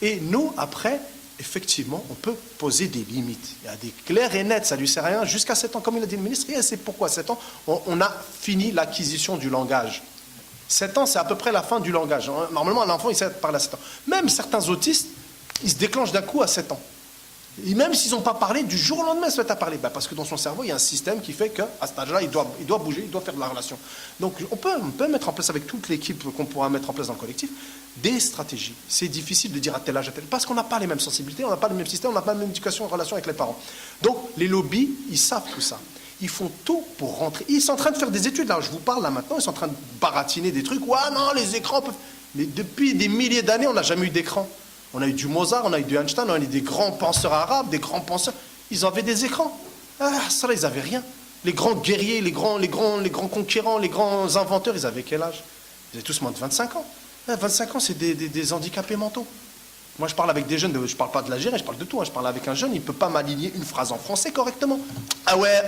et nous, après, effectivement, on peut poser des limites. Il y a des clairs et nets, ça ne lui sert à rien, jusqu'à 7 ans, comme il a dit le ministre, et c'est pourquoi 7 ans, on a fini l'acquisition du langage. 7 ans, c'est à peu près la fin du langage. Normalement, un enfant, il sait parler à 7 ans. Même certains autistes, ils se déclenchent d'un coup à 7 ans. Et même s'ils n'ont pas parlé, du jour au lendemain, ils se mettent à parler. Parce que dans son cerveau, il y a un système qui fait qu'à cet âge-là, il doit bouger, il doit faire de la relation. Donc on peut mettre en place avec toute l'équipe qu'on pourra mettre en place dans le collectif, des stratégies. C'est difficile de dire à tel âge, parce qu'on n'a pas les mêmes sensibilités, on n'a pas le même système, on n'a pas la même éducation en relation avec les parents. Donc les lobbies, ils savent tout ça. Ils font tout pour rentrer. Ils sont en train de faire des études. Là, je vous parle là maintenant, ils sont en train de baratiner des trucs. Ouais, non, les écrans peuvent... Mais depuis des milliers d'années, on n'a jamais eu d'écran. On a eu du Mozart, on a eu du Einstein, on a eu des grands penseurs arabes, des grands penseurs. Ils avaient des écrans. Ah, ça là, ils n'avaient rien. Les grands guerriers, les grands conquérants, les grands inventeurs, ils avaient quel âge? Ils avaient tous moins de 25 ans. 25 ans, c'est des handicapés mentaux. Moi, je parle avec des jeunes, je ne parle pas de l'Algérie, je parle de tout. Je parle avec un jeune, il ne peut pas m'aligner une phrase en français correctement. Ah ouais,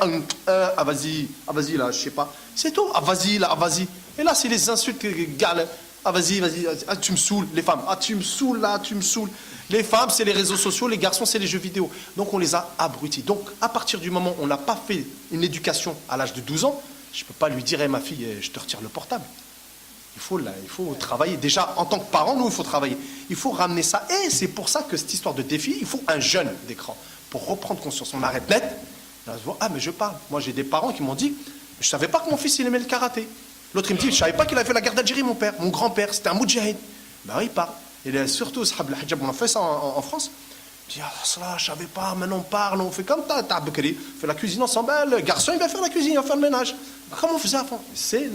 vas-y, là, je sais pas. C'est tout. Ah, vas-y, là, vas-y. Et là, c'est les insultes que gars. Ah vas-y, ah, tu me saoules, les femmes. Ah tu me saoules là, tu me saoules. Les femmes, c'est les réseaux sociaux, les garçons, c'est les jeux vidéo. Donc on les a abrutis. Donc à partir du moment où on n'a pas fait une éducation à l'âge de 12 ans, je ne peux pas lui dire, ma fille, je te retire le portable. Il faut travailler. Déjà, en tant que parent, nous, il faut travailler. Il faut ramener ça. Et c'est pour ça que cette histoire de défi, il faut un jeune d'écran pour reprendre conscience. On arrête net. Là, je vois, ah, mais je parle. Moi, j'ai des parents qui m'ont dit, je ne savais pas que mon fils, il aimait le karaté. L'autre, il me dit, je ne savais pas qu'il avait fait la guerre d'Algérie, mon père. Mon grand-père, c'était un moudjahid. Ben oui, il parle. Et surtout, Sahab al-Hijab, on a fait ça en France. Je dis, ah, cela, je ne savais pas, maintenant on parle, on fait comme t'as Bekri, on fait la cuisine ensemble. Le garçon, il va faire la cuisine, il va faire le ménage. Comment on faisait avant? C'est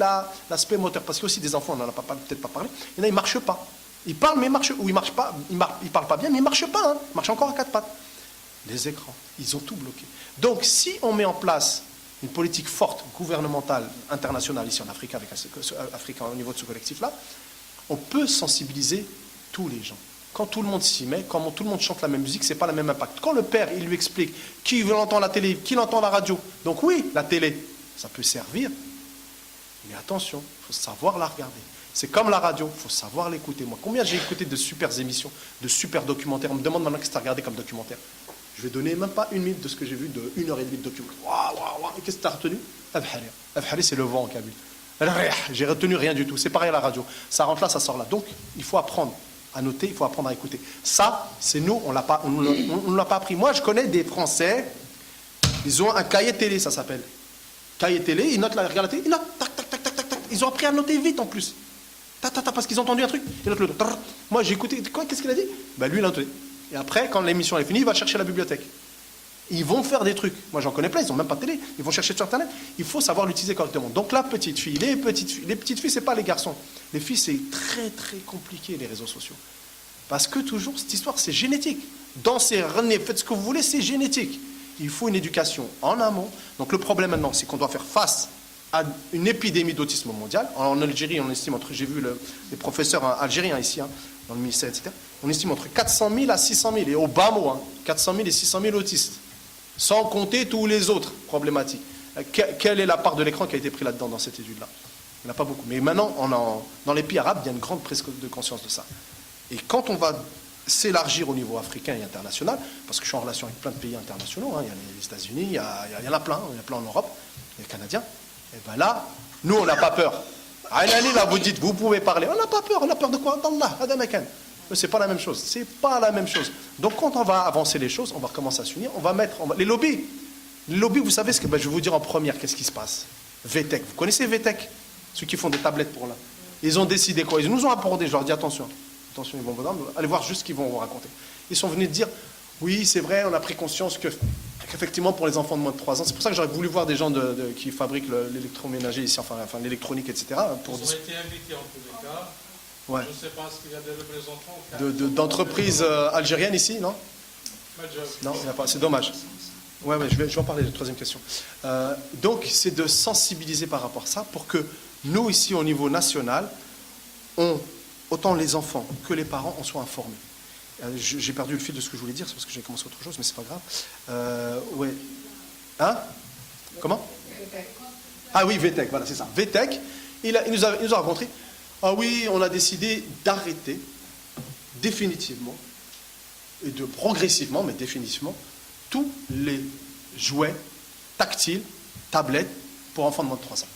l'aspect moteur. Parce qu'il y a aussi des enfants, on n'en a peut-être pas parlé, il y en a, ils ne marchent pas. Ils parlent, mais ils marchent, ou ils marchent pas, ils parlent pas bien, mais ils ne marchent pas. Hein. Ils marchent encore à quatre pattes. Les écrans, ils ont tout bloqué. Donc, si on met en place une politique forte, gouvernementale, internationale, ici en Afrique, au niveau de ce collectif-là, on peut sensibiliser tous les gens. Quand tout le monde s'y met, quand tout le monde chante la même musique, c'est pas le même impact. Quand le père, il lui explique qui entend la télé, qui entend la radio. Donc oui, la télé, ça peut servir, mais attention, il faut savoir la regarder. C'est comme la radio, il faut savoir l'écouter. Moi, combien j'ai écouté de super émissions, de super documentaires. On me demande maintenant qu'est-ce que tu as regardé comme documentaire. Je vais donner même pas une minute de ce que j'ai vu de 1h30 de documentaire. Waouh. Et qu'est-ce que tu as retenu? Abhari. Abhari, c'est le vent en Kabyle. J'ai retenu rien du tout. C'est pareil à la radio. Ça rentre là, ça sort là. Donc, il faut apprendre à noter, il faut apprendre à écouter. Ça, c'est nous, on ne l'a pas appris. Moi, je connais des Français, ils ont un cahier télé, ça s'appelle. Cahier télé, ils notent regardent la télé, ils notent, tac, tac, tac, tac, tac, tac. Ils ont appris à noter vite en plus. Parce qu'ils ont entendu un truc, ils notent le truc. Moi, j'ai écouté, qu'est-ce qu'il a dit? Ben, lui, il a noté. Et après, quand l'émission est finie, il va chercher la bibliothèque. Ils vont faire des trucs. Moi, j'en connais plein, ils n'ont même pas de télé. Ils vont chercher sur Internet. Il faut savoir l'utiliser correctement. Donc, la petite fille, les petites filles, ce n'est pas les garçons. Les filles, c'est très, très compliqué, les réseaux sociaux. Parce que toujours, cette histoire, c'est génétique. Dansez, renez, faites ce que vous voulez, c'est génétique. Il faut une éducation en amont. Donc, le problème maintenant, c'est qu'on doit faire face à une épidémie d'autisme mondial. En Algérie, on estime, j'ai vu les professeurs algériens ici, dans le ministère, etc. On estime entre 400 000 à 600 000, et au bas mot, 400 000 et 600 000 autistes. Sans compter tous les autres problématiques. Quelle est la part de l'écran qui a été prise là-dedans, dans cette étude-là? Il n'y en a pas beaucoup. Mais maintenant, dans les pays arabes, il y a une grande prise de conscience de ça. Et quand on va s'élargir au niveau africain et international, parce que je suis en relation avec plein de pays internationaux, il y a les États-Unis, il y en a plein en Europe, les Canadiens, et bien là, nous, on n'a pas peur. Aïnani, là, vous dites, vous pouvez parler, on n'a pas peur de quoi? d'Allah, Adamakan. C'est pas la même chose. C'est pas la même chose. Donc quand on va avancer les choses, on va recommencer à s'unir. On va mettre les lobbies. Les lobbies, vous savez ce que je vais vous dire en première. Qu'est-ce qui se passe? VTech. Vous connaissez VTech? Ceux qui font des tablettes pour là. Ils ont décidé quoi? Ils nous ont apporté. Je leur dis attention, ils vont vous allez voir juste ce qu'ils vont vous raconter. Ils sont venus dire oui, c'est vrai, on a pris conscience qu'effectivement pour les enfants de moins de 3 ans, c'est pour ça que j'aurais voulu voir des gens qui fabriquent l'électroménager ici, enfin l'électronique, etc. Ils ont été invités en tous les cas. Ouais. Je ne sais pas s'il y a des représentants d'entreprises algériennes ici, non? Non, il n'y a pas. C'est dommage. Ouais, je vais en parler de la troisième question. Donc, c'est de sensibiliser par rapport à ça pour que nous, ici, au niveau national, autant les enfants que les parents, on soit informés. J'ai perdu le fil de ce que je voulais dire, c'est parce que j'ai commencé autre chose, mais c'est pas grave. Ouais. Hein? Comment? Ah oui, VTech, voilà, c'est ça. VTech, il nous a rencontrés. Ah oui, on a décidé d'arrêter définitivement, et de progressivement, mais définitivement, tous les jouets tactiles, tablettes, pour enfants de moins de 3 ans.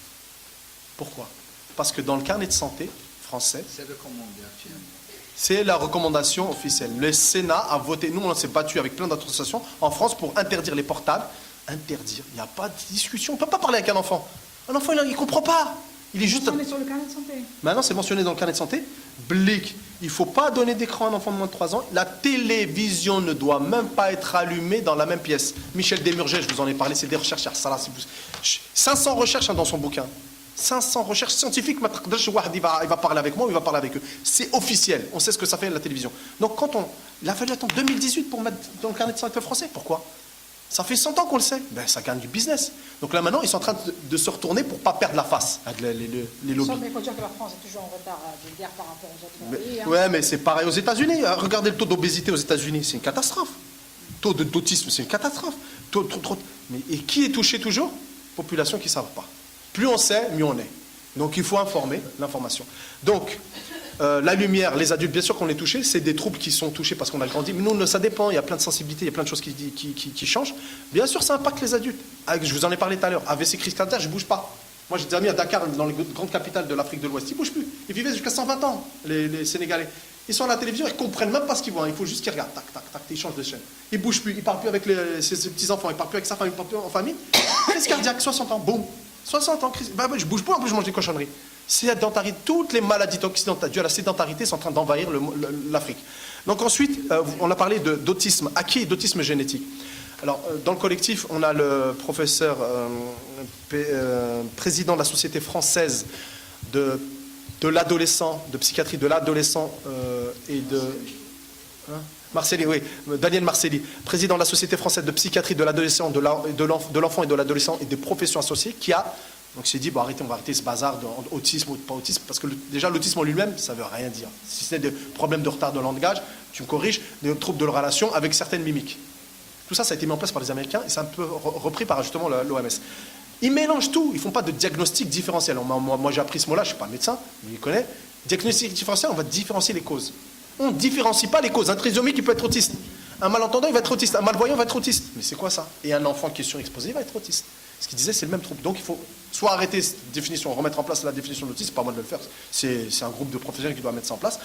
Pourquoi? Parce que dans le carnet de santé français, c'est recommandé actuellement. C'est la recommandation officielle. Le Sénat a voté, nous on s'est battu avec plein d'autres associations en France pour interdire les portables. Interdire, il n'y a pas de discussion, on ne peut pas parler avec un enfant. Un enfant, il ne comprend pas. Il est juste... On est sur le carnet de santé. Maintenant, c'est mentionné dans le carnet de santé. Blic, il ne faut pas donner d'écran à un enfant de moins de 3 ans. La télévision ne doit même pas être allumée dans la même pièce. Michel Desmurget, je vous en ai parlé, c'est des recherches. 500 recherches dans son bouquin. 500 recherches scientifiques. Il va parler avec moi ou il va parler avec eux. C'est officiel. On sait ce que ça fait la télévision. Donc, il a fallu attendre 2018 pour mettre dans le carnet de santé français. Pourquoi? Ça fait 100 ans qu'on le sait. Ben, ça gagne du business. Donc là, maintenant, ils sont en train de se retourner pour ne pas perdre la face avec les lobbies. Il faut dire que la France est toujours en retard de guerre par rapport aux autres pays. Ouais, mais c'est pareil aux États-Unis. Regardez le taux d'obésité aux États-Unis. C'est une catastrophe. Le taux d'autisme, c'est une catastrophe. Mais, et qui est touché toujours? Population qui ne savent pas. Plus on sait, mieux on est. Donc il faut informer, l'information. Donc, la lumière, les adultes, bien sûr qu'on est touchés, c'est des troubles qui sont touchés parce qu'on a grandi. Mais nous, ça dépend, il y a plein de sensibilités, il y a plein de choses qui changent. Bien sûr, ça impacte les adultes. Je vous en ai parlé tout à l'heure. AVC, crise cardiaque, je ne bouge pas. Moi, j'ai des amis à Dakar, dans les grandes capitales de l'Afrique de l'Ouest. Ils ne bougent plus. Ils vivaient jusqu'à 120 ans, les Sénégalais. Ils sont à la télévision, ils ne comprennent même pas ce qu'ils voient. Il faut juste qu'ils regardent. Tac, tac, tac, ils changent de chaîne. Ils ne bougent plus. Ils ne parlent plus avec ses petits-enfants. Ils ne parlent plus avec sa famille. Ils ne parlent plus en famille. Crise cardiaque, 60 ans. Boum. 60 ans. Crise. Bah, je ne bouge pas, en plus, je mange des cochonneries. Sédentarité. Toutes les maladies occidentales dues à la sédentarité sont en train d'envahir l'Afrique. Donc, ensuite, on a parlé d'autisme acquis et d'autisme génétique. Alors, dans le collectif, on a le professeur président de la Société française de l'adolescent, de psychiatrie de l'adolescent et de... Marcelli, oui, Daniel Marcelli, président de la Société française de psychiatrie de l'adolescent, de l'enfant et de l'adolescent et des professions associées, qui a... Donc, s'est dit, bon, arrêtez, on va arrêter ce bazar d'autisme ou de pas autisme, parce que déjà, l'autisme en lui-même, ça ne veut rien dire. Si c'est des problèmes de retard de langage, tu me corriges, des troubles de relation avec certaines mimiques. Tout ça, ça a été mis en place par les Américains et c'est un peu repris par justement l'OMS. Ils mélangent tout, ils ne font pas de diagnostic différentiel. Moi j'ai appris ce mot-là, je ne suis pas médecin, mais il connaît. Diagnostic différentiel, on va différencier les causes. On ne différencie pas les causes. Un trisomique, il peut être autiste. Un malentendant, il va être autiste. Un malvoyant va être autiste. Mais c'est quoi ça? Et un enfant qui est surexposé, il va être autiste. Ce qu'il disait, c'est le même trouble. Donc il faut soit arrêter cette définition, remettre en place la définition de l'autisme, c'est pas moi de le faire, c'est un groupe de professionnels qui doit mettre ça en place.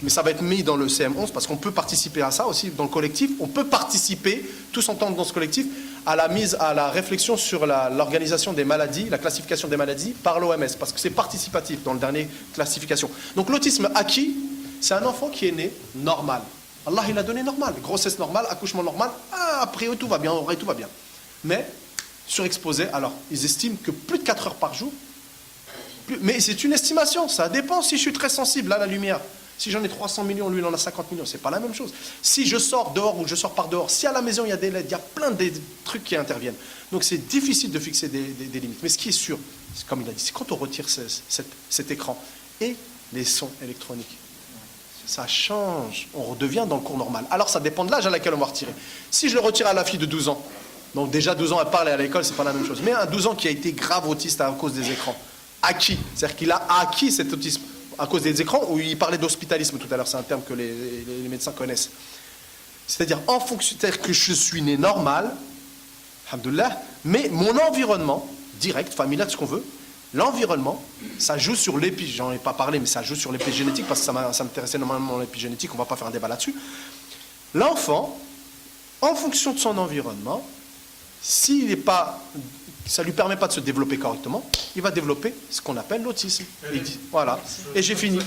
Mais ça va être mis dans le CM11 parce qu'on peut participer à ça aussi dans le collectif. On peut participer, tous ensemble dans ce collectif, à la réflexion sur l'organisation des maladies, la classification des maladies par l'OMS, parce que c'est participatif dans le dernier classification. Donc l'autisme acquis, c'est un enfant qui est né normal. Allah, il a donné normal. Grossesse normale, accouchement normal, après tout va bien, tout va bien. Mais surexposé, alors ils estiment que plus de 4 heures par jour, mais c'est une estimation, ça dépend si je suis très sensible à la lumière. Si j'en ai 300 millions, lui il en a 50 millions, c'est pas la même chose. Si je sors dehors ou je sors par dehors, si à la maison il y a des LED, il y a plein de trucs qui interviennent. Donc c'est difficile de fixer des limites. Mais ce qui est sûr, comme il a dit, c'est quand on retire cet écran et les sons électroniques. Ça change, on redevient dans le cours normal. Alors ça dépend de l'âge à laquelle on va retirer. Si je le retire à la fille de 12 ans, donc déjà 12 ans elle parle et à l'école, c'est pas la même chose. Mais un 12 ans qui a été grave autiste à cause des écrans, acquis, c'est-à-dire qu'il a acquis cet autisme à cause des écrans, où il parlait d'hospitalisme tout à l'heure, c'est un terme que les médecins connaissent. C'est-à-dire en fonction, c'est-à-dire que je suis né normal, alhamdoulilah, mais mon environnement, direct, familial, ce qu'on veut, l'environnement, ça joue sur l'épigénétique, j'en ai pas parlé, mais ça joue sur l'épigénétique, parce que ça m'intéressait normalement l'épigénétique, on va pas faire un débat là-dessus. L'enfant, en fonction de son environnement, s'il n'est pas, ça ne lui permet pas de se développer correctement, il va développer ce qu'on appelle l'autisme. Voilà. Et j'ai fini.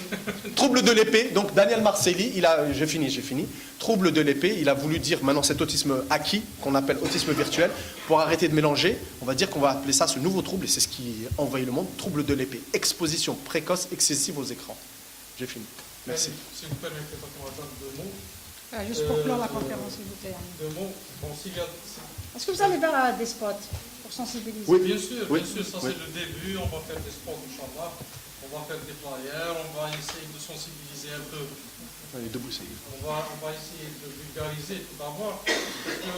Trouble de l'épée. Donc Daniel Marcelli, j'ai fini. Trouble de l'épée, il a voulu dire maintenant cet autisme acquis, qu'on appelle autisme virtuel, pour arrêter de mélanger, on va dire qu'on va appeler ça ce nouveau trouble, et c'est ce qui envahit le monde, trouble de l'épée. Exposition précoce excessive aux écrans. J'ai fini. Merci. Si vous permettez, on va faire 2 mots. Juste pour clore la conférence, s'il vous plaît. 2 mots. Bon, Est-ce que vous allez faire des spots pour sensibiliser? Oui, bien sûr, oui. Ça c'est le début, on va faire des spots, Inch'Allah, on va faire des flyers, on va essayer de sensibiliser un peu. On va essayer de vulgariser tout d'abord, parce que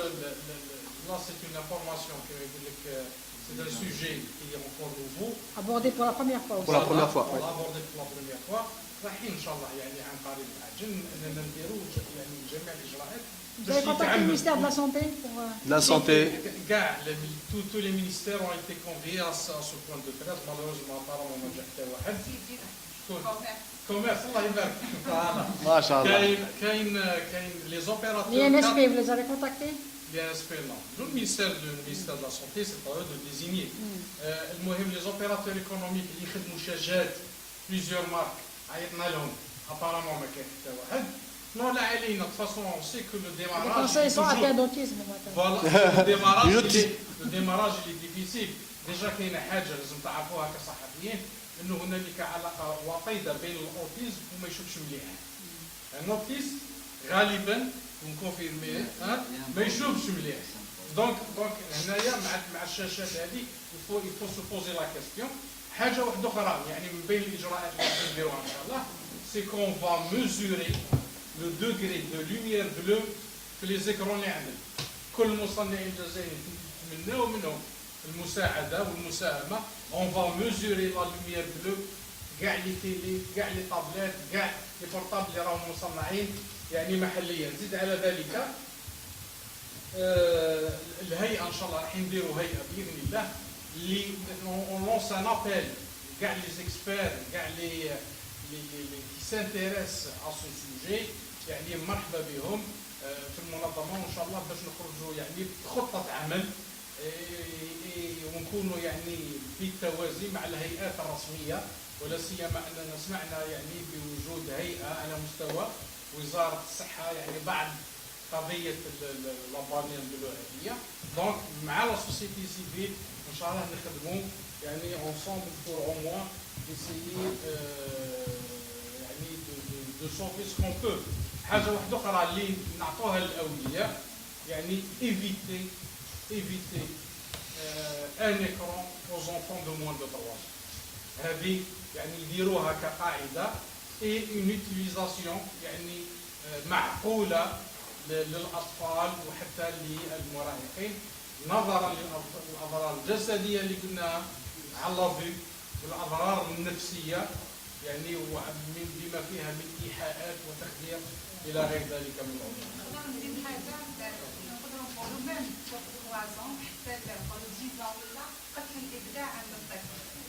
là c'est une information, c'est un sujet qui est encore nouveau. Abordé pour la première fois aussi. Pour la première fois, oui. Abordé pour la première fois. رايحين ان شاء الله يعني عن قريب العاجل اننا نديروا يعني جميع الاجراءات. Vous avez contacté le ministère de la Santé pour... La santé. Tous les ministères ont été conviés à ce point de presse. Malheureusement, apparemment, ما جا حتى واحد. Commerce, الله يبارك. ما شاء الله. كاين les opérateurs. L'INSP, vous les avez contactés? L'INSP, non. Le ministère de la Santé, c'est à eux de désigner. المهم les opérateurs économiques اللي يخدموا شاشات plusieurs marques عيطنا لهم. Apparemment, ما كاين حتى واحد. Non, là, de toute façon, on sait que le démarrage. Les Français sont atteints d'autisme. Voilà, le démarrage il est difficile. Déjà, qu'il y a une حاجة لازم تعرفوها كصحفيين إنه هنالك علاقة وطيدة بين الأوتيزم وما يشوفش مليح. الأوتيزم غالبا ونكونفيرميه ما يشوفش مليح. دونك هنايا مع الشاشات هذه il faut se poser la question. حاجة واحدة أخرى يعني من بين الإجراءات اللي نديروها إن شاء الله c'est qu'on va mesurer le degré de lumière bleue في les écrans اللي عندنا. كل مصنعين الجزائريين نتمناو منهم المساعدة والمساهمة. On va mesurer la lumière bleue كاع لي تيلي كاع لي طابلات كاع لي بورطابل اللي راهم مصنعين يعني محليا. زيد على ذلك الهيئة إن شاء الله راح نديروا هيئة بإذن الله on lance un appel كاع les experts كاع les qui s'intéressent à ce sujet يعني مرحبا بهم في المنظمه وان شاء الله باش نخرجوا يعني بخطه عمل ونكونوا يعني بالتوازي مع الهيئات الرسميه ولا سيما اننا سمعنا يعني بوجود هيئه على مستوى وزاره الصحه يعني بعد قضيه لابانيل بالوهابيه دونك مع لا سوسيتي سيفيل ان شاء الله نخدموا يعني ensemble pour au moins essayer يعني de sauver ce qu'on peut. حاجه واحده اخرى اللي نعطوها للاولياء يعني éviter un écran aux enfants de moins de 3 ans. هذه يعني يديروها كقاعده et une utilisation يعني معقوله للاطفال وحتى للمراهقين نظرا للاضرار الجسديه اللي قلناها على الفي والاضرار النفسيه يعني بما فيها من ايحاءات وتخدير الى غير ذلك من الامور.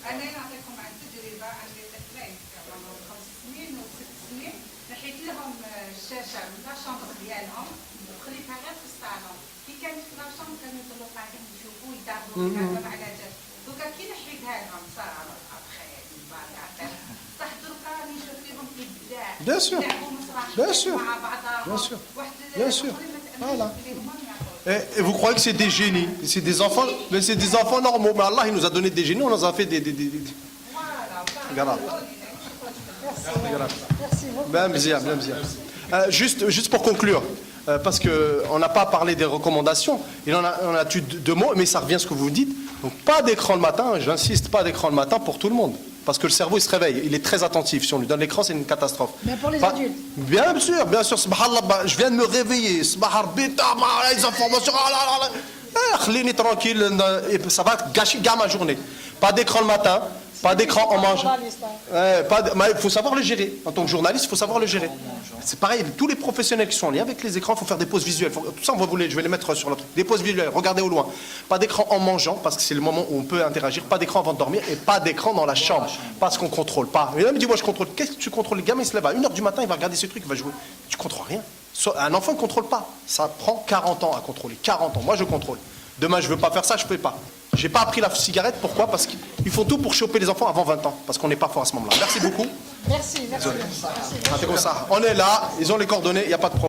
انا نعطيكم عن تجربه عندي طفلين عمرهم 5 سنين و6 سنين نحيت لهم الشاشه من لا شامبر ديالهم وخليتها غير في الصالون كي كانت في لا شامبر كانوا يضلوا قاعدين يشوفوا يداروا يتعلموا على جد دوكا كي نحيتها لهم صار بخير صح دركا راني نشوف فيهم ابداع يلعبوا مسرح مع بعضهم Bien sûr. Voilà. Et vous croyez que c'est des génies? C'est des enfants, mais c'est des enfants normaux. Mais Allah, il nous a donné des génies, on nous a fait des... Grave. Ben, bien. Juste pour conclure, parce qu'on n'a pas parlé des recommandations, on a tué 2 mots, mais ça revient à ce que vous dites. Donc pas d'écran le matin, j'insiste, pas d'écran le matin pour tout le monde. Parce que le cerveau il se réveille, il est très attentif. Si on lui donne l'écran, c'est une catastrophe. Mais pour les adultes. Bien sûr. Subhanallah, je viens de me réveiller. Les informations. Tranquille, ça va gâcher ma journée. Pas d'écran le matin, pas d'écran en mangeant. Il faut savoir le gérer. En tant que journaliste, il faut savoir le gérer. C'est pareil, tous les professionnels qui sont en lien avec les écrans, il faut faire des pauses visuelles. Tout ça, je vais les mettre sur le truc. Des pauses visuelles, regardez au loin. Pas d'écran en mangeant, parce que c'est le moment où on peut interagir. Pas d'écran avant de dormir et pas d'écran dans la chambre. Parce qu'on ne contrôle pas. Et là, il me dit, moi je contrôle. Qu'est-ce que tu contrôles? Le gamin, il se lève à 1h du matin, il va regarder ce truc, il va jouer. Tu ne contrôles rien. Un enfant ne contrôle pas. Ça prend 40 ans à contrôler. 40 ans. Moi, je contrôle. Demain, je ne veux pas faire ça, je ne peux pas. Je n'ai pas appris la cigarette. Pourquoi? Parce qu'ils font tout pour choper les enfants avant 20 ans. Parce qu'on n'est pas fort à ce moment-là. Merci beaucoup. Merci. On est là, ils ont les coordonnées, il n'y a pas de problème.